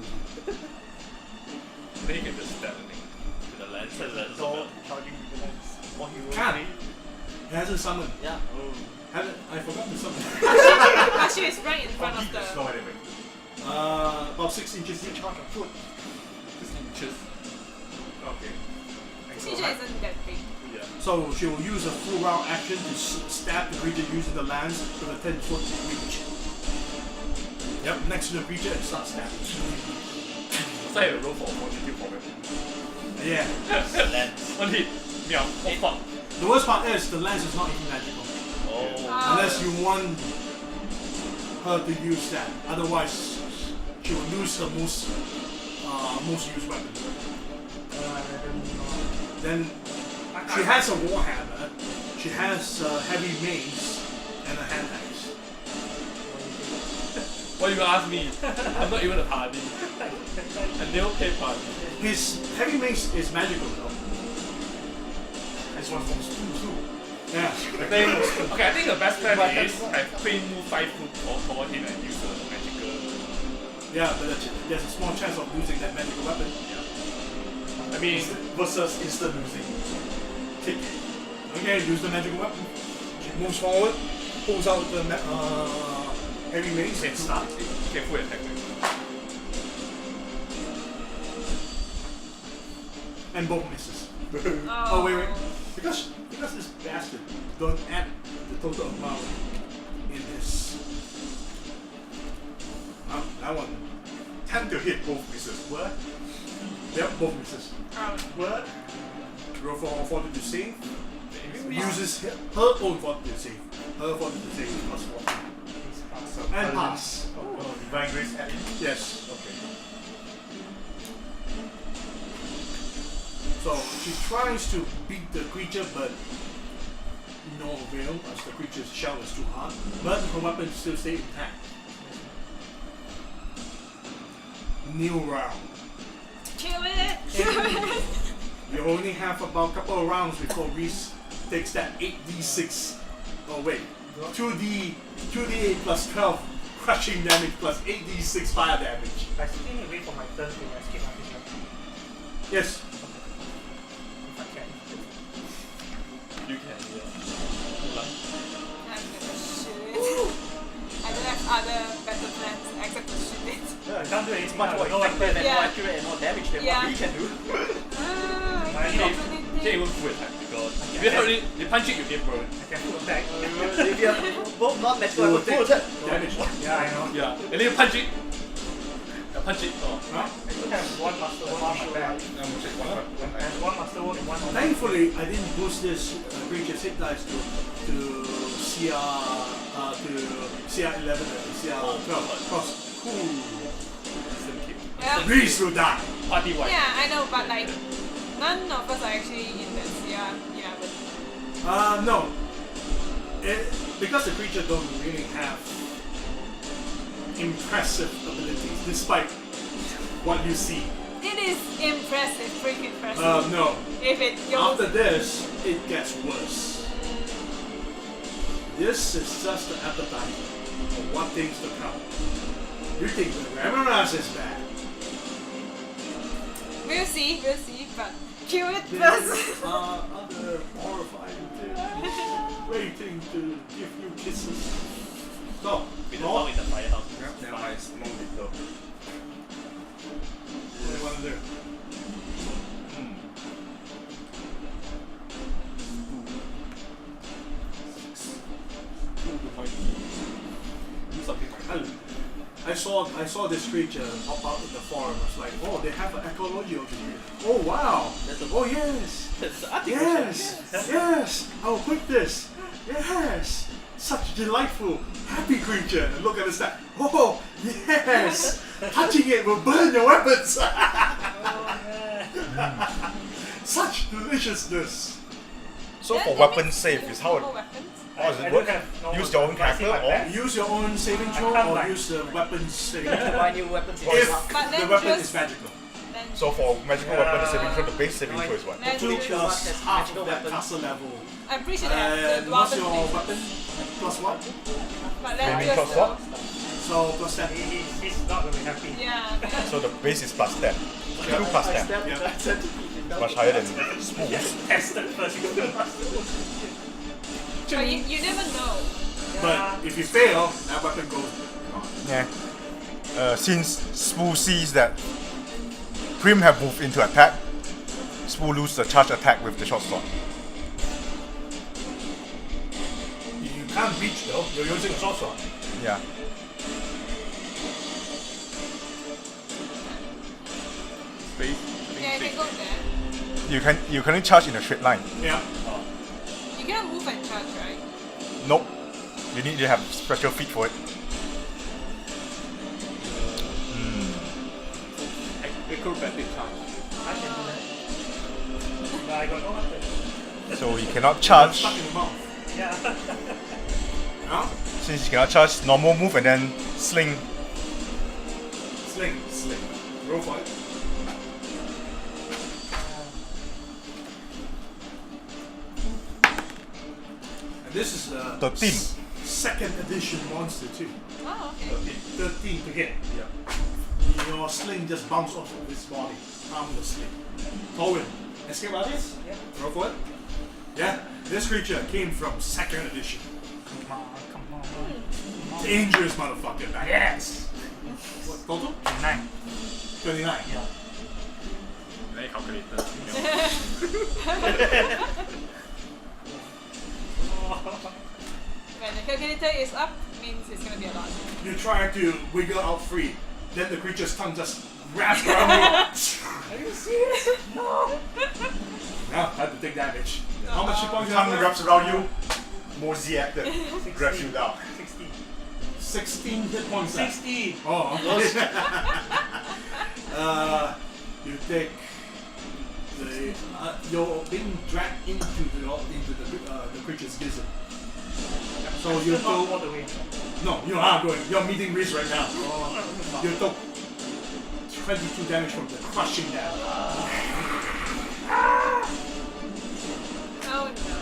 Then you can just stab the thing. To the lens. To the lens. Door charging with the lens. What he will Can. say. It hasn't summoned. Yeah. I forgot to summon. Actually, it's right in front of the. Slow anyway. About 6 inches each. Charge a foot. 6 inches. Okay. Teacher isn't that big. Yeah. So she will use a full round action to stab the creature using the lance with a 10-foot reach. Yep, next to the creature and start stabbing. So I have a roll for fortitude for weapon. Yeah. Lens. One hit. Meow. Oh fuck. The worst part is the lance is not even magical. Oh. Unless you want her to use that. Otherwise, she will lose her most used weapon. Then she has a warhammer, she has a heavy mace, and a hand axe. What you gonna ask me? I'm not even a party. I never play party. His heavy mace is magical though. This one's from Spool too. Yeah. Okay, I think the best plan is I play move 5 foot toward him and use the magical. Yeah, but there's a small chance of losing that magical weapon. I mean, Versus instant losing. Take it. Okay, use the magical weapon. She moves forward, pulls out the heavy mace and starts. you can full attack me. And both misses. Oh, Oh wait. Because this bastard don't add the total amount in this. That one. 10 to hit both misses. What? Yep, both misses. What? Roll for fortitude save. Uses her own fortitude save. Her fortitude save is plus 14. So, And pass. Oh, Divine Grace add in? Yes. Okay. So she tries to beat the creature, but no avail as the creature's shell is too hard. But her weapon still stays intact. New round. Kill it! Kill it! You only have about a couple of rounds before Reese takes that 8d6. Oh wait, 2d8 plus 12 crushing damage plus 8d6 fire damage. I still need to wait for my turn to escape my vision. Yes. If I can. You can, yeah. I'm gonna shoot it. I don't have other better plans except to shoot it. Yeah, I can't do anything. It's Much more no effective and Yeah. more accurate and more damage than Yeah. what we can do. I I can know. definitely You can't even full attack because if you already you punch it, you get burned. I can full attack. If you have both not magical You will weapons, full take attack. damage. Yeah, I know. Yeah, and then you punch it. Yeah, punch it. Oh. Huh? I still have one master work in my bag. Check one. I have one master work and one on Thankfully, I didn't boost this creature's hit dice to CR 11 and CR 12. Because cool. Yeah. Reese will die. Party wide. Yeah, I know, but like none of us are actually in the CR 11. No. Because the creature don't really have impressive abilities, despite what you see. It is impressive, freaking impressive. No. If it goes. After this, it gets worse. This is just the appetizer for what things to come. You think the Remorhaz is bad? We'll see, but kill it There first. are other horrifying things waiting to give you kisses. So, We don't Lord, talk in the firehouse. Then I smoke it though. what do you want to do? Do something like that. I saw this creature pop out in the forum. I was like, oh, they have an ecology over here. Oh wow. Oh yes. That's the article. Yes. Yes. I will put this. Yes. Such a delightful, happy creature. And look at the stat. Oh yes. Touching it will burn your weapons. Such deliciousness. So Then for that weapon means save you is have how more it, weapons. how does I it don't work? have no Use your own weapons. I see character my or back. Use your own saving throw can't or buy. use the weapons saving To throw. buy new weapons. If But then the weapon just- is magical. Then so for magical weapon the saving throw, the base saving No, throw is what? then Two just- plus has half magical of that weapons. castle level. I'm pretty sure they have And the what's dwarven your thing. weapon? Plus what? But Maybe then plus just what? So plus 10. He's not gonna be happy. Yeah. then- So the base is plus 10. 2 plus 10. Yeah. Much higher than Spool's. Tested first. But you never know. But if you fail, that weapon goes gone. Yeah. Since Spool sees that Prim have moved into attack, Spool loses the charge attack with the short sword. You can't reach though, you're using a short sword. Yeah. Space. Yeah, you can go there. You can only charge in a straight line. Yeah. You cannot move and charge, right? Nope. You need to have special feet for it. Acrobatic charge. I can do that. But I got no weapon. So you cannot charge. Stuck in the mouth. Yeah. Huh? Since you cannot charge, normal move and then sling. Sling. Roll for it. And this is the 13. Second edition monster too. Oh, okay. 13 to hit. Yeah. Your sling just bounced off of his body. Harmlessly. Tolwyn, escape artist? Yeah. Roll for it. Yeah, this creature came from second edition. Come on. Dangerous motherfucker back. Yes. What, total? 9. 29. Yeah. Very calculated. When the calculator is up, means it's gonna be a lot. You try to wiggle out free, then the creature's tongue just wraps around you. Are you serious? No. Now, time to take damage. How much hit points you Tongue have? wraps around you. Mosey acted. Grabs you down. 60. 16 hit points left. 60. Oh, you take the you're being dragged into the creature's gizzard. So you Still not all took the way. no, you are going. You're meeting Riz right now. Oh. You took 22 damage from the crushing damage. Oh no.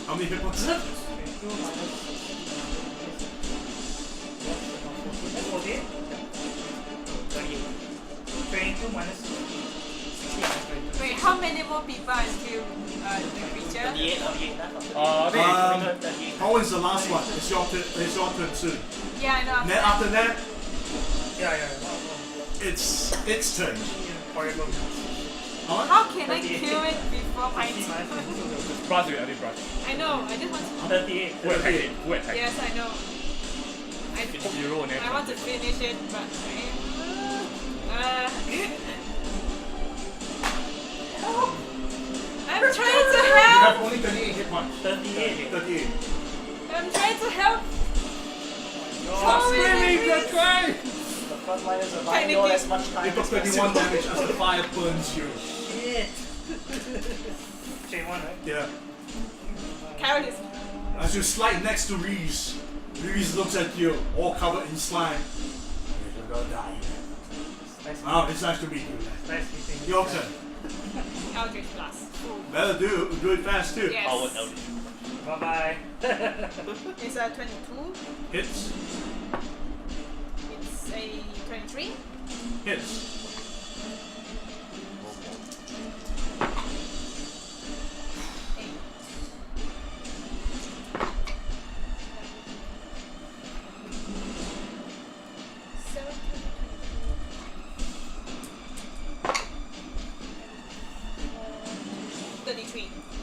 How many hit points left? 22 minus 48? 22 minus 60 minus 22. Wait, how many more people until the creature? 38. Always the last one. It's your turn soon. Yeah, I know. And then after that, Yeah. it's turn. Horrible. How much? How can I kill it before my 60 minus turn? 22. Brush with any brush. I know, I just want to... 38. Who attack it? Who attack it? Yes, I know. If you roll an I want to finish it, but I'm trying to You help! have only 38 hit points. 38. 38. I'm trying to help! Stop screaming! You're trying! The frontliners are buying all as much time You took as 31 possible. damage as the fire burns you. Shit. Chain 1, right? Yeah. Carrot is... As you slide next to Reese, Reese looks at you, all covered in slime. You're gonna die. Nice. Wow, it's nice to meet you. Nice meeting. Your turn. Eldritch Blast. Better do it fast too. Yes. Powered Eldritch. Bye bye. It's a 22. Hits. It's a 23. Hits.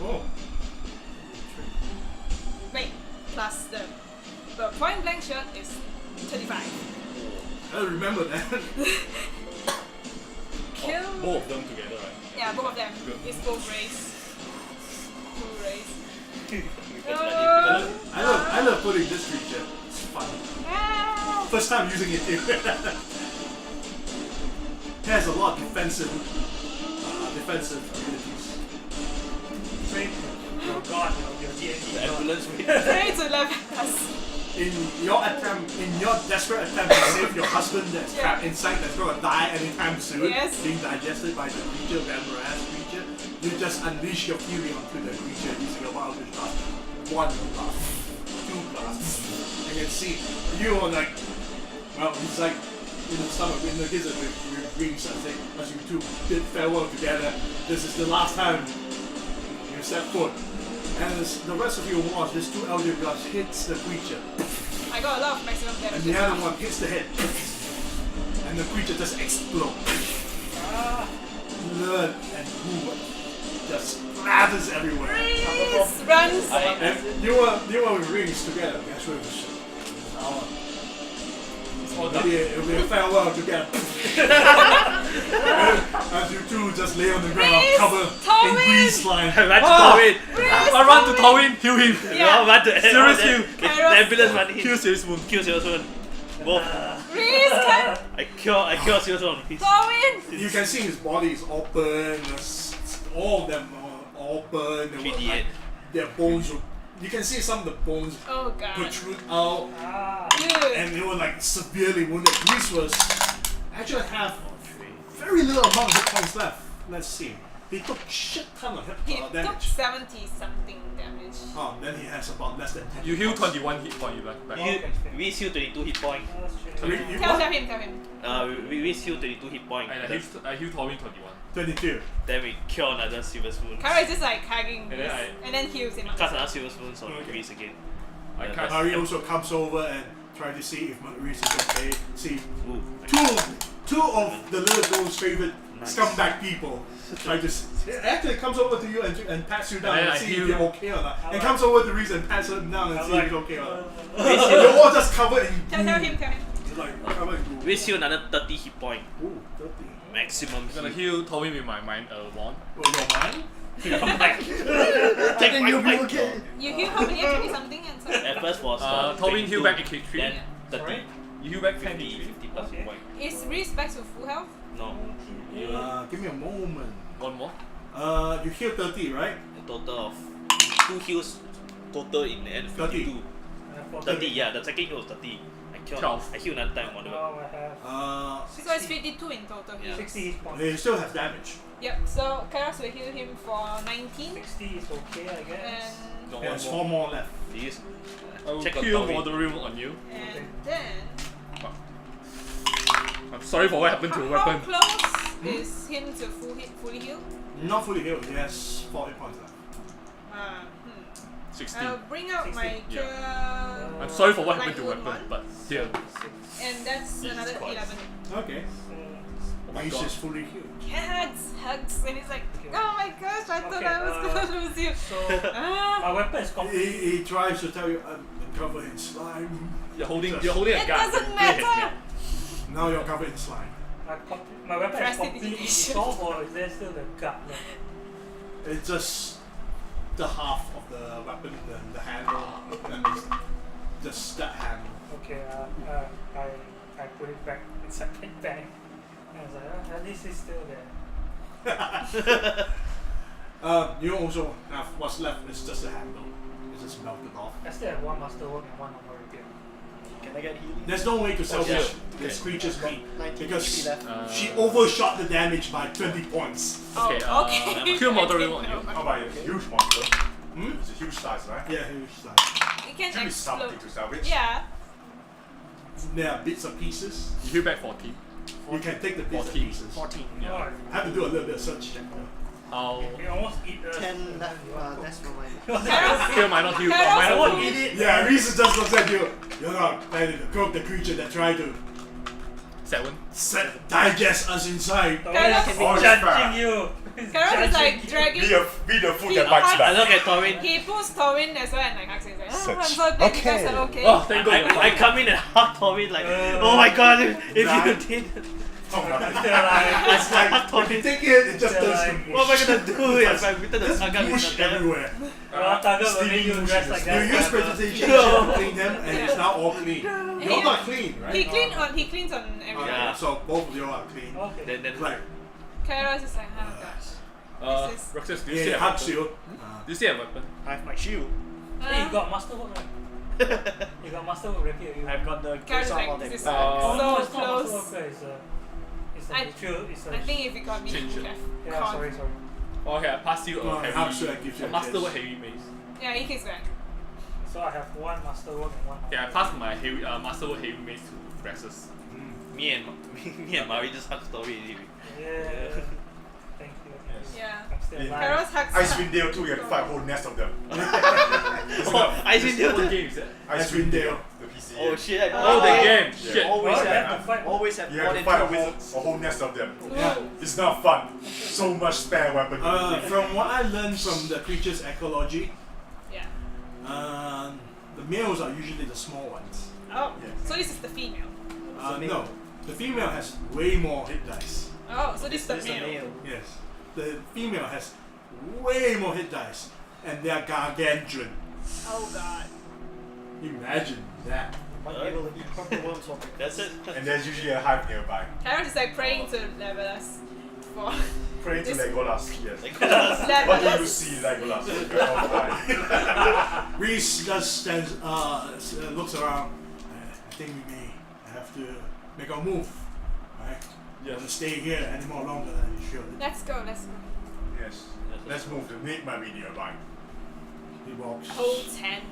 Oh. Wait, plus the point blank shot is 35. remember that. Kill. Both of them together, right? Yeah, both of them. Good. It's both race. Two race. I love putting this creature. It's fun. Ah. First time using it too. It has a lot of defensive abilities. Train your god, your D&D The god. ambulance with Try to level us. In your desperate attempt to save your husband that's trapped inside that's gonna die anytime soon, Yes. being digested by the creature, Remorhaz creature, you just unleash your fury onto the creature using a wild blast. 1 blast, 2 blasts. And you can see you are like, well, it's like in the stomach, in the gizzard with wings, I say, as you two bid farewell together. This is the last time you step foot. And as the rest of you watch, this 2 elder gods hits the creature. I got a lot of maximum damage. And the other one hits the head. And the creature just explodes. Blood and movement just splatters everywhere. Please, runs. And you were with rings together. Guess what it was? It'll be a farewell together. As you two just lay on the ground, Reese, covered in Towin! grease slime. run to Towin. I run to Towin, heal him. Yeah. Run to Serious the- heal. The ambulance running in. Kill Serious Moon. Kill Serious Moon. Both. Reese, come. I cure Serious Moon. Towin! You can see his body is open. All of them are open. They were 3D8. like, their bones. You can see some of the bones Oh god. protrude out. Good. And they were like severely wounded. Reese was actually have very little amount of hit points left. Let's see. He took shit ton of He hit took damage. 70 something damage. Oh, then he has about less than 10 You heal hit points. 21 hit point, you back. We heal 22 hit point. You Tell what? him. We heal 22 hit point. And I heal Towin 21. 22. Then we cure another Silver Spoon. Kara is just like hugging And then Reese, I- and then heals him. Cast another Silver Spoon on Okay. Reese again. I Yeah, cast. Harry also comes over and tries to see if Reese is okay. See, Ooh. two of the little girl's favorite Nice. scumbag people try to. Actually, comes over to you and pats you down And and I see heal. if you're okay or not. And comes over to Reese and pats him down and see if he's okay or not. Reese You're heal, all just covered in Tell him. like covered in glue. Reese heal another 30 hit point. Ooh, 30. Maximum I'm gonna heal. heal Towin with my mind wand. Oh, your mind? Take my mic. You heal how many? 20 something and so. At first was Towin heal 22, back AK3. Then 30. Sorry? You heal back 50, 50. 50 plus Okay. point. Is Reese back to full health? No. Give me a moment. One more. You heal 30, right? A total of 2 heals total in the end 30. 52. 30, yeah, the second heal was 30. I killed 12. I healed another time on the Now I have So it's 52 in total Yeah. heals. 60 hit points. He still has damage. Yep, so Karas will heal him for 19. 60 is okay, I guess. And, No, He has one 4 more. more left. These. I will Check on kill Towin. Moderate on you. and then... I'm sorry for what happened to How weapon. close is him to fully healed? Not fully healed, he has 4 hit points left. 60. I'll bring out my 60. cure... I'm sorry for what happened to light weapon, one, but here. and that's Jesus another Christ. 11. Okay. Oh my Reese god. is fully healed. Hugs, and he's like, oh my gosh, I thought Okay, I was gonna lose you. So Ah, my weapon is complete. He tries to tell you, I'm covered in slime. You're holding a it gun. doesn't matter. Now you're covered in slime. My weapon is completely Prestidigitation. dissolved, or is there still the gut left? It's just the half of the weapon, the handle, and it's just that handle. Okay, I put it back inside my bag. And I was like, at least it's still there. You also have what's left is just the handle. It's just melted off. I still have one masterwork and one armor repair. Can I get healing? There's no way to salvage sure. this creature's meat 19 because HP left. she overshot the damage by 20 points. Okay, Oh, okay. kill Moderate I on didn't you. know. How about a huge monster? Hmm? It's a huge size, right? Yeah, huge size. It can Should be explode. something to salvage. Yeah. There are bits and pieces. You heal back 14. You can take the bits and 14. pieces. 14. Yeah. Oh, I have to do a little bit of search check though. How? we almost eat us. 10 left. That's for my. Karas, Kill might not heal. Karas, Might I not won't heal. eat it. Yeah, Reese just looks at you. You're not planning to cook the creature that tried to 7. digest us inside. The Karas, way Oh, it's judging fair. you. Kairos is like dragging. Be the food He that bites hugs- I back. look at Torin. He pulls Torin as well and like hugs him. He's like, I'm Such- so glad you guys okay. are okay. Oh, thank God. I come in and hug Torin like, oh my god, if you did. Still alive. I hug Torin. Take it, it just They're turns like- to What am I gonna do if I return the There's saga with mush the everywhere. Well, Target will make you dress like You that. use presentation to clean them, and it's now all clean. You're Yeah. not clean, right? He cleans on everything. Okay, Yeah. so both of you are clean. Okay. Then Right. Kairos is like, oh gosh. This is- Roxas, do you Yeah, still he have hugs weapon? you. Do you still have weapon? I have my shield. Hey, you got masterwork, right? You got masterwork rapier. You. I've got the Kairos close is up like, on this them. is Uh, Oh, no, so it's not close. masterwork. It's a I- ritual. It's a. I think if you got me, you Change would it. have Yeah, caught. sorry. Oh, okay, I pass you No, a he heavy. hugs you and gives you a a masterwork kiss. heavy mace. Yeah, he kicks back. So I have one masterwork and one. Yeah, I passed my heavy masterwork heavy mace to Roxas. me and Mari just hug Torin anyway. Yeah. Thank you. Yeah. I'm still Yeah. alive. Kairos hugs. Icewind Dale too, you have to fight a whole nest of them. Oh, I see What the game is that? Icewind Dale, the PC. Oh shit, I don't Oh, know. the game! Yeah. Shit! Always Well, have, have to fight. always have You more have than to fight two wizards. a whole nest of them. Yeah. It's not fun. So much spare weapon. From what I learned from the creature's ecology, Yeah. the males are usually the small ones. Oh, Yes. so this is the female. No, the female has way more hit dice. Oh, so this is the This is a male. male. Yes, the female has way more hit dice, and they are gargantuan. Oh god. Imagine that. Might be able to eat proper worms or That's it. And there's usually a hive nearby. Kairos is like praying to Legolas for Pray to This- Legolas, yes. Like, What do you Legolas. see, Legolas? You're outside. Reese just stands, looks around. I think we may have to make our move, right? You have to stay here any more longer than you should. Let's go, let's go. Yes. Let's move. The need might be nearby. He walks. Holds hand.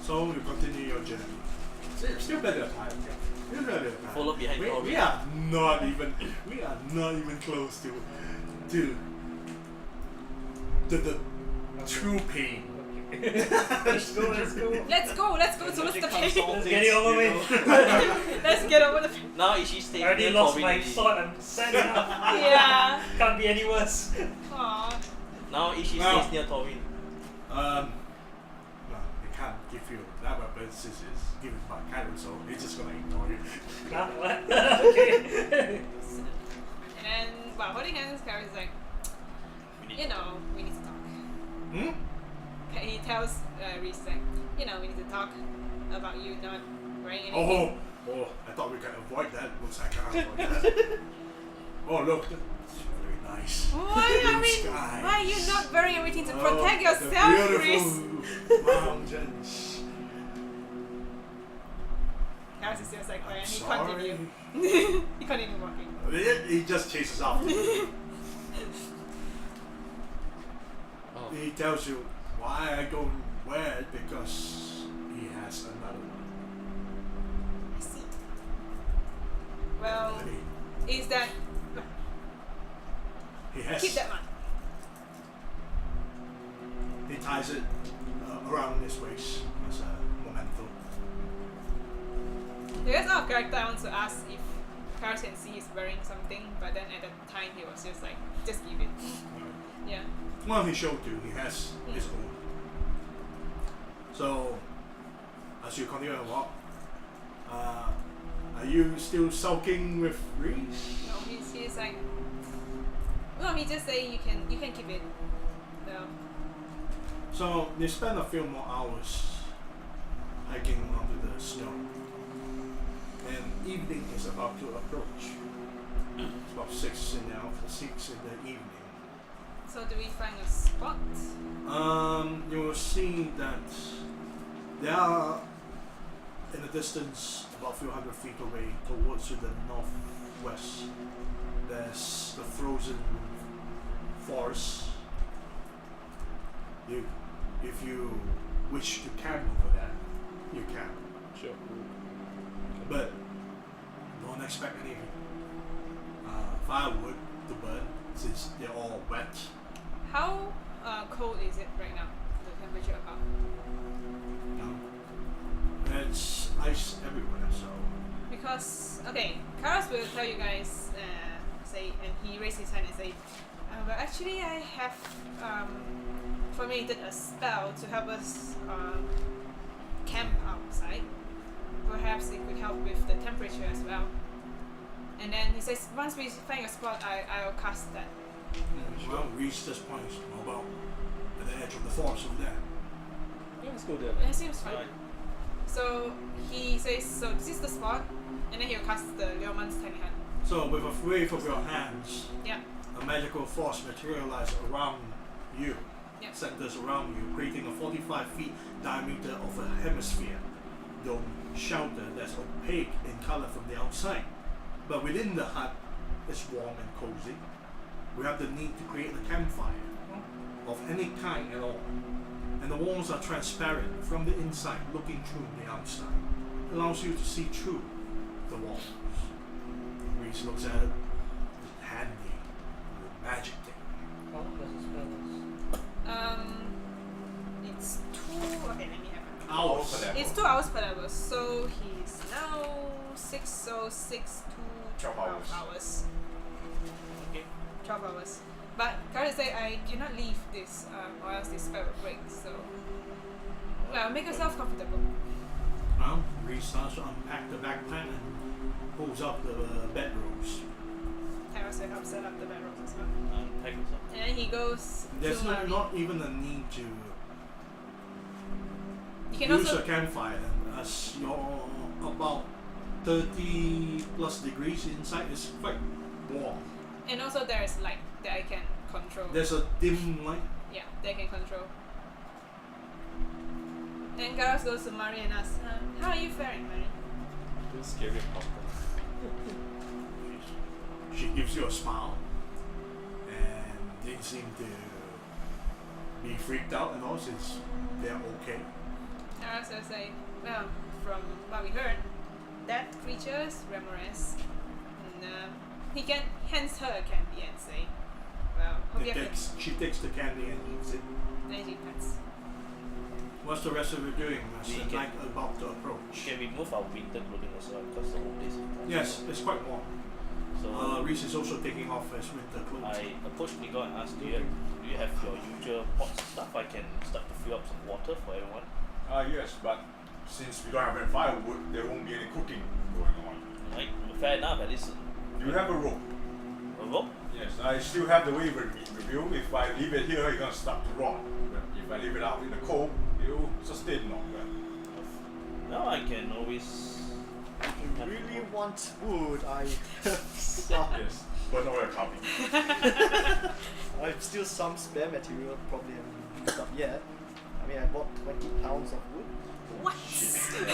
So you continue your journey. Still better time. Still better time. Follow behind we, Torin. we are not even close to the true pain. Let's go. Let's go towards the pain. Let's get it over with. Let's get over the pain. now is she I staying already near lost Torin my already? sword. I'm standing up. Yeah. Can't be any worse. Aww. Now is she Now- stays near Torin? Well, they can't give you that weapon since it's given by Kairos, so they're just gonna ignore you. Huh? What? Okay. And then, while holding hands, Kairos is like, you know, we need to talk. Hmm? He tells Reese like, you know, we need to talk about you not wearing anything. Oh, I thought we could avoid that. Looks like I can't avoid that. Oh, look, that's very nice. Blue skies. Why are you not wearing everything to Oh, protect the yourself, Reese? beautiful mountains. Kairos is just like, and he Sorry. continue. He continue walking. He just chases after you. Oh. He tells you why I don't wear it because he has another one. I see. Well, And is that he has. keep that one? He ties it around his waist as a memento. Because out of character, I want to ask if Kairos can see he's wearing something, but then at that time he was just like, just give it. Yeah. Well, he showed you. He has his own. So, as you continue to walk, are you still sulking with Reese? No, he's like, no, he just say you can keep it. No. So they spend a few more hours hiking onto the snow, and evening is about to approach. It's about 6 in the evening. So do we find a spot? You will see that there are, in the distance, about a few hundred feet away, towards to the northwest, there's the frozen forest. If you wish to camp over there, you can. Sure. But don't expect anything. Firewood to burn since they're all wet. How cold is it right now? The temperature about? It's ice everywhere, so Because okay, Kairos will tell you guys say, and he raised his hand and say, well, actually, I have formulated a spell to help us camp outside. Perhaps it could help with the temperature as well. And then he says, once we find a spot, I'll cast that. Well, reach this point, how about at the edge of the forest over there? Yeah, let's go there. And it seems fine. Alright. So he says, so this is the spot, and then he'll cast the Leoman's tiny hand. So with a wave of your hands, Yeah. a magical force materializes around you, Yeah. centers around you, creating a 45 feet diameter of a hemisphere dome shelter that's opaque in color from the outside. But within the hut, it's warm and cozy. We have the need to create a campfire of any kind at all. And the walls are transparent from the inside, looking through the outside. It allows you to see through the walls. Reese looks at it. It's handy. Magic thing. How long does the spell last? It's 2. Okay, let me have it. Hours. It's 2 hours per level, so he's now 6, so 6 to 12 hours. hours. Okay. 12 hours. But currently say I cannot leave this, or else this spell will break, so. Well, make yourself comfortable. Well, Reese starts to unpack the backpack and pulls up the bedrolls. I also help set up the bedrolls as well. Pack yourself. And then he goes There's to Mari. not even a need to You can use also a campfire, as you're about 30 plus degrees inside. It's quite warm. and also there is light that I can control. There's a dim light. Yeah, that I can control. Then Garros goes to Mari and asks, how are you faring, Mari? Don't scare me, Papa. She gives you a smile, and they seem to be freaked out and all since they're okay. Garros will say, well, from what we heard, that creature is Remorhaz. And he hands her a candy and say, well, hope you have a... She takes the candy and eats it. Then she pets. What's the rest of you doing as We the can- night about to approach? Can we move our winter clothing also because the whole place is warm? Yes, it's quite warm. So Reese is also taking off his winter clothes. I approached Nico and asked, do you have your usual pots and stuff? I can start to fill up some water for everyone. Yes, but since we don't have any firewood, there won't be any cooking going on. Right? Fair enough, at least. You have a rope. A rope? Yes, I still have the waver meat with you. If I leave it here, it's gonna start to rot. But if I leave it out in the cold, it'll sustain longer. No, I can always. If you really want wood, I have some. Yes, but not a copy. I have still some spare material, probably haven't used up yet. I mean, I bought 20 pounds of wood. What?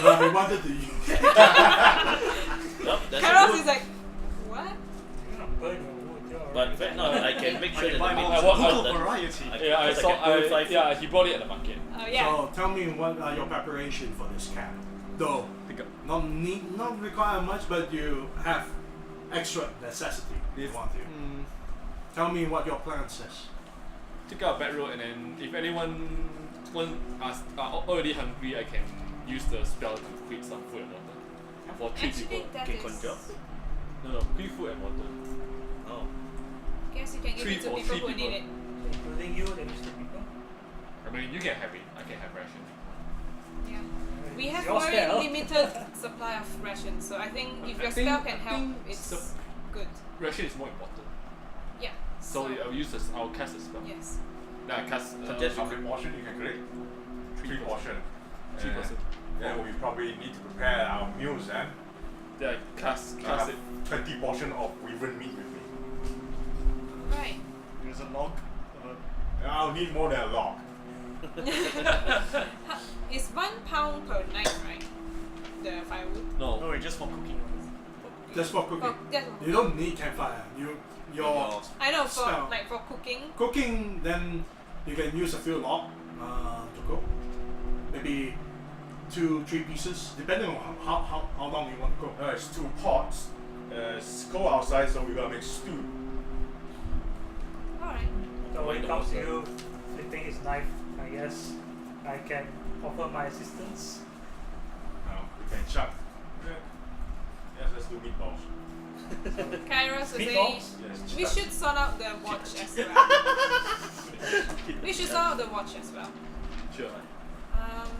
I wanted to use. Nope, that's Garros good. is like, what? You're not burn your wood, you're But already fair enough, I can make sure that buy the meat more is want- well I done. variety. Yeah, I Because saw. can purify food. Yeah, he bought it at the market. Oh, yeah. So tell me what are your preparation for this camp? Though not require much, but you have extra necessity if you want to. Tell me what your plan says. Take out a bedroll, and then if anyone are already hungry, I can use the spell to create some food and water for 3 Actually, people. that Can is... conjure? No, create food and water. Oh. Guess you can give 3 it to for people 3 who need it. including you, that is the people. I mean, you can have it. I can have ration. Yeah. We It's have your very spell. limited supply of rations, so I think if your spell can help, it's good. Ration is more important. Yeah. So I'll cast a spell. Yes. Then I cast. Suggest How many portion you can create? 3 portion. 3 person. Then we probably need to prepare our meals then. Then I cast I have it. 20 portion of wyvern meat with me. Right. There's a log. I'll need more than a log. It's £1 per night, right? The firewood. No. No, it's just for cooking. Just for cooking. Oh, that's You don't need campfire. Your I know, for spell. like for cooking. Cooking, then you can use a few log to cook. Maybe 2-3 pieces, depending on how long you want to cook. It's 2 pots. It's cold outside, so we're gonna make stew. Alright. So when it Why comes to not? you flipping his knife, I guess I can offer my assistance. We can chop. Yeah. Yes, let's do meatballs. Kairos was saying Meatballs? Yes. we should sort out the watch as well. We should sort out the watch as well. Sure.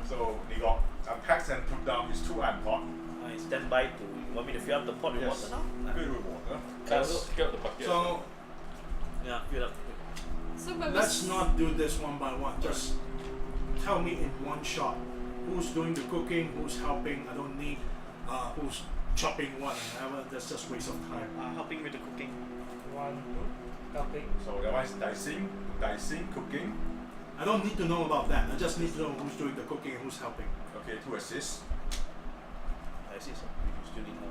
So he got unpacks and put down his 2 iron pot. I stand by to. You want me to fill up the pot with Yes. water now? Filled with water. Also, pick up the bucket. So Yeah, fill up. So, but let's not do this one by one. Just tell me in one shot who's doing the cooking, who's helping. I don't need who's chopping what and whatever. That's just waste of time. Helping with the cooking. One, helping. So that one is dicing, cooking. I don't need to know about that. I just need to know who's doing the cooking and who's helping. Okay, 2 assists. I see. So you still need more.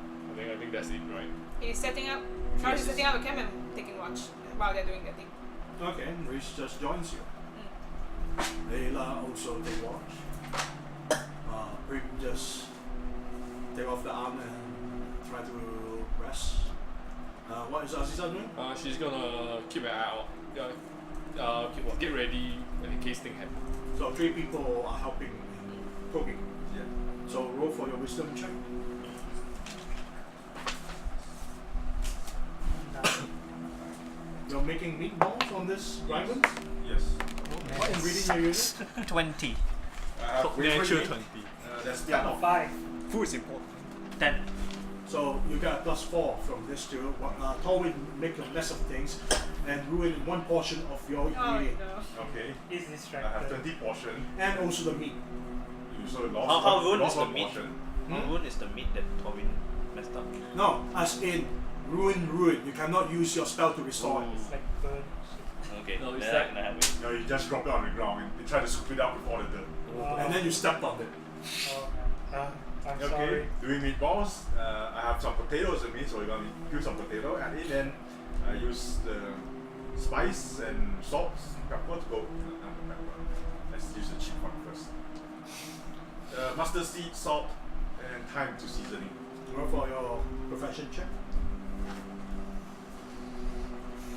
I think that's it, right? he's setting up. Kairos is setting up a camp and taking watch while they're doing their thing. Okay, Reese just joins you. Layla also take watch. Prim just take off the armor and try to rest. What is Aziza doing? She's gonna keep an eye out. Get ready in case thing happen. So 3 people are helping in cooking. Yeah. So roll for your wisdom check. You're making meatballs on this island? Yes. What ingredient are you using? 20. Natural 20. That's 10 Yeah, of 5. Food is important. 10. So you got a +4 from this too. Torwin make a mess of things and ruin one portion of your Oh ingredient. no. Okay. He's I have distracted. 20 portion. And also the meat. You so lost How one, ruined lost is the one meat? portion. How ruined is the meat that Torvin messed up? No, as in ruin. You cannot use your spell to restore it. It's like burn. Okay, No, it's then like- I can have it. No, you just drop it on the ground and you try to scoop it up with all the dirt. And then you stepped on it. Oh, I'm Okay, sorry. doing meatballs. I have some potatoes with me, so we're gonna peel some potato and then I use the spice and salt, pepper to go. Pepper. Let's use the cheap one first. Mustard seed, salt, and thyme to seasoning. Roll for your profession check.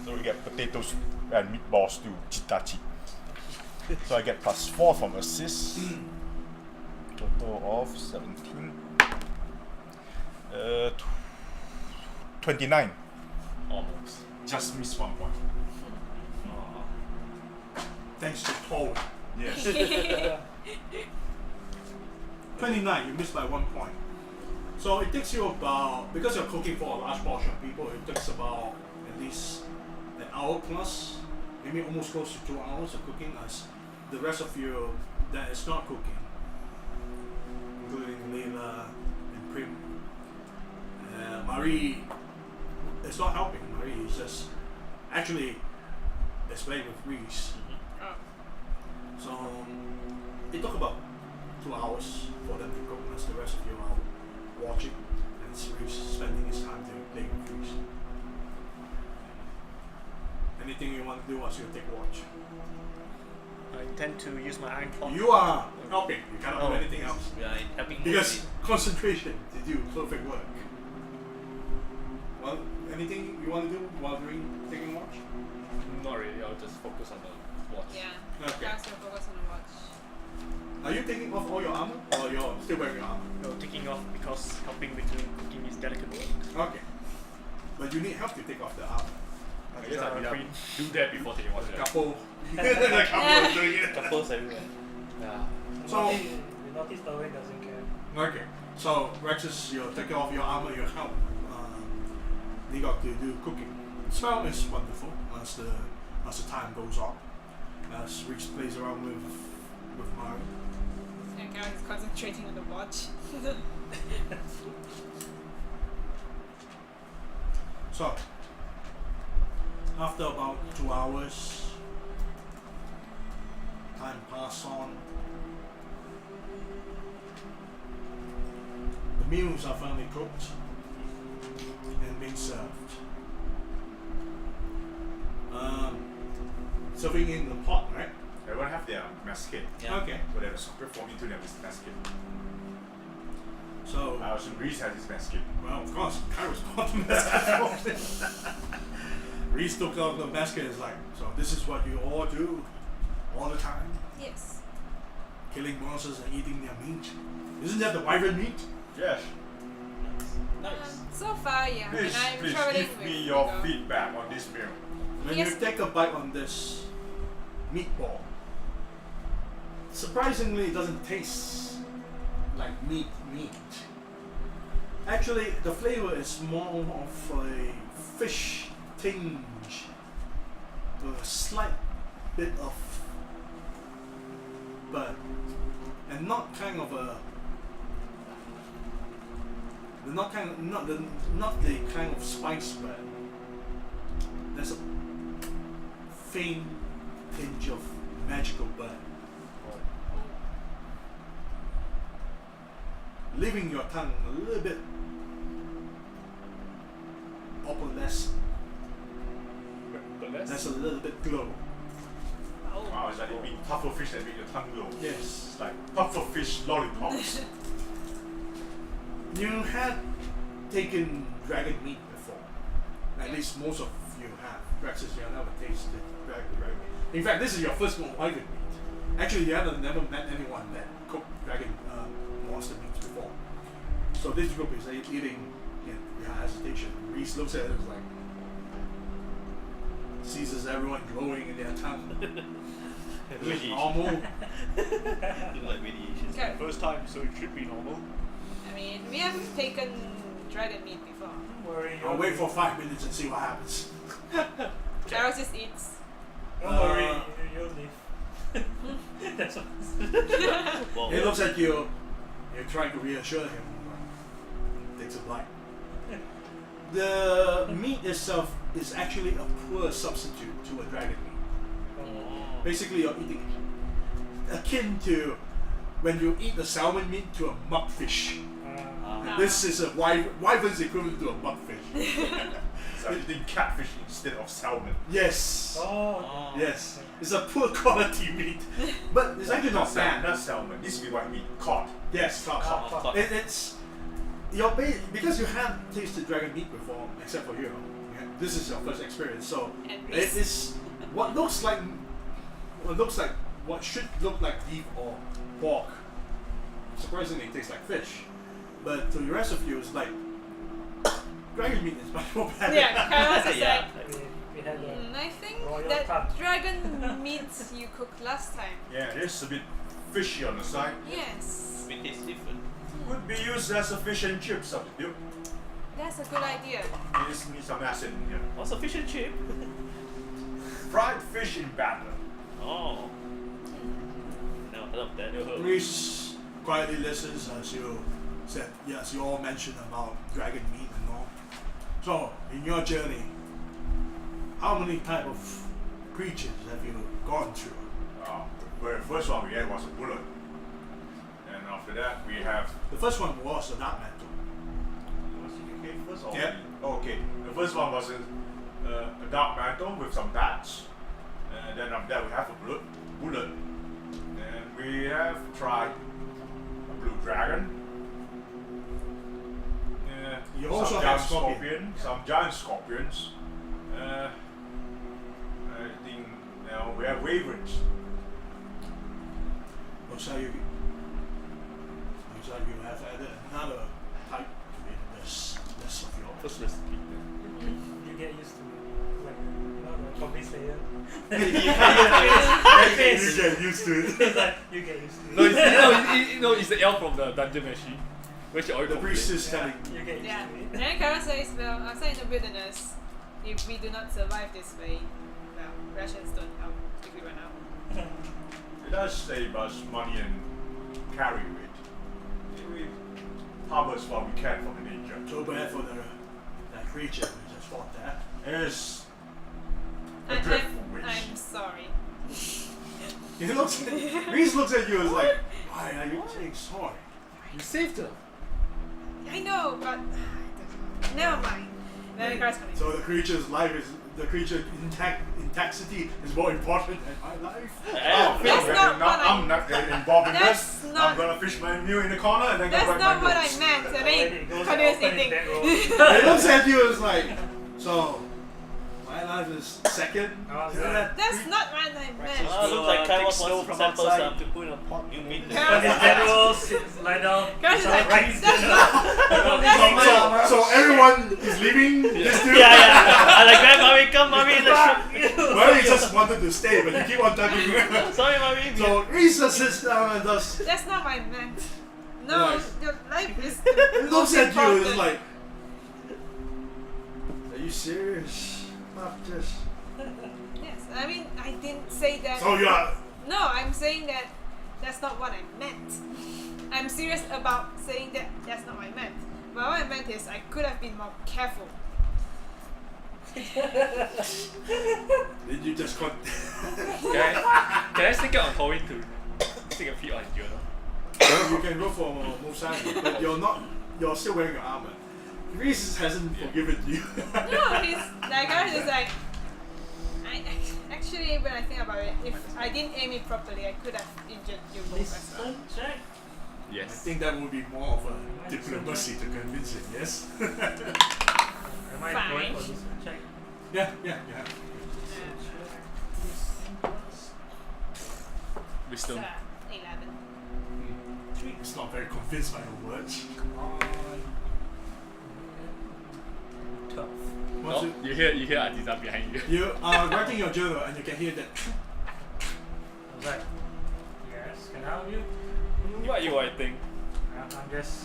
So we get potatoes and meatballs to chitachi. So I get +4 from assist. Total of 17. 29. Almost. Just missed 1 point. Thanks to Paul. Yes. 29, you missed by 1 point. So it takes you about, because you're cooking for a large portion of people, it takes about at least an hour plus, maybe almost close to 2 hours of cooking, as the rest of you that is not cooking, including Layla and Prim. Marie is not helping. Marie is just actually is playing with Reese. Oh. So it took about 2 hours for them to cook, as the rest of you are watching, and Reese spending his time playing with Reese. Anything you want to do whilst you take watch? I tend to use my iron pot. You are helping. You cannot do Oh. anything else We are helping because concentration to do perfect work. Well, anything you want to do while taking watch? Not really. I'll just focus on the watch. Yeah. Okay. Kairos will focus on the watch. Are you taking off all your armor, or you're still wearing your armor? No, taking off because helping with the cooking is delicate work. Okay. But you need help to take off the armor. I guess I mean, do that before taking watch. The right? couple, the couple is doing it. Couples everywhere. Yeah. So- you notice Owen doesn't care. Okay. So Rexus, you're taking off your armor, your helm. They got to do cooking. The smell is wonderful as the time goes on. As Reese plays around with Mari. And Kairos is concentrating on the watch. So after about 2 hours, time passes on. The meals are finally cooked and being served. Serving in the pot, right? Everyone have their mess kit. Yeah. Okay. So they have a scoop form into their mess kit. So, I assume Reese has his mess kit. well, of course, Kairos bought the basket. Reese took out the basket and is like, so this is what you all do all the time? Yes. Killing monsters and eating their meat. Isn't that the wyvern meat? Yes. Nice. So far, yeah. Please, and I'm please traveling give with me your Hugo. feedback on this meal. When Yes. you take a bite on this meatball, surprisingly, it doesn't taste like meat. Actually, the flavor is more of a fish tinge, with a slight bit of burn, and not kind of a. Not the kind of spice burn. There's a faint tinge of magical burn, leaving your tongue a little bit opalescent. But that's There's a little bit glow. Wow, it's like eating puffer fish that make your tongue glow. Yes. It's like puffer fish lollipops. You had taken dragon meat before. At least most of you have. Rexus, you have never tasted dragon meat. In fact, this is your first one with meat. Actually, you haven't never met anyone that cooked dragon monster meats before. So this group is eating without hesitation. Reese looks at it and is like, sees everyone glowing in their tongue. Is it normal? Like radiation. Okay. First time, so it should be normal. I mean, we have taken dragon meat before. Don't worry. I'll wait for 5 minutes and see what happens. Charles just eats. Don't worry, you'll live. That's what. Wow. He looks at you, you're trying to reassure him. Takes a bite. The meat itself is actually a poor substitute to a dragon meat. Oh. Basically, you're eating akin to when you eat the salmon meat to a mudfish. Ah. This is a wyvern's equivalent to a mudfish. So I'm eating catfish instead of salmon. Yes. Oh. Yes. It's a poor quality meat, but it's actually not bad. Not salmon. This would be white meat. Cod. Yes, cod. Cod. It's because you haven't tasted dragon meat before, except for you. This is your first experience, so And it Reese. is what should look like beef or pork. Surprisingly, it tastes like fish, but to the rest of you, it's like dragon meat is much more better. Yeah, Carlos is Yeah. like, We had a I think Royal that cut. dragon meat you cooked last time. Yeah, it is a bit fishy on the side. Yes, It tastes different. Could be used as a fish and chip substitute. that's a good idea. You just need some acid in here. What's a fish and chip? Fried fish in batter. Oh. Never heard of that. Reese quietly listens as you said, yes, you all mentioned about dragon meat and all. So, in your journey, how many type of creatures have you gone through? The very first one we had was a bullet. And after that we have... The first one was the dark mantle. Was it UK first? Or Yep. Oh, okay. The first one was a dark mantle with some bats. And then after that we have a bullet. And we have tried a blue dragon. You some also giant have scorpion. some giant scorpions. I think now we have ravens. Looks like you have added another type in this list of yours. first let's eat them. You get used to it. Like, you know, the coffee slayer. You get used to it. It's like, you get used to No, it. it's the elf from the dungeon machine. Where she always The priest is telling You get used Yeah. to And it. then Carlos says, well, outside in the wilderness, if we do not survive this way, well, rations don't help if we run out. It does save us money and carry weight. We harvest what we can from the nature. so bad for that creature who just fought that. It's a dreadful witch. I'm sorry. He looks Reese looks at you and is like, why are you saying sorry? You saved her. I know, but never mind. Then Carlos comes. So the creature's life is the creature's intactity is more important than my life. That's not what I'm not getting involved in That's this. not- I'm gonna fish my meal in the corner and then go That's back not my what I notes. meant. I Already mean, goes continuous open in eating. that road. He looks at you and is like, so my Remorhaz second. How's that? That's not what I meant. Looks like Kai take wants snow to from sample outside some. to put in a pot. You mean the Yeah. His general sits, lie down. Guys, beside like, Ryan's that's dinner. not. So everyone is leaving this dude. yeah. I like grab mommy, come mommy, let's shoot. Well, he just wanted to stay, but you keep on tugging. Sorry mommy. So Risa sits down and does. That's not what I meant. No, Right. your life is. He looks at you and is important. like, "Are you serious about this?" Yes, I mean, I didn't say that. So you are. No, I'm saying that that's not what I meant. I'm serious about saying that that's not what I meant. But what I meant is I could have been more careful. Did you just got? Can I stick it on Torin to stick a peek on his journal? You can go for move side, but you're not. You're still wearing your armor. Reese hasn't forgiven you. No, he's like, I was just like, actually, when I think about it, if I didn't aim it properly, I could have injured you both as well. Listen, check. I Yes. think that would be more of a diplomacy to convince him. Yes. Am I Fine. going for this check? Yeah. Wisdom. 11. He's not very convinced by your words. On 12. Once Oh, you hear Adiza behind you. you are writing your journal and you can hear that. I was like, yes, can I help you? What are you writing? I'm just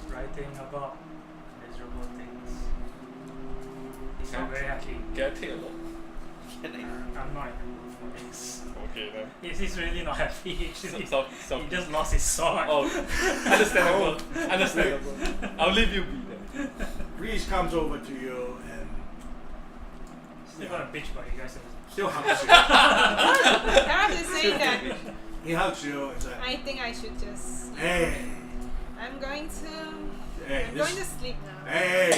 writing about miserable things. He's not very happy. Can I take a look? I'm not in the mood for this. Okay then. He's really not happy actually. So, He just lost his sword. oh, understandable. Understandable. I'll leave you be then. Reese comes over to you and Still gonna bitch about you guys. still hugs you. Karas is saying that He hugs you and says, I think I should just. "Hey, I'm going to. hey, I'm this- going to sleep now. hey,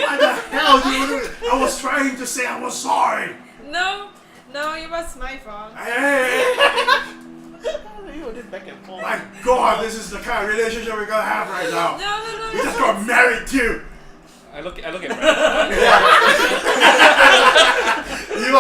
what the hell do you do? I was trying to say I was sorry. No, it was my fault. Hey, You this back and forth. my God, this is the kind of relationship we're gonna have right now. No. We just got married too. I look at Brandon. You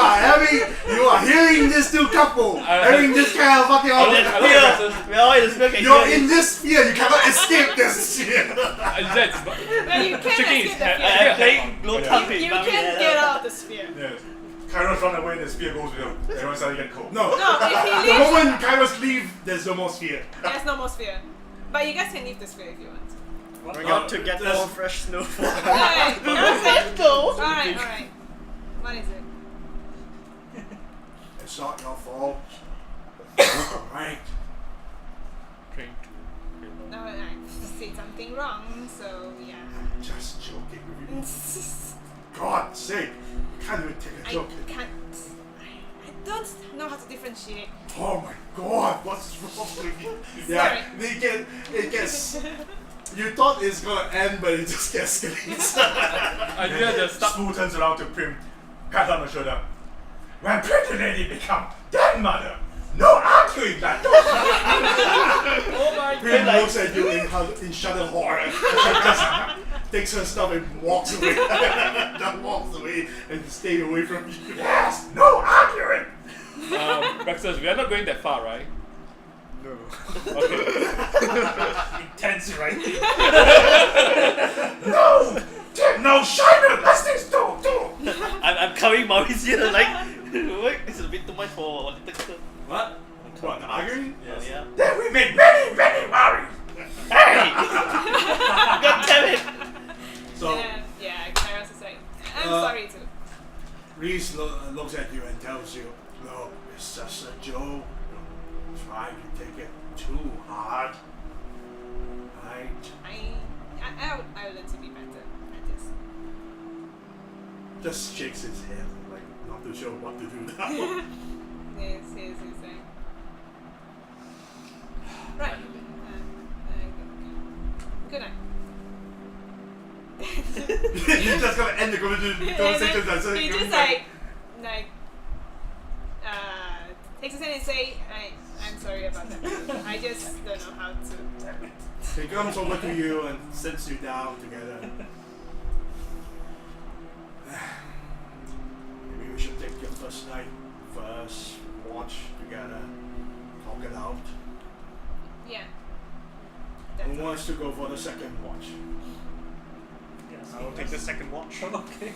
are hearing this two couple, having this kind of fucking. I look at We're all in the sphere. You're in this sphere. You cannot escape this sphere. That's Well, you can't shaking his escape the head. fear. I'm playing blow top with You mommy. can't get out of the sphere. Yes. Kairos run away, the spear goes with him. Everyone suddenly get cold. No. No, if he The leaves, moment Kairos leave, there's no more sphere. there's no more sphere. But you guys can leave the sphere if you want. Bring out to get more fresh snowfall. Alright, Let's go. Alright. What is it? It's not your fault. Alright. Trying to. No, I said something wrong, so yeah. Just joking with you. God's sake. You can't even take a I joke. can't. I don't know how to differentiate. Oh my God, what's wrong with you? Yeah, it gets. You thought it's gonna end, but it just escalates. I did just stop. Spool turns around to Prim, pat on the shoulder. When pretty lady become dead mother, no arguing that. Oh my Prim god. looks at you in shudder horror. She just takes her stuff and walks away. Just walks away and stays away from you. Yes, no arguing. Rexus, we are not going that far, right? No. Okay. Intense writing. No, Shiner, let's things do. I'm carrying mommy's here like. What? It's a bit too much for a little girl. What? What, arguing? Oh, yeah. Then we made many worries. Hey! God damn it! So, Yeah, Kairos is like, I'm sorry too. Reese looks at you and tells you, "No, it's just a joke. Don't try to take it too hard. Right?" I would learn to be better at this. Just shakes his head, like not too sure what to do now. Yes, he's saying. Right. Good night. You're just gonna end the conversation by saying He good just night. takes his hand and say, I'm sorry about that. I just don't know how to. He comes over to you and sits you down together. like first watch together, talk it out. Yeah. Who wants to go for the second watch? Yes, I will take the second watch. Okay.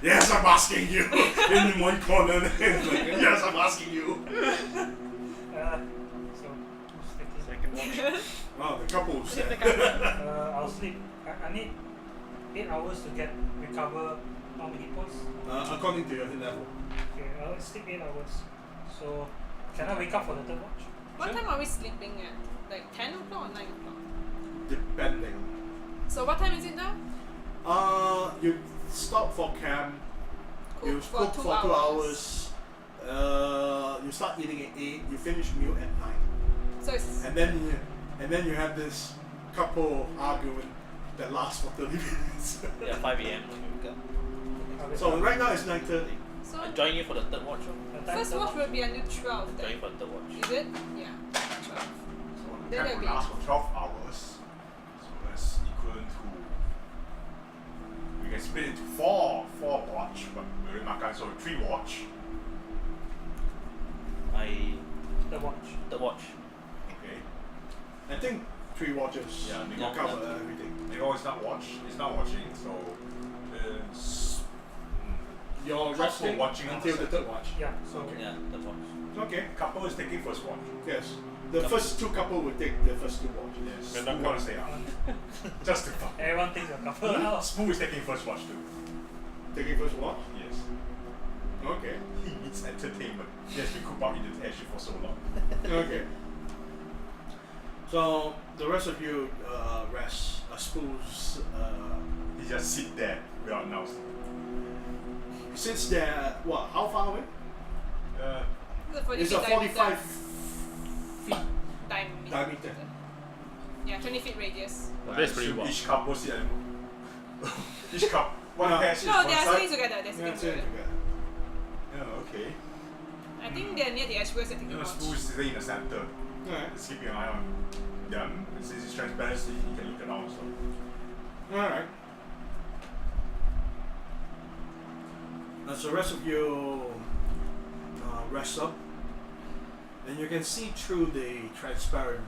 Yes, I'm asking you. In one corner, like, yes, I'm asking you. So who's taking? Second watch. Wow, the couple said. I'll sleep. I need 8 hours to recover how many points? According to your hit level. Okay, I'll sleep 8 hours. So can I wake up for the third watch? What time are we sleeping at? Like 10 o'clock or 9 o'clock? Depending. So what time is it now? You stop for camp. You cook for 2 hours. You start eating at 8. You finish meal at 9. So it's And then you have this couple argument that lasts for 30 minutes. Yeah, 5 a.m. when you wake up. I'll wake So up. right now it's 9:30. so I'm joining you for the third watch. The time first third watch will be until 12 Joining then. for the third watch. Is it? Yeah. 12. So the Then camp it'll will be- last for 12 hours. So that's equivalent to. We can split it into four watch, but we're makan so 3 watch. The watch. The watch. Okay. I think 3 watches. Yeah, will yeah, cover yeah. everything. Nego is not watching, so it's You're Couple resting watching on until the the third watch. Yeah. So Okay. Yeah, the watch. Okay. couple is taking first watch. Yes. The first 2 couple will take the first 2 watches. Yes. We're Spool not gonna stay up. Just to fun. everyone thinks you're couple now. Spool is taking first watch too. Taking first watch? Yes. Okay. He needs entertainment. He has been cooped up in the airship for so long. Okay. So the rest of you rest. Spool's He just sit there without announcing. sits there. What? How far away? It's a 45 feet diameter. diameter. Yeah, 20 feet radius. Well, that's pretty So well. each couple sit and each couple one No. pair sits No, one they are side. sitting together. They're Yeah, sitting sitting together. together. Yeah, okay. I think they're near the edge where they're taking watch. Spool is sitting in the center. Alright. He's keeping an eye on them. And since it's transparency, he can look around. So Alright. As the rest of you rest up, and you can see through the transparent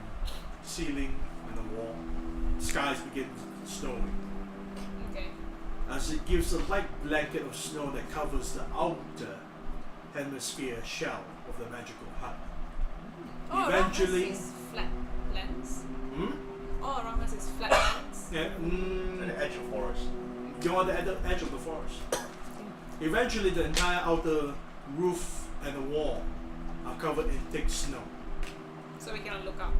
ceiling and the wall. Skies begin snowing. Okay. As it gives a light blanket of snow that covers the outer hemisphere shell of the magical hut. Oh, Eventually- around us is flat lands. Hmm? All around us is flat lands. Yeah. at the edge of forest. You're on the edge of the forest. Eventually, the entire outer roof and the wall are covered in thick snow. So we cannot look up.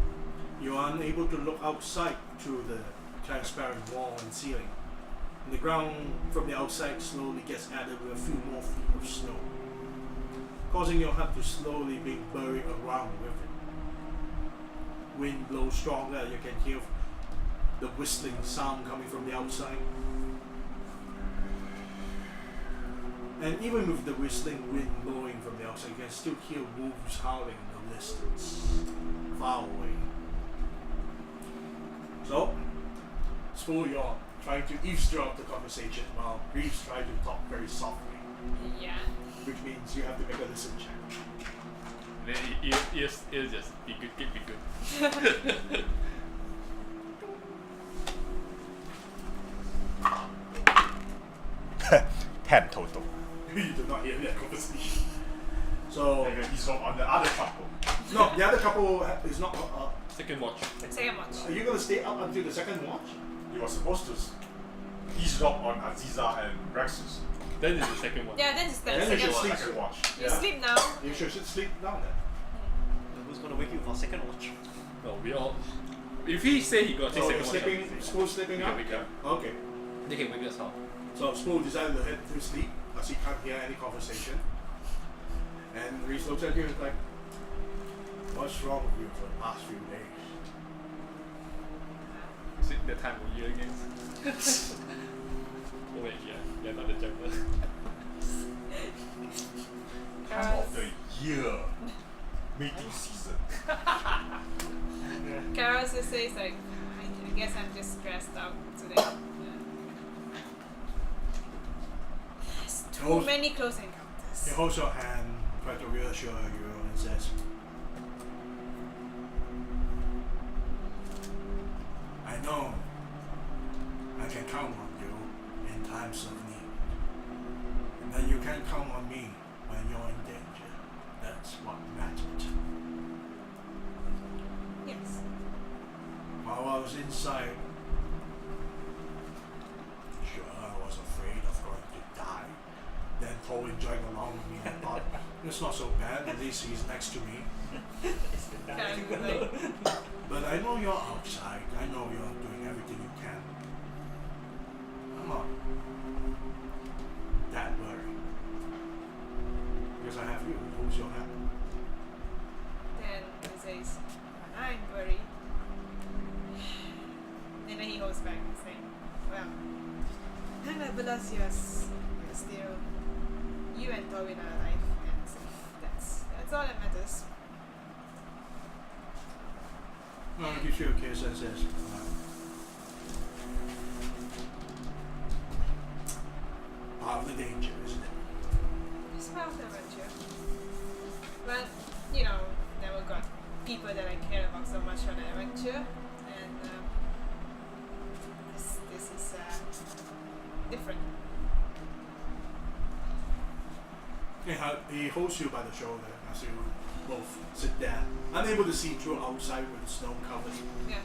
You are unable to look outside through the transparent wall and ceiling. And the ground from the outside slowly gets added with a few more feet of snow, causing your hut to slowly be buried around with it. Wind blows stronger, you can hear the whistling sound coming from the outside. And even with the whistling wind blowing from the outside, you can still hear wolves howling in the distance, far away. So, Spool, you're trying to eavesdrop the conversation while Reeves trying to talk very softly, Yeah. which means you have to make a listen check. Then it'll just be good, keep it good. 10 total. You do not hear that conversation. So, And he's on the other couple. no, the other couple is not. Second watch. Second watch. Are you gonna stay up until the second watch? He was supposed to eavesdrop on Aziza and Rexus. Then it's the second one. Yeah, then it's the Then you second should watch. sleep. Second watch. You Yeah. sleep now. You should sleep down there. Who's gonna wake you for second watch? No, we all. If he say he got to So take you're second watch, sleeping, Spool sleeping we up? can wake up. Okay. They can wake us up. So Spool decided to head to sleep as he can't hear any conversation. And Reese looks at you and is like, what's wrong with you for the past few days? Is it the time of year again? Oh wait, yeah, not the jungle. Time of the year. Mating season. Yeah. Carol just says like, I guess I'm just stressed out today. Yeah. holds, many close encounters. he holds your hand, tries to reassure you, and says, I know I can count on you in times of need. And that you can count on me when you're in danger. That's what mattered. Yes. While I was inside, sure, I was afraid of going to die. Then Paul enjoying along with me and thought, it's not so bad, at least he's next to me. Kind of like, But I know you're outside. I know you're doing everything you can. I'm not that worried. Because I have you. Who's your hand? then he says, when I'm worried. And then he holds back and saying, well, nevertheless, yes, you're still, you and Torwin are alive, and that's all that matters. Well, gives you a kiss and says, part of the danger, isn't it? It's part of the adventure. But, you know, never got people that I care about so much on an adventure, and this is different. He holds you by the shoulder as you both sit there, unable to see through outside with the snow covered Yeah.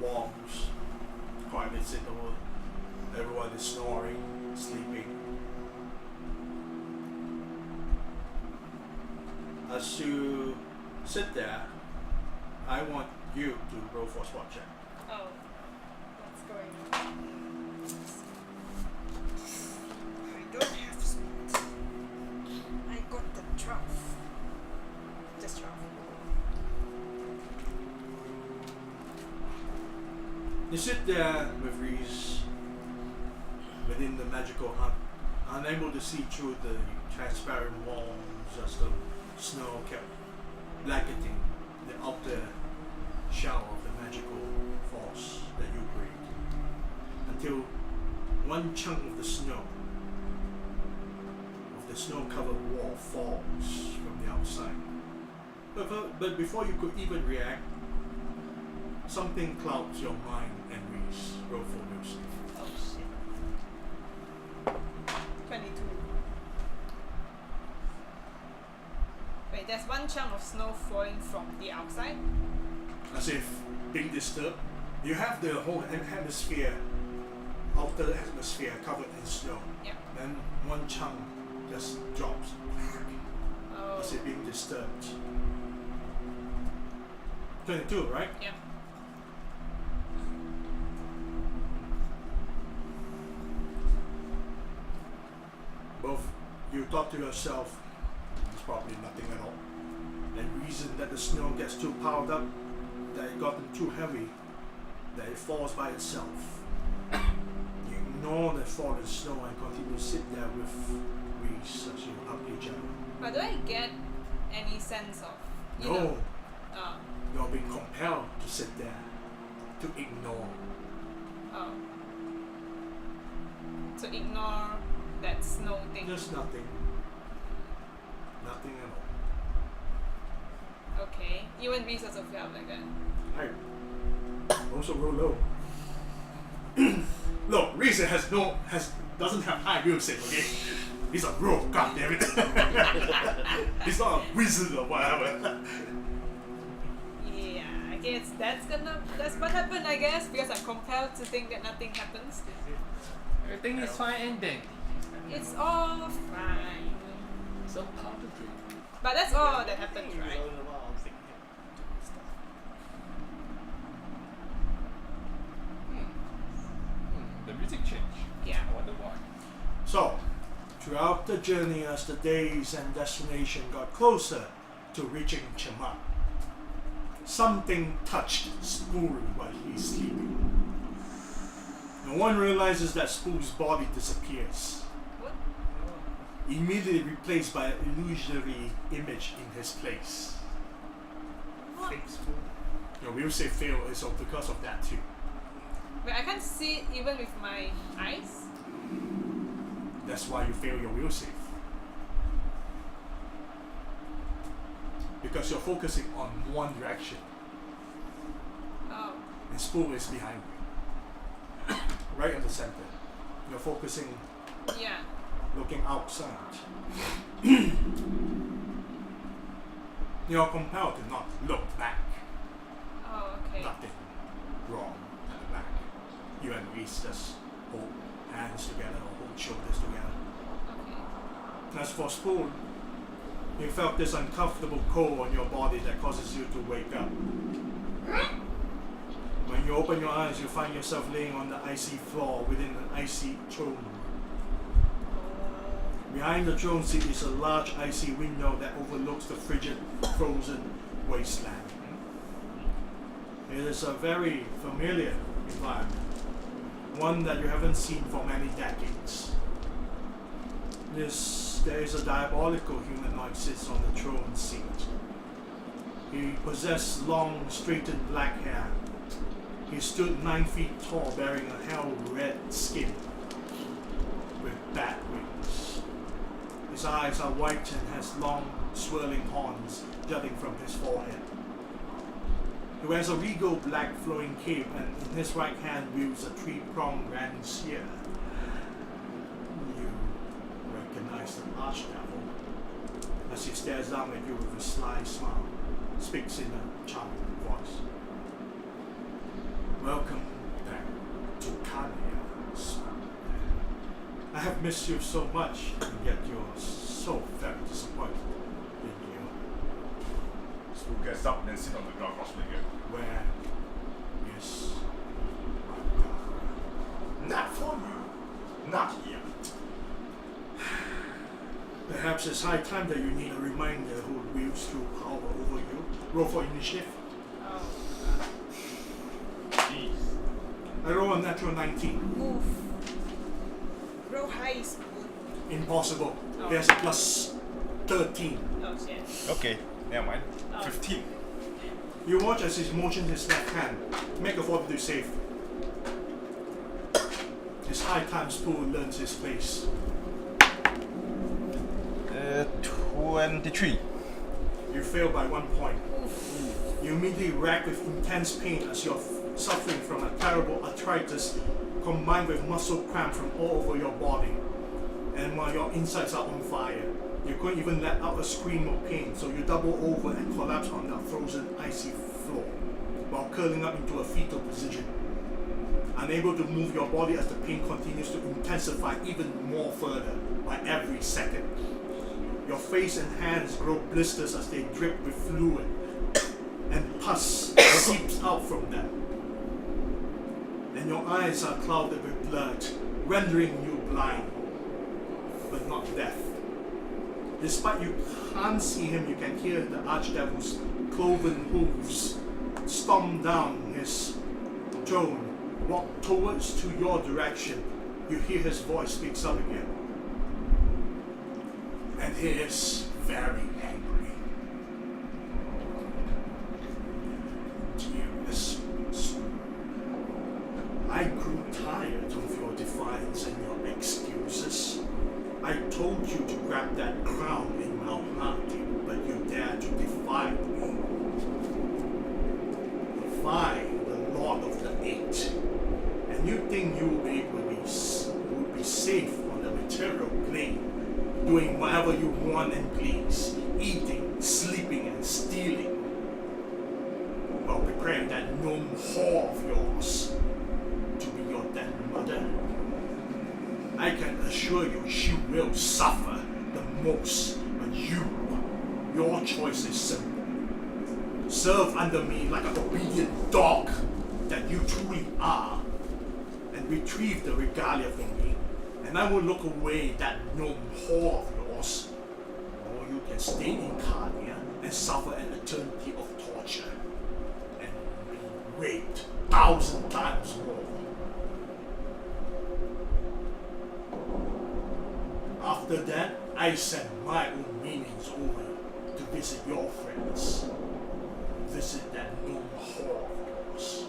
walls, quietly sit over. Everyone is snoring, sleeping. As you sit there, I want you to roll for a spot check. Oh, what's going on? I don't have spot. I got the trough. Just trough. You sit there with Reese within the magical hut, unable to see through the transparent walls as the snow kept blanketing the outer shell of the magical force that you create. Until one chunk of the snow-covered wall falls from the outside. But before you could even react, something clouds your mind and Reese. Roll for music. Oh shit. 22. Wait, there's one chunk of snow falling from the outside? As if being disturbed. You have the whole hemisphere, outer atmosphere covered in snow. Yeah. Then one chunk just drops. Oh. As if being disturbed. 22, right? Yeah. Both you thought to yourself, it's probably nothing at all. The reason that the snow gets too piled up, that it gotten too heavy, that it falls by itself. You ignore the fallen snow and continue to sit there with Reese as you hug each other. But do I get any sense of, you No, know, you're being compelled to sit there, to ignore. oh. To ignore that snow thing. There's nothing. Nothing at all. Okay. Even Reese also felt like that. Right. Also roll low. Look, Reese doesn't have high music, okay? He's a bro, god damn it. He's not a wizard or whatever. Yeah, I guess that's what happened, I guess, because I'm compelled to think that nothing happens. Everything is fine and dandy. It's all fine. So part of dream. But that's all that happened, right? The music changed. Yeah. I wonder why. So, throughout the journey as the days and destination got closer to reaching Chap, something touched Spool while he's sleeping. No one realizes that Spool's body disappears, What? immediately replaced by an illusory image in his place. What? Fake Spool. You know, we'll say fail is all because of that too. But I can't see it even with my eyes. There's That's why you fail your will save. Because you're focusing on one direction, Oh. and Spool is behind you. Right in the center. You're focusing, Yeah. looking outside. You're compelled to not look back. Oh, okay. Nothing wrong at the back. You and Reese just hold hands together or hold shoulders together. Okay. As for Spool, you felt this uncomfortable cold on your body that causes you to wake up. When you open your eyes, you find yourself laying on the icy floor within an icy throne. Behind the throne seat is a large icy window that overlooks the frigid, frozen wasteland. It is a very familiar environment, one that you haven't seen for many decades. There is a diabolical humanoid sits on the throne seat. He possessed long, straightened black hair. He stood 9 feet tall, bearing a hell red skin with bat wings. His eyes are white and has long, swirling horns jutting from his forehead. He wears a regal black flowing cape, and in his right hand wields a 3-pronged rancier. You recognize the archdevil as he stares down at you with a sly smile, speaks in a charming voice. Welcome back to Kanya. I have missed you so much, and yet you're so very disappointed in you. Spool gets up and then sit on the ground cross-legged. Where is my power? Not for you. Not yet. Perhaps it's high time that you need a reminder who wields true power over you. Roll for initiative. Oh. Jeez. I roll a natural 19. Oof. Roll high, Spool. Impossible. Oh. There's a plus 13. Oh, shit. Okay, never mind. Oh. 15. You watch as he motions his left hand. Make a fortitude save. His high time Spool learns his place. 23. You fail by 1 point. You immediately rack with intense pain as you're suffering from a terrible arthritis combined with muscle cramp from all over your body. And while your insides are on fire, you couldn't even let out a scream of pain, so you double over and collapse on the frozen icy floor while curling up into a fetal position. Unable to move your body as the pain continues to intensify even more further by every second. Your face and hands grow blisters as they drip with fluid, and pus seeps out from them. And your eyes are clouded with blood, rendering you blind, but not deaf. Despite you can't see him, you can hear the archdevil's cloven hooves stomp down his throne, walk towards to your direction. You hear his voice speaks up again. And he is very angry. Dearest Spool, I grew tired of your defiance and your excuses. I told you to grab that crown in Mount Hardy, but you dared to defy me. Defy the Lord of the Eight. And you think you will be safe on the material plane, doing whatever you want and please, eating, sleeping, and stealing, while preparing that gnome whore of yours to be your dead mother. I can assure you she will suffer the most, but your choice is simple. Serve under me like an obedient dog that you truly are, and retrieve the regalia from me, and I will look away that gnome whore of yours, or you can stay in Carnia and suffer an eternity of torture, and be raped 1,000 times more. After that, I send my own minions over to visit your friends. Visit that gnome whore of yours,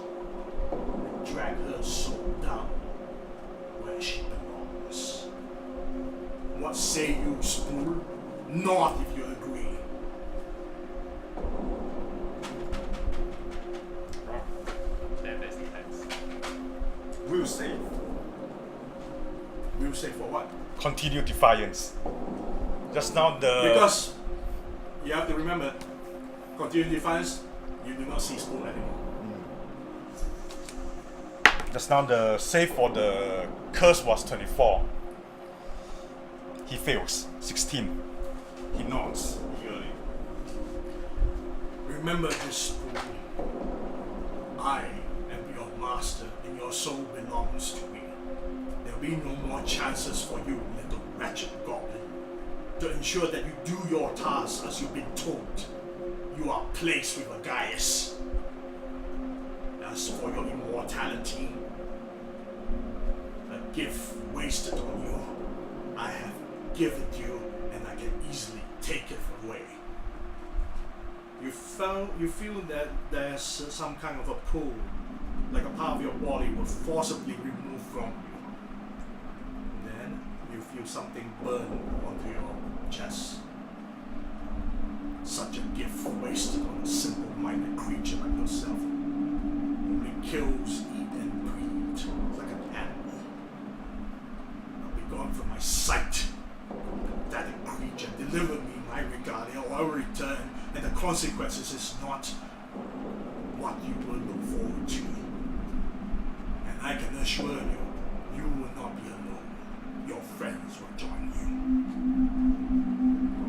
and drag her soul down where she belongs. What say you, Spool? Not if you agree. Then there's the text. Will save. We'll say for what? Continue defiance. Just now the Because you have to remember, continue defiance, you do not see Spool anymore. just now the save for the curse was 24. He fails. 16. He nods eagerly. Remember this, Spool. I am your master, and your soul belongs to me. There'll be no more chances for you, little wretched goblin. To ensure that you do your tasks as you've been told, you are placed with a Gaius. As for your immortality, a gift wasted on you, I have given you, and I can easily take it away. You feel that there's some kind of a pull, like a part of your body was forcibly removed from you. Then you feel something burn onto your chest. Such a gift wasted on a simple-minded creature like yourself. Only kills, eat, and breed like an animal. I'll be gone from my sight. Pathetic creature, deliver me my regalia, or I will return, and the consequences is not what you will look forward to. And I can assure you, you will not be alone. Your friends will join you.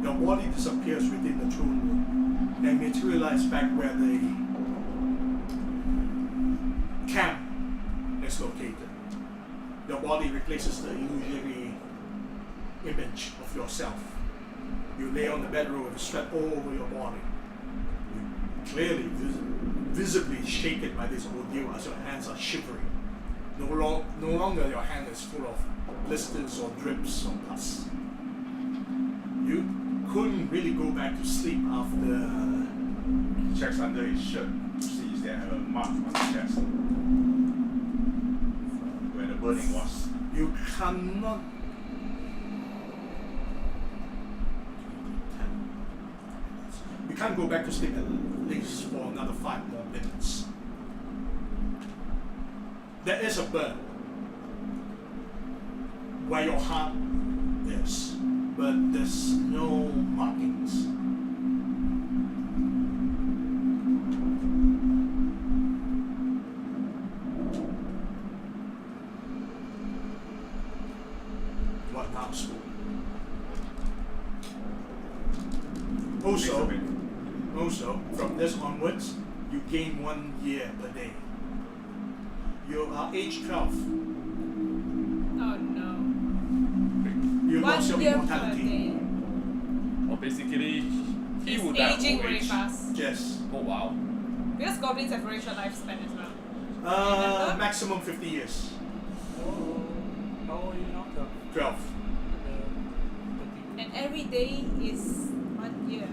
Your body disappears within the throne room and materializes back where the camp is located. Your body replaces the illusory image of yourself. You lay on the bedroom with a sweat all over your body. You clearly, visibly shaken by this ordeal as your hands are shivering. No longer your hand is full of blisters or drips or pus. You couldn't really go back to sleep after. he checks under his shirt to see is there a mark on the chest where the burning was. You cannot. You can't go back to sleep at least for another 5 more minutes. There is a burn where your heart is, but there's no markings. What now, Spool? Also, from this onwards, you gain 1 year per day. You are age 12. Oh no. You lost your 1 year per immortality. day. Or basically, he He's would die aging old very age. fast. Yes. Oh wow. Because goblins have very short lifespan as well. Remember? Maximum 50 years. How old are you now? 12. And every day is 1 year.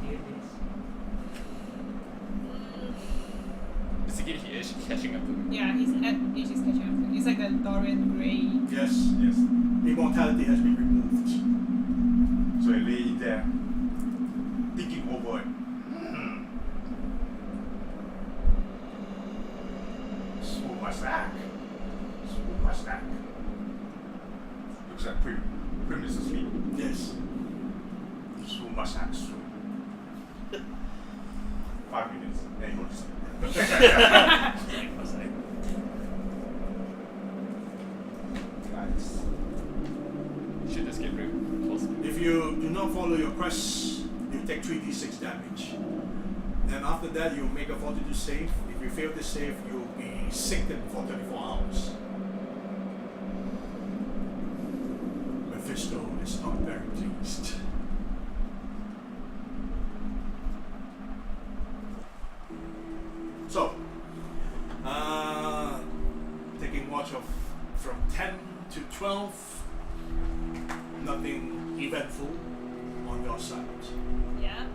38 days. Basically, he is catching up to me. Yeah, his age is catching up. It's like the Dorian Gray. Yes. Immortality has been removed. So he lay there, thinking over it. Spool must act. Spool must act. Looks like Prim is asleep. Yes. Spool must act soon. 5 minutes, then he goes to sleep. Was like, Guys. Should just get rid close. If you do not follow your quest, you take 3d6 damage. Then after that, you make a fortitude save. If you fail this save, you'll be sickened for 24 hours. Mephisto is not very pleased. So, taking watch of from 10 to 12, nothing eventful on your side. Yeah.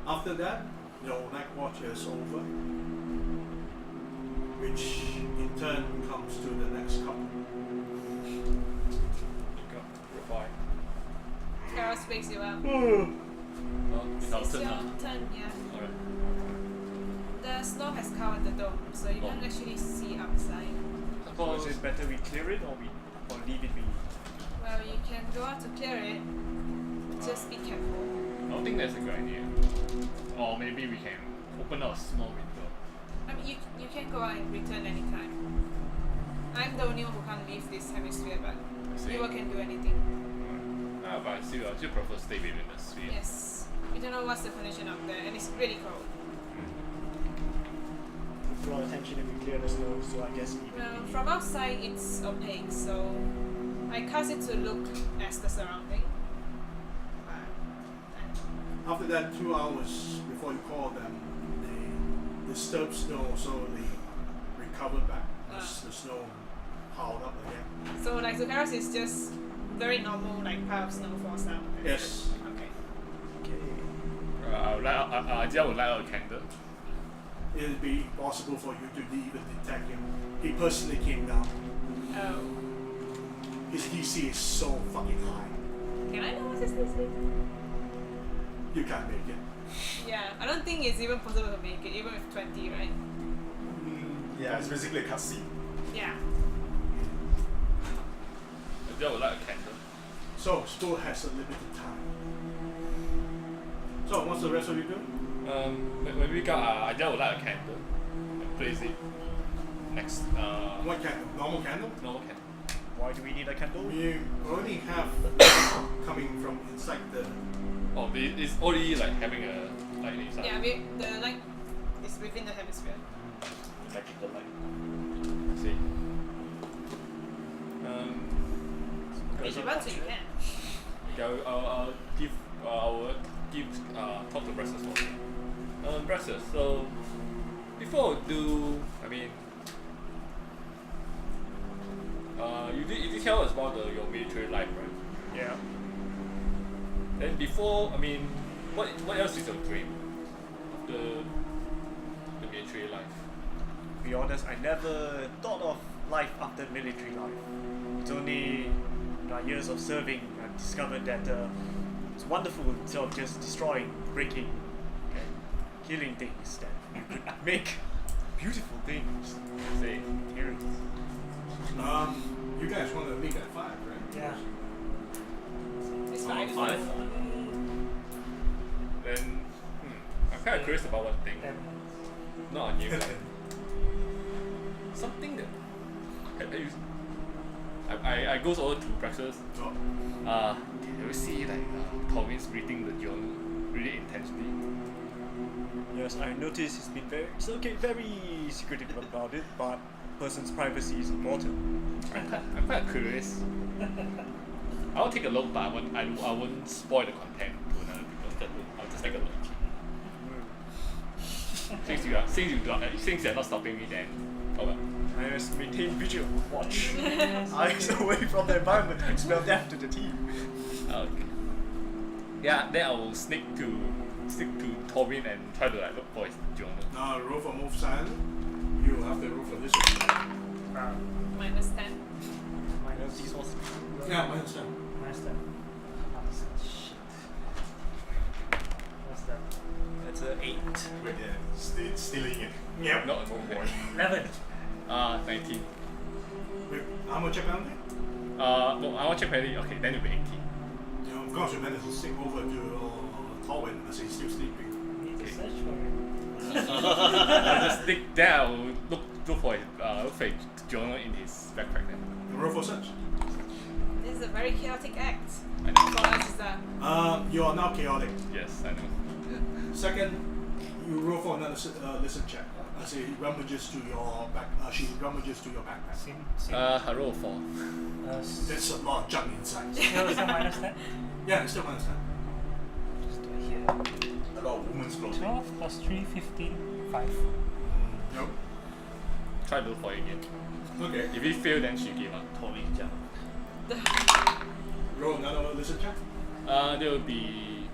After that, your night watch is over, which in turn comes to the next couple. freaks you out. It's our It's turn your now. turn, yeah. Alright. The snow has covered the dome, so you can't actually see outside. So is it better we clear it or leave it be? Well, you can go out to clear it. Just be careful. I don't think that's a good idea. Or maybe we can open up a small window. I mean, you can go out and return anytime. I'm the only one who can't leave this hemisphere, but I see. you all can do anything. But I still prefer stay within the sphere. Yes. We don't know what's the condition out there, and it's really cold. We draw attention and we clear the snow, so I guess leave Well, it be. from outside it's opaque, so I cast it to look as the surrounding. After that 2 hours before you call them, the disturbed snow slowly recovered back. The snow piled up again. So like Zucarius is just very normal like pile of snow falls down. Yes. Okay. I would light a candle. It would be possible for you to even detect him. He personally came down. Oh. His DC is so fucking high. Can I know what his DC? You can't make it. Yeah, I don't think it's even possible to make it, even with 20, right? Yeah, it's basically a cutscene. Yeah. I would light a candle. So, Spool has a limited time. So, what's the rest of you do? When we got, I would light a candle and place it next. What candle? Normal candle? Normal candle. Why do we need a candle? You only have coming from inside the. Oh, it's already like having a light inside. Yeah, the light is within the hemisphere. Magical light. See. If you want to, you can. Okay, I'll talk to Breakfast for me. Breakfast, so before we do, I mean, you did tell us about your military life, right? Yeah. Then before, I mean, what else is your dream after the military life? To be honest, I never thought of life after military life. It's only in my years of serving I discovered that it's wonderful instead of just destroying, breaking, and killing things that you could make beautiful things. Say, Here. You guys want to leave at 5, right? Yeah. It's fine. It's five. fine. then I'm kind of curious about one thing. 10 Not on you. Something that I goes over to breakfast. You see like Tommy's reading the journal really intensely. Yes, I noticed he's been very secretive about it, but person's privacy is important. I'm quite curious. I'll take a look, but I won't spoil the content to another people. I'll just take a look. Since you're not stopping me, then oh well. I must maintain vigil, watch, eyes away from the environment, and spell death to the team. Okay. Yeah, then I will stick to Tobin and try to like look for his journal. Now, roll for move silent. You have to roll for this one. Minus 10. minus These was Yeah, minus 10. minus 10. Shit. What's that? That's an 8. Wait, yeah, stealing it. Yep. Not a good boy. 11. 19. With armor check penalty? No, I want to check penalty. Okay, then it'll be 18. You know, of course, you managed to sink over to Torwin as he's still sleeping. Need to search for it. I'll just stick there. I will look for his journal in his backpack then. You roll for search. This is a very chaotic act. I know. For us, is that You are now chaotic. Yes, I know. Second, you roll for another listen check. As he rummages to your back. She rummages to your backpack. Sim. I roll 4. There's a lot of junk inside. Still minus 10. Yeah, it's still minus 10. Just do it here. A lot of women's clothing. 12 plus 3, 15, 5. Nope. Try to look for it again. Okay. If he fail, then she give up. Tommy jump. Roll another listen check. There will be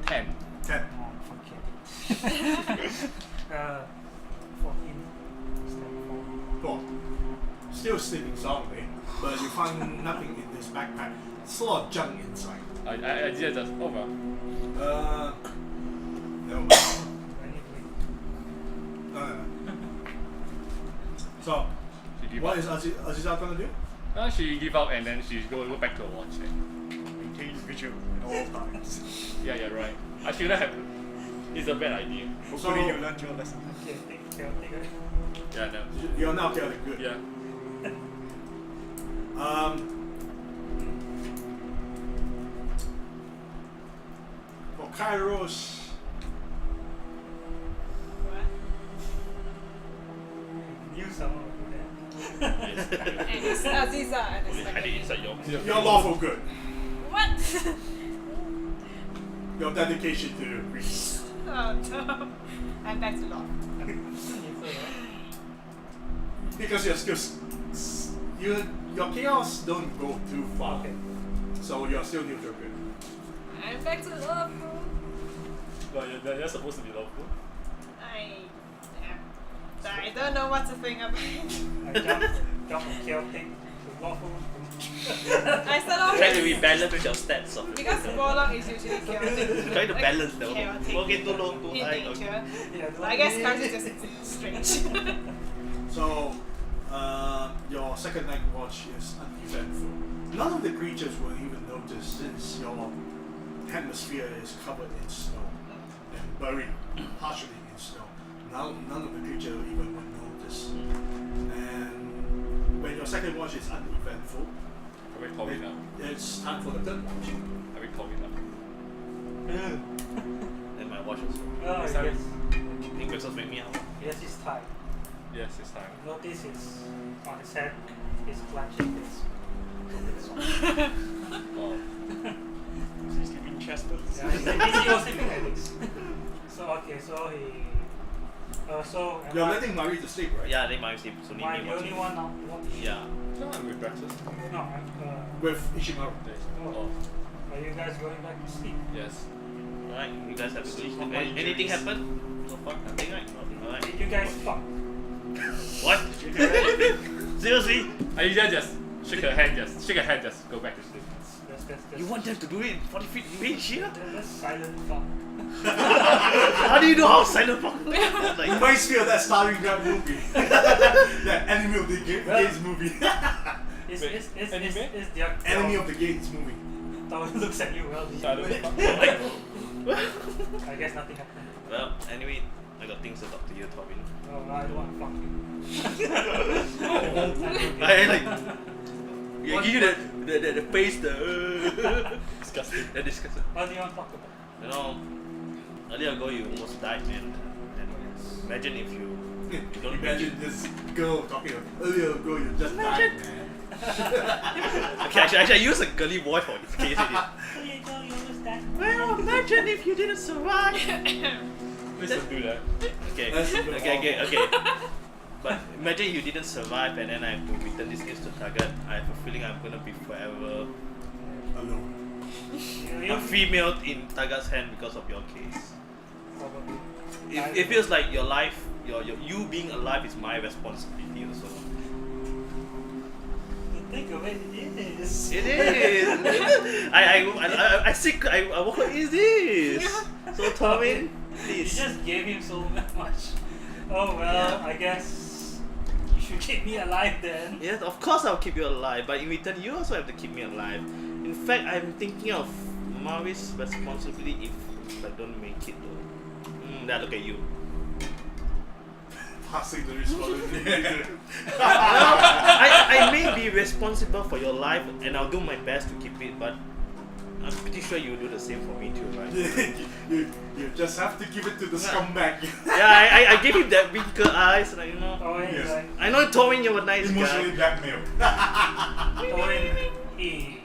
10. 10. Oh, forget it. 14. Step 4. 4. still sleeping soundly, but you find nothing in this backpack. It's a lot of junk inside. I just oh well. No. No. So, She give what up. is Aziza gonna do? She give up and then she go back to her watch. Maintain vigil at all times. Yeah, right. I shouldn't have. It's a bad idea. Hopefully So- you learned your lesson. Okay, chaotic. Yeah, no. You're now feeling good. Yeah. For Kairos, What? Knew someone would do that. And it's Aziza and it's Hide it like inside your. you're lawful good. what? Your dedication to the priest. Oh no. I'm back to law. Because you're still your chaos don't go too far. Okay. So you're still neutral good. I'm back to law. But you're supposed to be lawful. I don't know what to think about it. I jump from chaotic to lawful. I start off Try to as- rebalance your stats. because Warlock is usually chaotic. Try to balance the chaotic whole. Okay, too low, too in high. nature. Yeah, But I guess Kairos is just strange. So your second night watch is uneventful. None of the creatures will even notice since your atmosphere is covered in snow and buried partially in snow. None of the creatures even will notice. And when your second watch is uneventful, Are we calling now? it's time for the third watch. Are we calling now? And my watch also. Oh, It's yes. time. Think Mephisto's make me out. Yes, it's time. Yes, it's time. Notice his on his head, he's clutching this. Oh. He's sleeping Chester. Yeah, he was sleeping like this. So okay, so he. So am You're I- letting Marie to sleep, right? Yeah, they might sleep. So am need I me the only watching. one now? What? Yeah. No, I'm with breakfast. No, I'm. With Ishimaru. Oh, Are you guys going back to sleep? yes. Alright, you guys have sleep. How about Anything injuries? happen? So far, nothing, right? Alright. Did you guys fuck? What? Seriously? Aisha just shake her hand, just go back to sleep. That's You want them to do it in 40 feet range here? That's silent fuck. How do you know how silent fuck? Like, Reminds me of that Starring Grab movie. That Enemy of the Gates movie. It's Wait, it's anime? their Enemy of the Gates movie. Tower looks at you well. Silent fuck. I guess nothing happened. well, anyway, I got things to talk to you, Tobin. Oh, I don't want to fuck you. I like. Yeah, give you the face, the Disgusting. that disgusting. What do you want to talk about? You know, earlier ago you almost died, man. And imagine if you don't Imagine this girl talking earlier ago you just died, man. Okay, actually, I use a girly voice for this case. Well, imagine if you didn't survive. Please don't do that. Okay, That's a bit okay. But imagine you didn't survive and then I have to return this news to Target. I have a feeling I'm gonna be forever Alone. a female in Target's hand because of your case. Probably. It feels like your life, you being alive is my responsibility also. Think of it, it is. It is. What is this? So Tommy, You please. just gave him so much. Oh well, Yeah. I guess you should keep me alive then. Yes, of course I'll keep you alive, but in return you also have to keep me alive. In fact, I'm thinking of Mari's responsibility if I don't make it though. Now look at you. Passing the responsibility. I may be responsible for your life and I'll do my best to keep it, but I'm pretty sure you'll do the same for me too, right? you just have to give it to the scumbag. Yeah, I gave him that winkle eyes, like, you know. Owen, Yes. like, I know Torin, you're a nice Emotionally guy. blackmail. Owen, he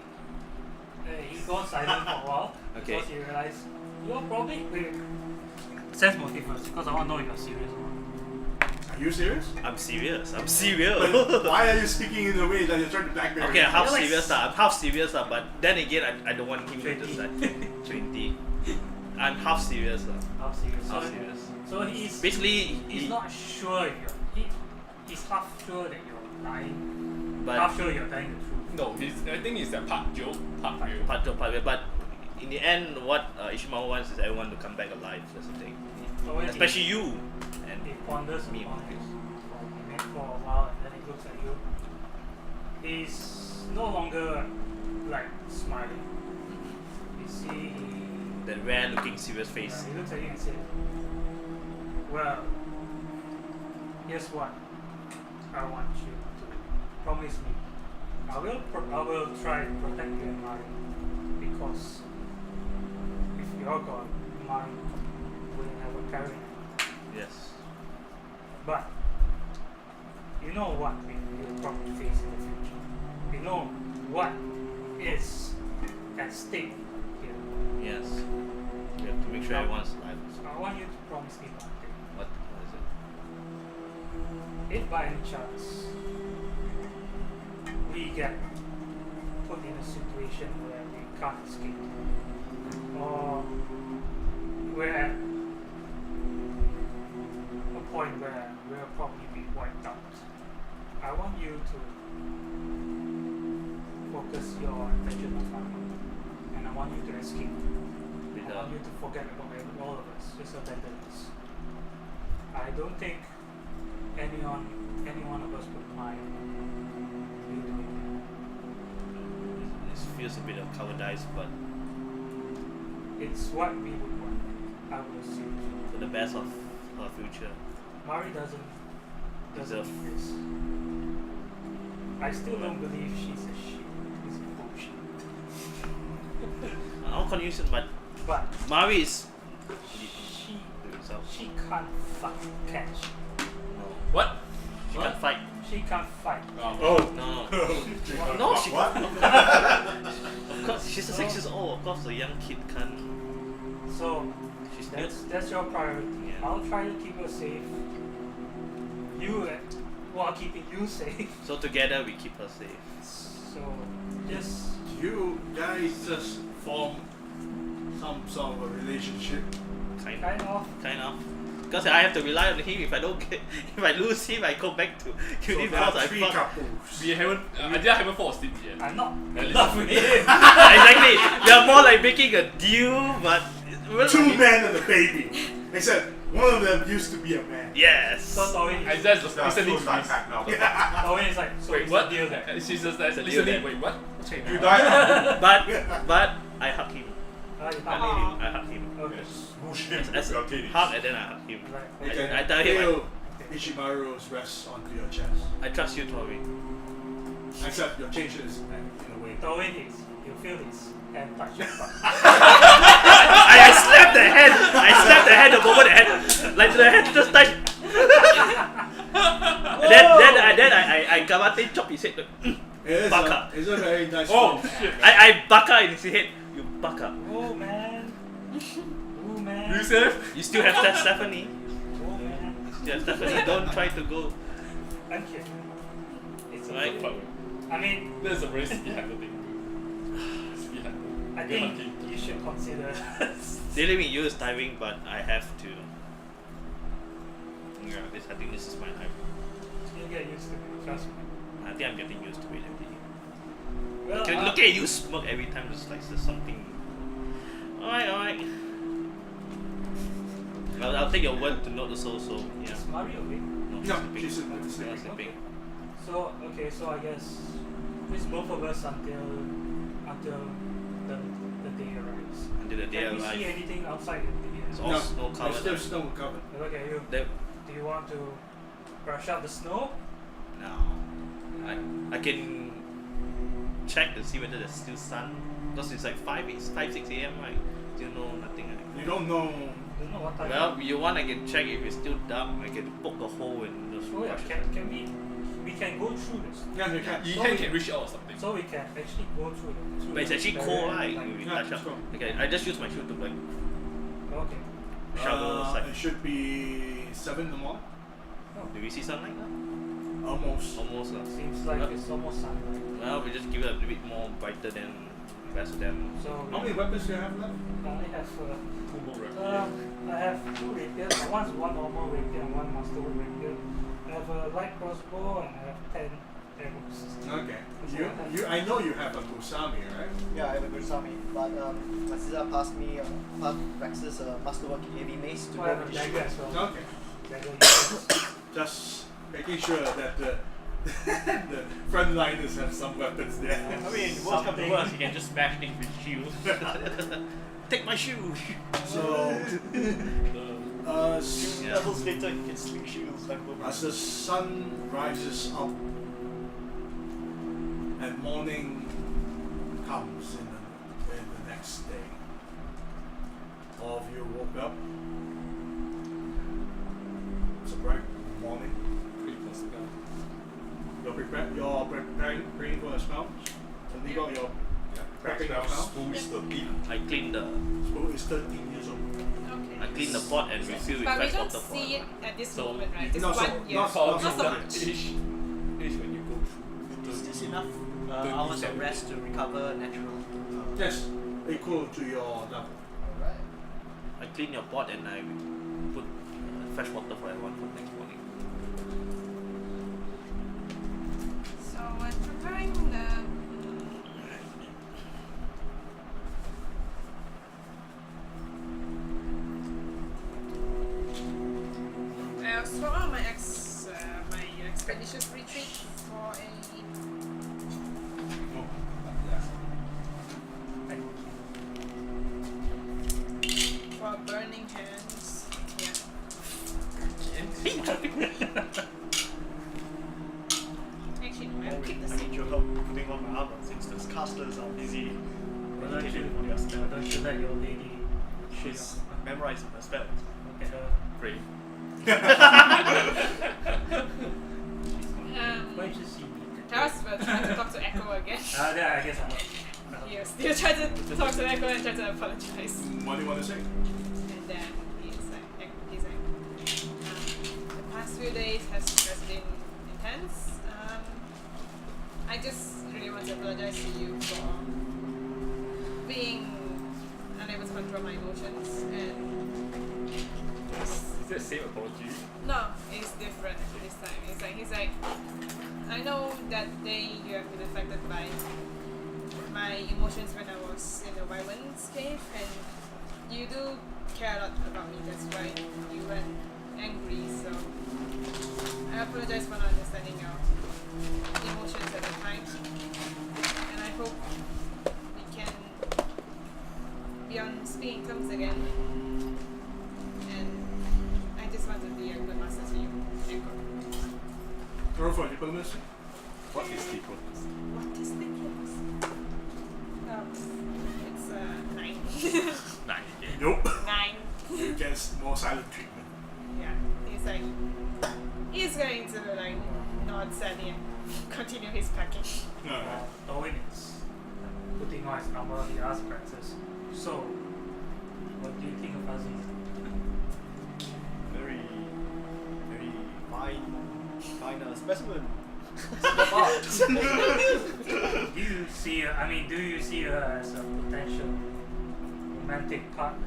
got silent for a while Okay. because he realized you're probably wait. Sense motive first because I want to know if you're serious or not. Are you serious? I'm serious. But serious. why are you speaking in a way that you're trying to blackmail Okay, me? half You're like serious lah. I'm half serious lah, but then again, I don't want him to 20. decide. 20. I'm half serious lah. Half serious. Half So, serious. so he's Basically, he's not sure if he's half sure that you're lying. But half sure you're telling the truth. No, I think it's a part joke, part real. part of part, but in the end, what Ishmael wants is everyone to come back alive. That's the thing. So when Especially you and he ponders me. upon it for a while, and then he looks at you. He's no longer like smiling. You see, That rare-looking serious face. he looks at you and says, "Well, here's what I want you to promise me. I will try to protect you and Mari, because if you're gone, Mari will never carry it. Yes. But you know what we will probably face in the future. You know what is at stake here. Yes. We have to make sure everyone's alive. So I want you to promise me one thing. What is it? If by any chance we get put in a situation where we can't escape, or we're at a point where we'll probably be wiped out, I want you to focus your attention on Mari, and I want you to escape. I want you to forget about all of us, just abandon us. I don't think any one of us would mind you doing This feels a bit of cowardice, but that. It's what we would want, I would assume. for the best of our future. Mari doesn't Deserve. need this. I still don't believe she's a she. She's a bullshit. I'm confused, but But Mari is she can't fight, can she? What? She can't fight. She can't fight. Oh. No. What? No, she What? Of course, she's 6 years old. Of course, a young kid can't. So She's new. that's your priority. Yeah. I'll try to keep her safe. You while keeping you safe. So together we keep her safe. So just You guys just form some sort of a relationship. Kind kind of. Kind of. Because I have to rely on him. If I don't get, if I lose him, I go back to So Uniforce. there are I 3 fuck. couples. We haven't. I haven't fallen asleep yet. I'm not At in love with least. him. Exactly. We are more like making a deal, but 2 men and a baby. Except one of them used to be a man. Yes. So Torin I just There are recently. 2 sides now. Torin is like, so Wait, it's what? a deal then. She's just like It's a deal recently. then. Wait, what? What's going You on? died. But I hug him. You I can't hug him. Okay. Bullshit. As Your titties. hug and then I hug him. Right. You can I tell him feel Ichimaru's rest onto your chest. I trust you, Tori. Except your changes in a way. Torin is, you feel his hand touch your butt. I slapped the hand. I slapped the hand the moment the hand, like the hand just touched. And then I karate chop his head. It's Baka. a very nice Oh film. shit! I baka in his head. You baka. Oh man. Oh man. Yusuf. You still have that Stephanie. Oh man. You still have Stephanie. Don't try to go. I'm kidding. It's Right. okay. I mean, That's a very silly handle thing. Silly handle. I Very think lucky. you should consider. Dealing with you is tiring, but I have to. Yeah, I think this is my life. You'll get used to it, trust me. I think I'm getting used to it already. Well, Okay, look at you smirk every time it's like there's something. Alright. I'll take your word to note also, so yeah. is Mari awake? No, No, sleeping. she's Yeah, sleeping. sleeping. So, okay, so I guess it's both of us until the day arrives. Until the day Can we see arrive. anything outside the day? It's all No, snow there's covered. still snow covered. Look at you. There- Do you want to brush out the snow? No. I can check to see whether there's still sun. Because it's like 6 a.m. right? Still no nothing right? You don't know. Don't know what time. Well, you want I can check if it's still dark. I can poke a hole and just Oh yeah, brush it. can we can go through this. Yeah, you can. You So can reach out or something. So we can actually go through the. Through But it's the actually barrier cold, and, right? like- When we Yeah, touch it's up. cold. Okay, I just use my shoe to like Okay. shovel aside. It should be 7 in the morning. Do we see sunlight now? Almost. Almost lah. Seems like it's almost sunlight. Well, we just give it a bit more brighter than the rest of them. So How many weapons do you have left? I only have Two more right? I have 2 rapiers. One normal rapier and one masterwood rapier. I have a light crossbow and I have 10 Okay. I know you have a Kusami, right? Yeah, I have a Gurusami, but my sister passed me Rex's masterwork heavy mace to I go have a with dagger as well. Okay. Dagger uses. Just making sure that the the frontliners have some weapons there. I mean, worst come to worst, you can just smash things with shield. Take my shoe! So, Levels later, you can sling shields like as the sun rises up and morning comes in the next day, all of you woke up. It's a bright morning. You're preparing for a spell. And you got your prepping your spell. Spool is 13. I clean the Spool is 13 years old. I clean the pot and refill with But we fresh don't water for see it everyone. at this So moment, right? you- It's No, so 1 year. not Not so so much. much. Age when you go through. Is this enough hours of rest to recover natural? Yes, equal to your level. Alright. I clean your pot and I put fresh water for everyone for next morning. So I'm preparing the. I'll swap out my my expeditious retreat for for burning hands. Yeah. Actually, no, I'll keep the I same. need your help putting on my armor since those casters are busy meditating on their spell. Don't you let your lady She's memorizing her spells. look at her? Pray. Why don't you see me? Taras will try to talk to Echo again. Yeah, I guess I will. He'll still try to talk to Echo and try to apologize. What do you want to say? And then he's like, the past few days has been intense. I just really want to apologize to you for being unable to control my emotions, and Is that the same apology? no, it's different this time. He's like, I know that day you have been affected by my emotions when I was in the Wyvern's cave, and you do care a lot about me. That's why you went angry. So I apologize for not understanding your emotions at the time, and I hope we can be on speaking terms again. And I just want to be a good master to you, Echo. Roll for diplomacy. What is diplomacy? What is the it's 9. 9 again. Nope. 9. You get more silent treatment. Yeah, he's going to like nod sadly and continue his packing. Alright. Owen is putting on his armor. He asks Francis, so, what do you think of Aziz? Very fine specimen. Do you see her, do you see her as a potential romantic partner?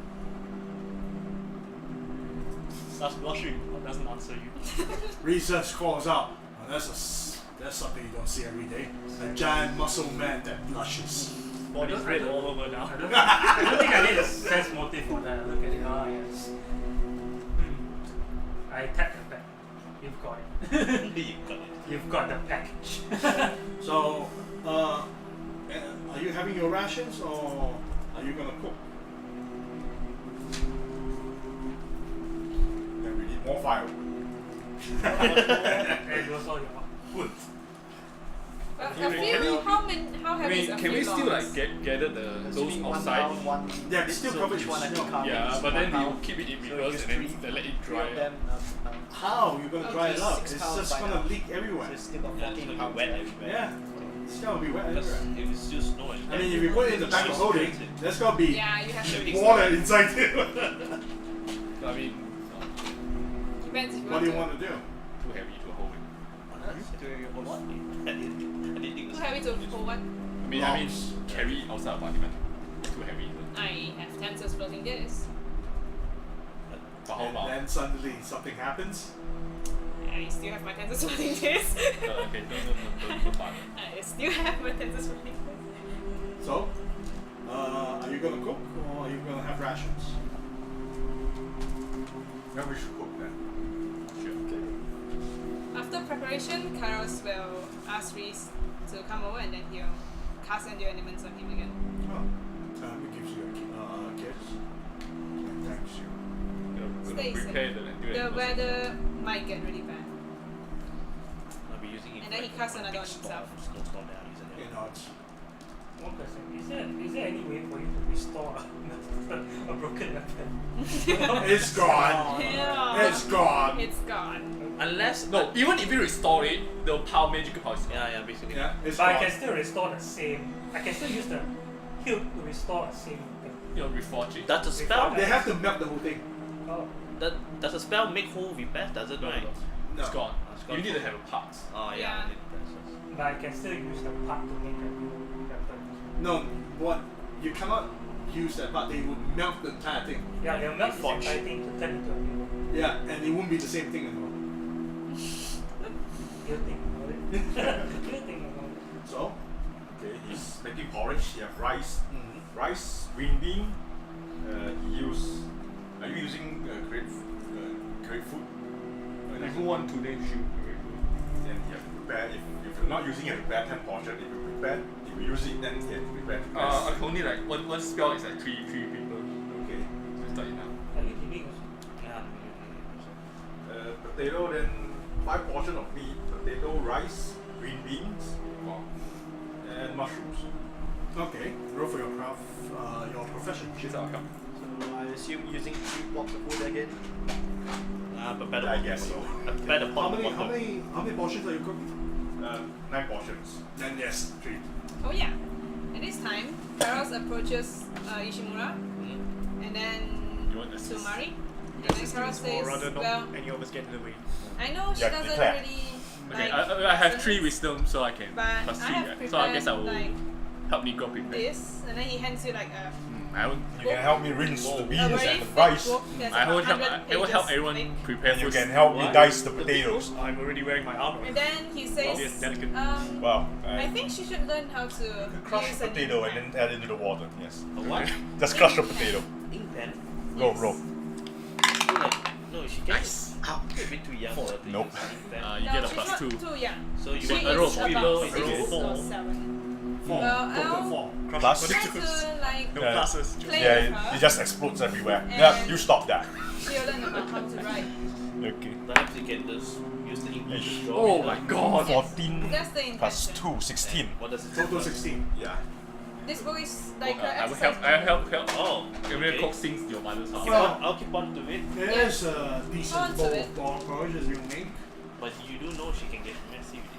Starts blushing, but doesn't answer you. Research calls out. Oh, that's something you don't see every day. A giant muscle man that blushes. Body's red all over now. I don't think I need a sense motive for that. Look at it. Ah, yes. I tap the back. You've got it. You've got the package. So, are you having your rations or are you gonna cook? Then we need more firewood. And goes all your food. How heavy is a can we few still logs? like gather those outside? Yeah, it's still covered in one I snow. can carve Yeah, is but 1 then pound. you keep it in So reverse just and three- then let it three dry of them, How you gonna dry it up? It's 6 pounds just by gonna now. leak everywhere. So it's still got Yeah, 14 it's gonna pounds be wet left. everywhere. Yeah, it's gonna be wet Because everywhere. if it's just snow and I mean, if you put it in the back of holding, there's gonna be Yeah, you have to Everything's water inside it. I mean, depends if you What do you want want to do? too heavy to hold it. What? I didn't think to. this Too heavy to hold one. I mean, carry outside apartment. Too heavy. I have tensors floating this. But how And about? then suddenly something happens. Yeah. I still have my tenses running this. Okay, don't bother. I still have my tenses running this. So, are you gonna cook or are you gonna have rations? Then we should cook then. After preparation, Kairos will ask Reese to come over and then he'll cast endure elements on him again. Oh, it gives you a kiss. And thanks you. Stay safe. Prepare the The weather might get really bad. I'll be using it. And then like he casts one another big on himself. Snowstorm that I'm using it. You know, it's One question. Is there any way for you to restore a broken weapon? It's gone. Yeah. It's gone. It's gone. Unless No, even if you restore it, the power magical power is yeah, basically. Yeah, it's But I gone. can still restore the same. I can still use the hilt to restore the same thing. you know, reforge it. Does the spell They have to melt the whole thing. Oh. does the spell make whole repair? Does it No, right? no, it's gone. It's gone. You need to have a part. Oh yeah. Yeah. It does. But I can still use the part to make a new weapon. No, what you cannot use that part. They would melt the entire thing. Yeah, they'll melt the Reforge. entire thing to turn into a new Yeah, and it won't be the same thing anymore. Good thing about it. Good thing about it. So, Okay, he's making porridge. He have rice, mm-hmm. rice, green bean. He use. Are you using grapefruit? If you want today, shoot. Then he have to prepare. If you're not using it, prepare 10 portion. If you prepare, if you use it, then he have to prepare the rest. I can only like one spell is like three people. Okay. So it's not enough. Are you giving us? Yeah. Potato, then 5 portion of meat, potato, rice, green beans, and mushrooms. Okay, roll for your craft, your profession. She's our come. So I assume using 3 blocks of wood again. Prepare the I pot guess for so. you. Prepare the How pot many, for how many, how many portions are you cooking? 9 portions. Then yes, 3. Oh yeah. At this time, Kairos approaches Ishimura and then You want assist? Sumari. And then Kairos Or says, rather not well, any of us get in the way. I know she Yeah, doesn't declare. really Okay, like I have 3 lessons, wisdom, so I can but plus I 3. have Right? prepared So I guess I will like help Nico prepare. this, and then he hands you like a I will. You can help me rinse the beans very and the thick rice. book that's I will about help. 100 I will help pages everyone thick. prepare And you food. can help me What? dice the potatoes. I'm already wearing my armor. And then he Obvious, says, delicate. Well, I think she should learn how to crush use the an potato ink and pen. then add into the water. Yes. A what? Just crush the potato. Ink pen? Roll, Yes. roll. So like, no, she gets a bit too young for her to Nope. use ink pen. You No, get a she's plus not 2. too young. So you She want is a roll about below 6 is or roll 7. 4. Well, Total I'll 4. Plus? try to like No Yeah. classes. play Yeah, with it her. just explodes everywhere. And- Yeah, you stop that. She'll learn about how to write. Okay. Perhaps you can just use the ink pen to Ish. draw Oh it my out. god. 14 That's the plus intention. 2, 16. What does it Total say? 16. Yeah. This book is like I an will help. exercise. I will help. Oh, Every okay. cook sings your mother's house. I'll keep on to it, There's a decent On to bowl it. of porridge as you make. but you do know she can get messy with it.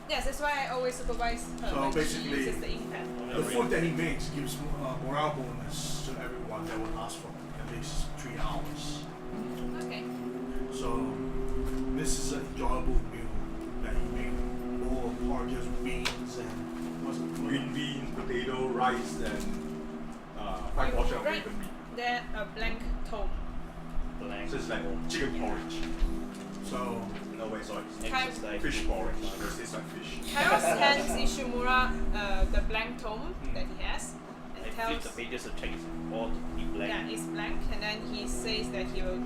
Yes, that's why I always supervise her So when basically- she uses the ink pen. The food that he makes gives morale bonus to everyone that will last for at least 3 hours. Okay. So this is an enjoyable meal that he made. Bowl of porridges, beans, and what's it? Green bean, potato, rice, and 5 portion of Right. bacon meat. Then a blank tome. Blank. So it's like chicken porridge. So No, wait, sorry. Exercise. Fish porridge. Because it's like fish. Kairos hands Ishimura the blank tome that he has and I flip tells the pages to check it's all to be blank. yeah, it's blank, and then he says that he will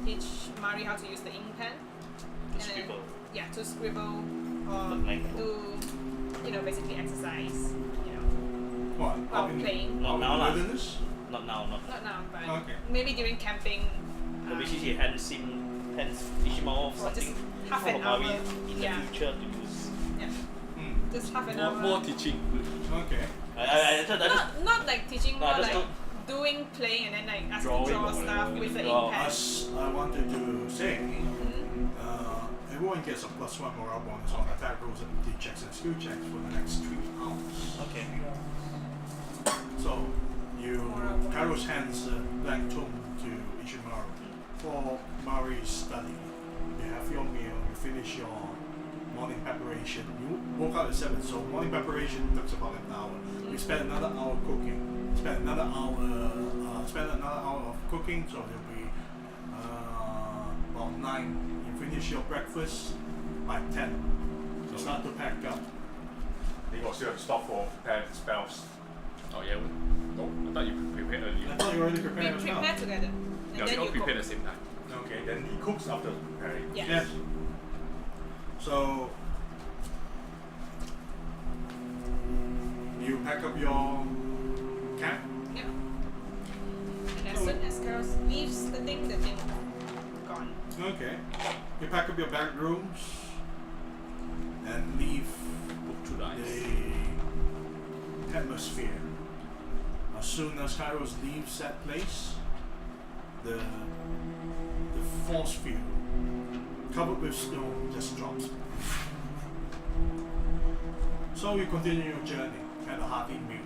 teach Mari how to use the ink pen. To and then- scribble. Yeah, to scribble or The blank to basically exercise, what? while Out in- playing. Not out in now the lah. wilderness? Not now, not now. Not now, but Okay. maybe during camping. So basically she hands Ishmael or something just half for an hour. Mari in Yeah, the future to use. yeah, Hmm. just half an More, hour. more teaching. Okay. I just Not like teaching, No, more I just like don't- doing, playing, and then like asking Drawing draw or stuff whatever. with the Draw. ink pen. As I wanted to say, everyone gets a +1 morale bonus on attack rolls, ability checks, and skill checks for the next 3 hours. okay. So, Kairos hands a blank tome to Ishimaru for Mari's study. You have your meal, you finish your morning preparation. You woke up at 7, so morning preparation takes about an hour. You spend another hour cooking. Spend another hour of cooking, so there'll be about about 9. You finish your breakfast by 10. You start to pack up. They got still have to stop for prepared spells. Oh yeah. No, I thought you prepared earlier. I thought you already We prepared as well. prepare together. And Yeah, we then all you prepare cook. at the same time. Okay, then he cooks after preparing. Yes. Yes. So you pack up your camp. Yeah. And as soon as Carol leaves the thing gone. Okay. You pack up your back rooms and leave Look through the eyes. the atmosphere. As soon as Kairos leaves that place, the force field covered with snow just drops. So you continue your journey at a hearty meal.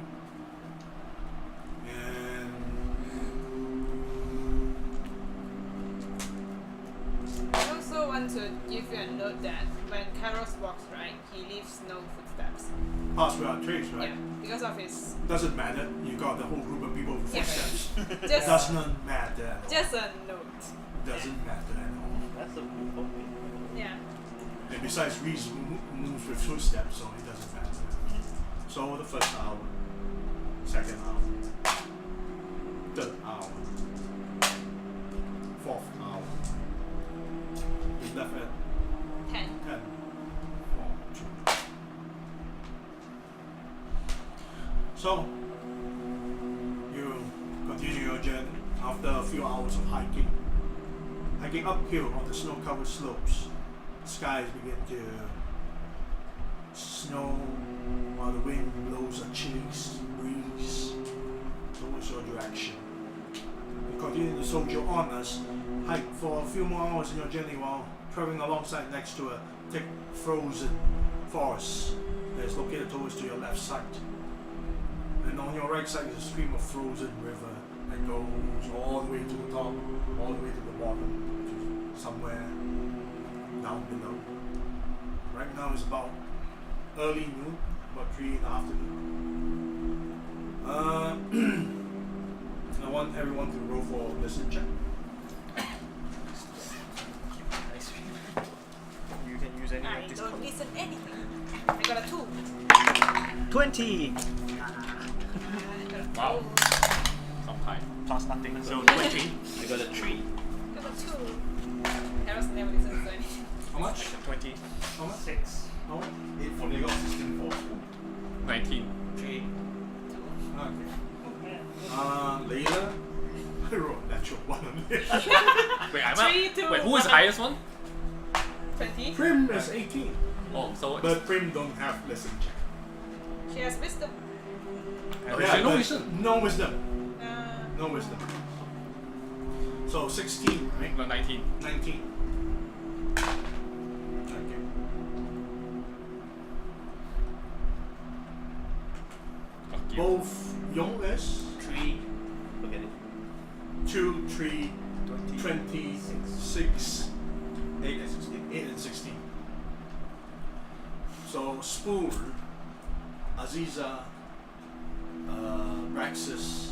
And I also want to give you a note that when Kairos walks, right, he leaves no footsteps. pass without trace, right? Yeah, because of his. Doesn't matter. You got the whole group of people with Yeah. footsteps. Just, Doesn't matter at all. just a note. Doesn't matter at all. That's a group of people. Yeah. And besides, Reese moves with footsteps, so it doesn't matter. So the first hour, second hour, third hour, fourth hour. We left at 10. 10. 4, 2. So you continue your journey after a few hours of hiking. Hiking uphill on the snow-covered slopes. Skies begin to snow while the wind blows a chilly breeze towards your direction. You continue to soldier on as hike for a few more hours in your journey while traveling alongside next to a thick frozen forest that is located towards to your left side. And on your right side is a stream of frozen river that goes all the way to the top, all the way to the bottom, to somewhere down below. Right now it's about early noon, about 3 in the afternoon. I want everyone to roll for a listen check. Nice. You can use any I of this don't code. listen anything. I got a 2. 20! I got a Wow. 2. Sometime. Plus nothing, so 20. I got a 3. I got a 2. Harris never listens to anything. How much? 20. How much? 6. How much? 8 for me, got 16 for Spool. 19. 3. 2. Okay. Later, I rolled a natural 1 on this. Wait, I'm 3, up. 2, Wait, who is the 1. highest one? 20. Prim is 18, Oh, so but Prim don't have listen check. She has wisdom. Oh, Yeah, she no but wisdom. No wisdom. Uh, No wisdom. So 16, right? No, 19. 19. Okay. Fuck you. Both Yong is 3. Forget it. 2, 3, 26, 8 and 16. 8 and 16. So Spool, Aziza, Braxis,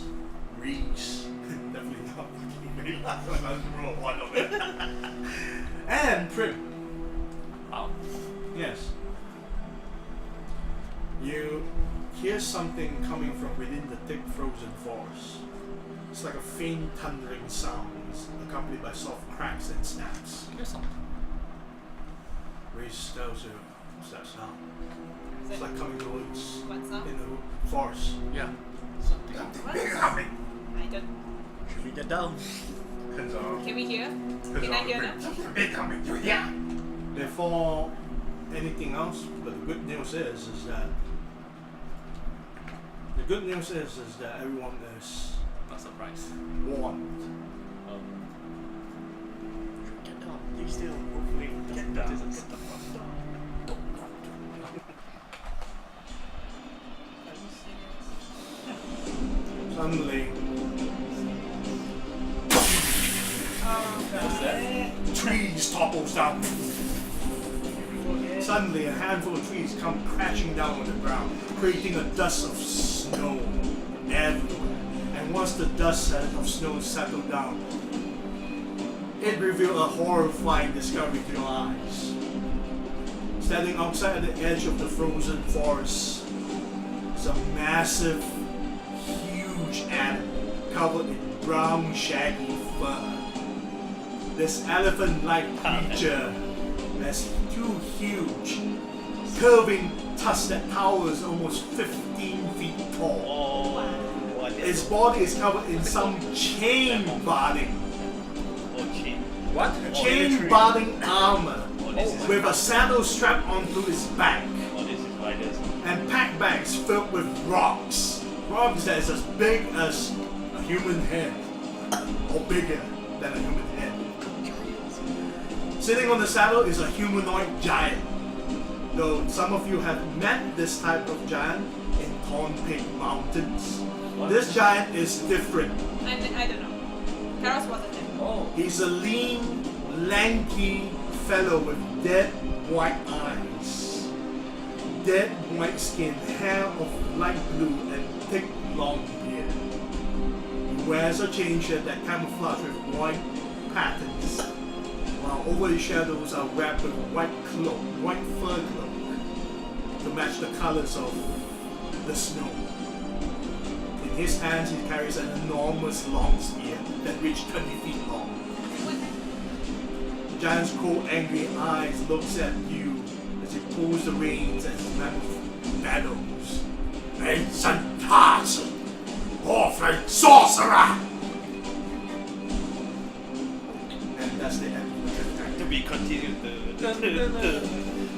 Reese, definitely not me last time I rolled 1 of it. And Prim. Wow. Yes. You hear something coming from within the thick frozen forest. It's like a faint thundering sound accompanied by soft cracks and snaps. Here's something. Reese tells you, what's that sound? is It's it like coming towards what's up? in the forest. Yeah. Something. What? Big coming. I don't. Should we get down? Turns out. Can we hear? Turns Can I out hear the them? something big coming. You hear? Before anything else, but the good news is that everyone is Not surprised. warned. Get down. You still hopefully get down. This is- Get the fuck down. Suddenly, trees topples down. Suddenly, a handful of trees come crashing down on the ground, creating a dust of snow everywhere. And once the dust of snow settled down, it revealed a horrifying discovery to your eyes. Standing outside at the edge of the frozen forest is a massive, huge animal covered in brown, shaggy fur. This elephant-like creature has two huge, curving tusks that towers almost 15 feet tall. Oh, what is Its body is covered in some chain barding, Oh, chain. What? chain barding armor Oh, this is with a saddle strapped onto its back oh, this is riders. and pack bags filled with rocks. Rocks that is as big as a human head or bigger than a human head. Sitting on the saddle is a humanoid giant. Though some of you have met this type of giant in Thornpig Mountains, this giant is different. I don't know. Karos wasn't there. Oh. He's a lean, lanky fellow with dead white eyes, dead white skin, hair of light blue, and thick long beard. He wears a chain shirt that camouflages with white patterns, while over his shadows are wrapped with a white fur cloak, to match the colors of the snow. In his hands he carries an enormous long spear that reaches 20 feet long. The giant's cold, angry eyes looks at you as he pulls the reins and his mouth bellows. Ancient Tarzan, orphan sorcerer! And that's the end of the attack. To be continued.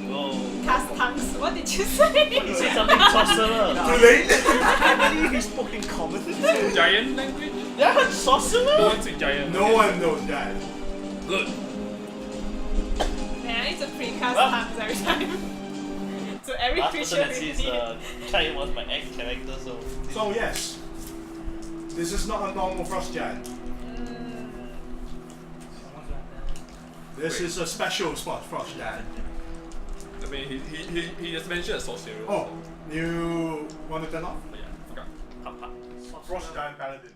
Oh. Cast tongues. What did you say? He said something sorcerer. Too late! I believe he spoke in common. Giant language? Yeah, No sorcerer? one speaks giant. No one knows that. Good. Man, I need to precast Well. tongues every time. So every Last creature person that really sees giant was my ex character, so. So yes, this is not a normal frost giant. This is a special frost giant. I mean, he just mentioned a sorcerer. Oh, you want to turn off? But yeah, forgot. Papa. Frost Giant Paladin.